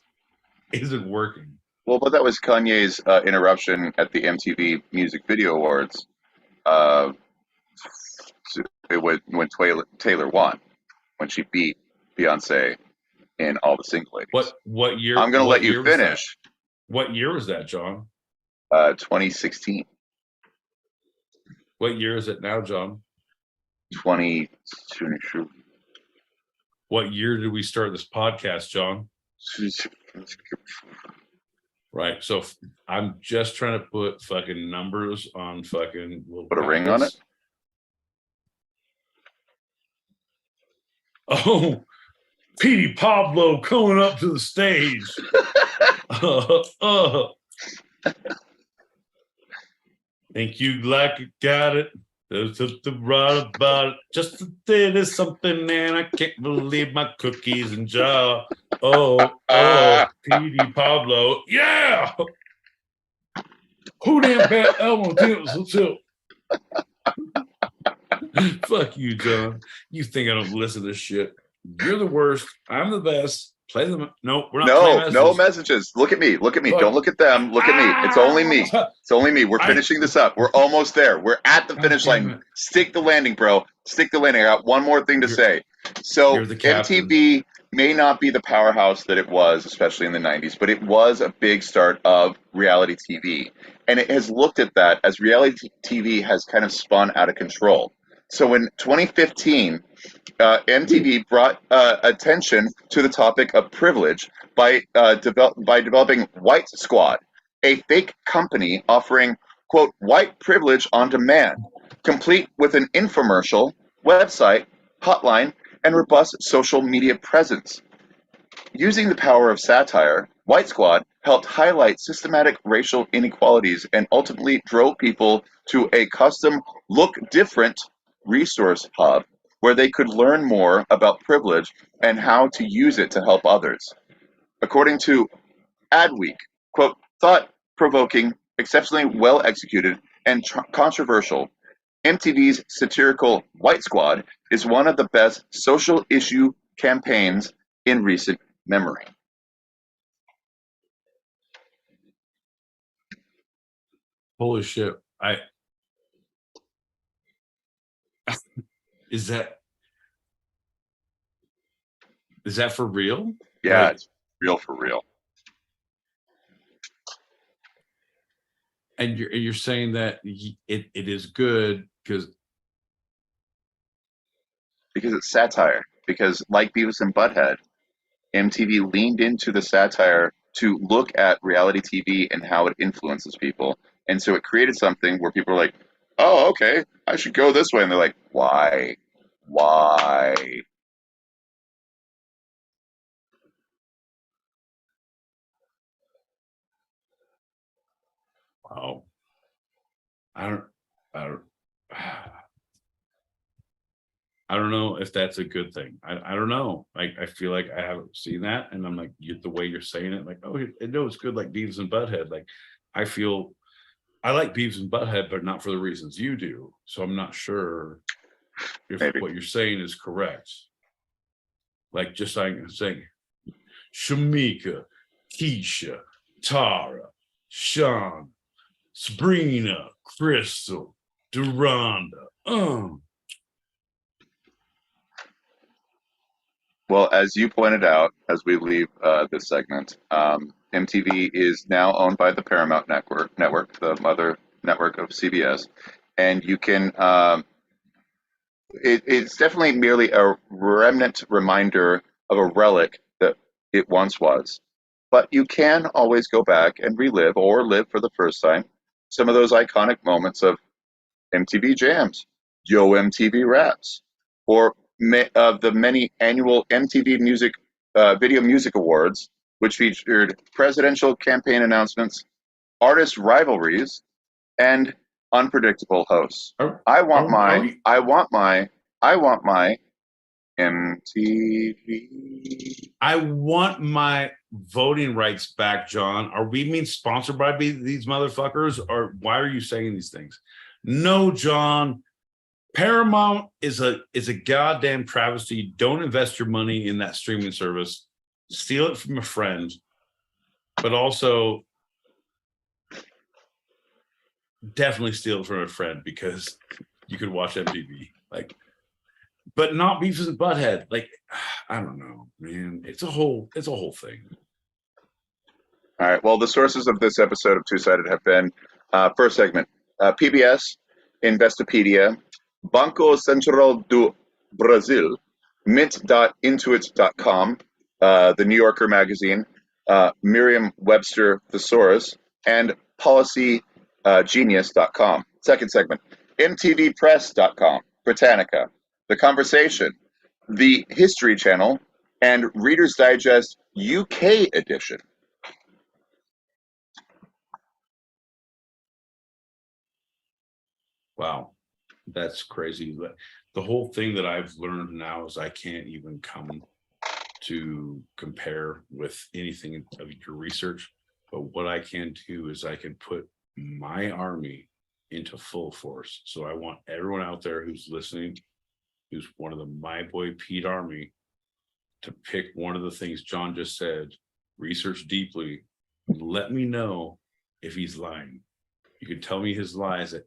isn't working. Well, but that was Kanye's interruption at the MTV Music Video Awards. It was when Taylor won, when she beat Beyonce in all the single ladies. What year? I'm going to let you finish. What year was that, John? 2016. What year is it now, John? 2022. What year did we start this podcast, John? Right. So I'm just trying to put fucking numbers on fucking little put a ring on it. Oh, Petey Pablo coming up to the stage. Think you like it, got it. There's something right about it. Just there's something, and I can't believe my cookies and jar. Oh, Petey Pablo. Yeah. Who damn bad album too? Fuck you, John. You think I don't listen to this shit? You're the worst. I'm the best. Play them. No, we're not playing messages. No messages. Look at me. Look at me. Fuck. Don't look at them. Look at me. It's only me. It's only me. We're finishing this up. We're almost there. We're at the finish line. Stick the landing, bro. Stick the landing. I got one more thing to say. So MTV may not be the powerhouse that it was, especially in the 90s, but it was a big start of reality TV. And it has looked at that as reality TV has kind of spun out of control. So in 2015, MTV brought attention to the topic of privilege by developing White Squad, a fake company offering, quote, white privilege on demand, complete with an infomercial, website, hotline, and robust social media presence. Using the power of satire, White Squad helped highlight systematic racial inequalities and ultimately drove people to a custom Look Different resource hub where they could learn more about privilege and how to use it to help others. According to Adweek, quote, thought-provoking, exceptionally well-executed, and controversial, MTV's satirical White Squad is one of the best social issue campaigns in recent memory. Holy shit. Is that for real? Yeah, it's real for real. And you're saying that it is good because it's satire. because, like Beavis and Butthead, MTV leaned into the satire to look at reality TV and how it influences people. And so it created something where people are like, oh, okay, I should go this way. And they're like, why? Why? Wow. I don't I don't know if that's a good thing. I don't know. I feel like I haven't seen that, and I'm like, the way you're saying it, like, oh, I know it's good, like Beavis and Butthead. Like, I feel I like Beavis and Butthead, but not for the reasons you do. So I'm not sure if Maybe. what you're saying is correct. Like, just like saying, Shamika, Keisha, Tara, Sean, Sabrina, Crystal, Deronda. Well, as you pointed out, as we leave this segment, MTV is now owned by the Paramount Network, the mother network of CBS, and you can. It's definitely merely a remnant reminder of a relic that it once was, but you can always go back and relive or live for the first time some of those iconic moments of MTV Jams, Yo MTV Raps, or of the many annual MTV Video Music Awards, which featured presidential campaign announcements, artist rivalries, and unpredictable hosts. I want my MTV. I want my voting rights back, John. Are we being sponsored by these motherfuckers, or why are you saying these things? No, John. Paramount is a goddamn travesty. Don't invest your money in that streaming service. Steal it from a friend, but also definitely steal it from a friend, because you could watch MTV, like, but not Beavis and Butthead. Like, I don't know, man. It's a whole thing. All right. Well, the sources of this episode of Two Sided have been first segment, PBS, Investopedia, Banco Central do Brasil, mint.intuit.com, the New Yorker magazine, Merriam-Webster Thesaurus, and PolicyGenius.com. Second segment, MTVPress.com, Britannica, The Conversation, The History Channel, and Reader's Digest UK edition. Wow, that's crazy. The whole thing that I've learned now is I can't even come to compare with anything of your research. But what I can do is I can put my army into full force. So I want everyone out there who's listening, who's one of the My Boy Pete Army, to pick one of the things John just said, research deeply, let me know if he's lying. You can tell me his lies at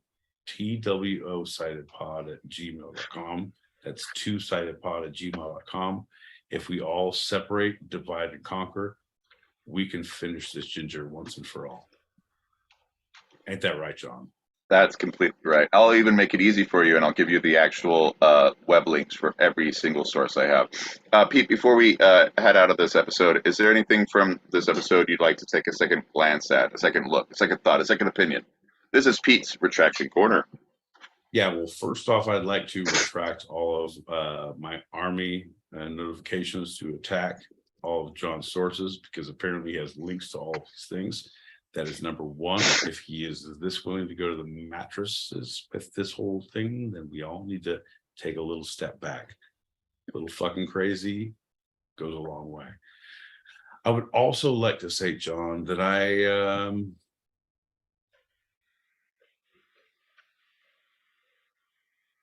twosidedpod@gmail.com. That's twosidedpod@gmail.com. If we all separate, divide, and conquer, we can finish this ginger once and for all. Ain't that right, John? That's completely right. I'll even make it easy for you, and I'll give you the actual web links for every single source I have. Pete, before we head out of this episode, is there anything from this episode you'd like to take a second glance at, a second look, a second thought, a second opinion? This is Pete's Retraction Corner. Yeah, well, first off, I'd like to retract all of my army notifications to attack all of John's sources, because apparently he has links to all these things. That is number one. If he is this willing to go to the mattresses with this whole thing, then we all need to take a little step back. A little fucking crazy goes a long way. I would also like to say, John, that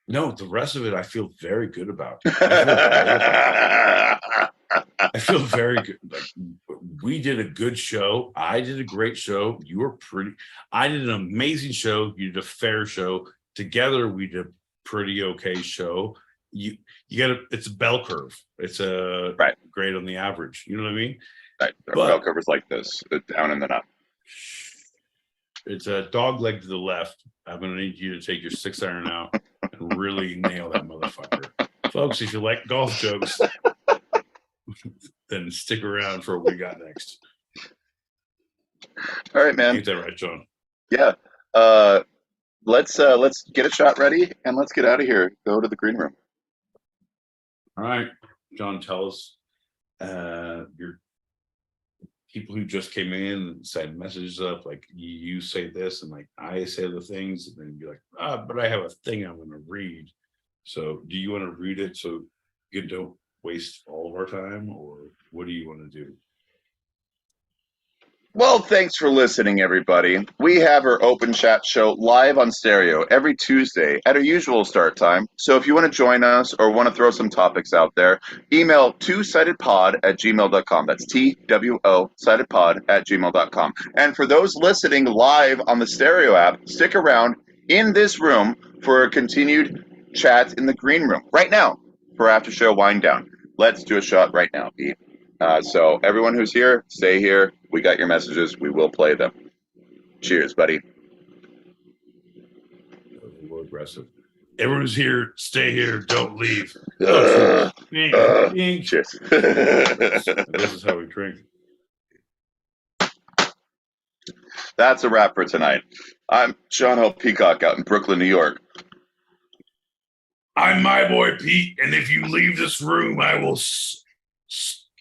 no, the rest of it I feel very good about. I feel very good. Like, we did a good show. I did a great show. You were I did an amazing show. You did a fair show. Together we did a pretty okay show. You gotta, it's a bell curve. It's a grade on the average. You know what I mean? Right. Bell curve is like this, down and then up. It's a dog leg to the left. I'm gonna need you to take your 6-iron out and really nail that motherfucker. Folks, if you like golf jokes, then stick around for what we got next. All right, man. Ain't that right, John? Yeah. Let's get a shot ready and let's get out of here. Go to the green room. All right, John, tell us your people who just came in and send messages up, like you say this and like I say the things, and then be like, but I have a thing I'm going to read. So do you want to read it so you don't waste all of our time, or what do you want to do? Well, thanks for listening, everybody. We have our open chat show live on stereo every Tuesday at our usual start time. So if you want to join us or want to throw some topics out there, email twosidedpod@gmail.com. That's TWO sidedpod@gmail.com. And for those listening live on the stereo app, stick around in this room for a continued chat in the green room right now for after show wind down. Let's do a shot right now, Pete. So everyone who's here, stay here. We got your messages. We will play them. Cheers, buddy. That was a little aggressive. Everyone's here. Stay here. Don't leave. Oh, cheers. Cheers. This is how we drink. That's a wrap for tonight. I'm Sean Hope Peacock out in Brooklyn, New York. I'm my boy Pete, and if you leave this room, I will.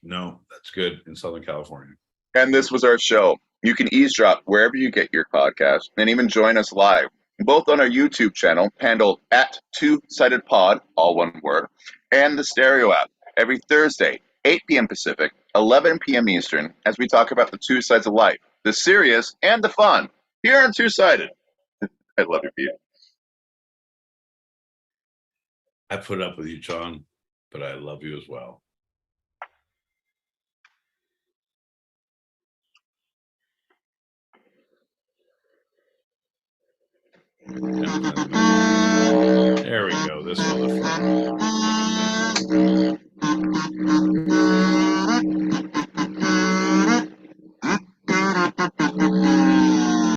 No, that's good in Southern California. And this was our show. You can eavesdrop wherever you get your podcast and even join us live, both on our YouTube channel, handled @2sidedpod, all one word, and the stereo app every Thursday, 8 p.m. Pacific, 11 p.m. Eastern, as we talk about the two sides of life, the serious and the fun, here on Two Sided. I love you, Pete. I put up with you, John, but I love you as well. There we go. This motherfucker.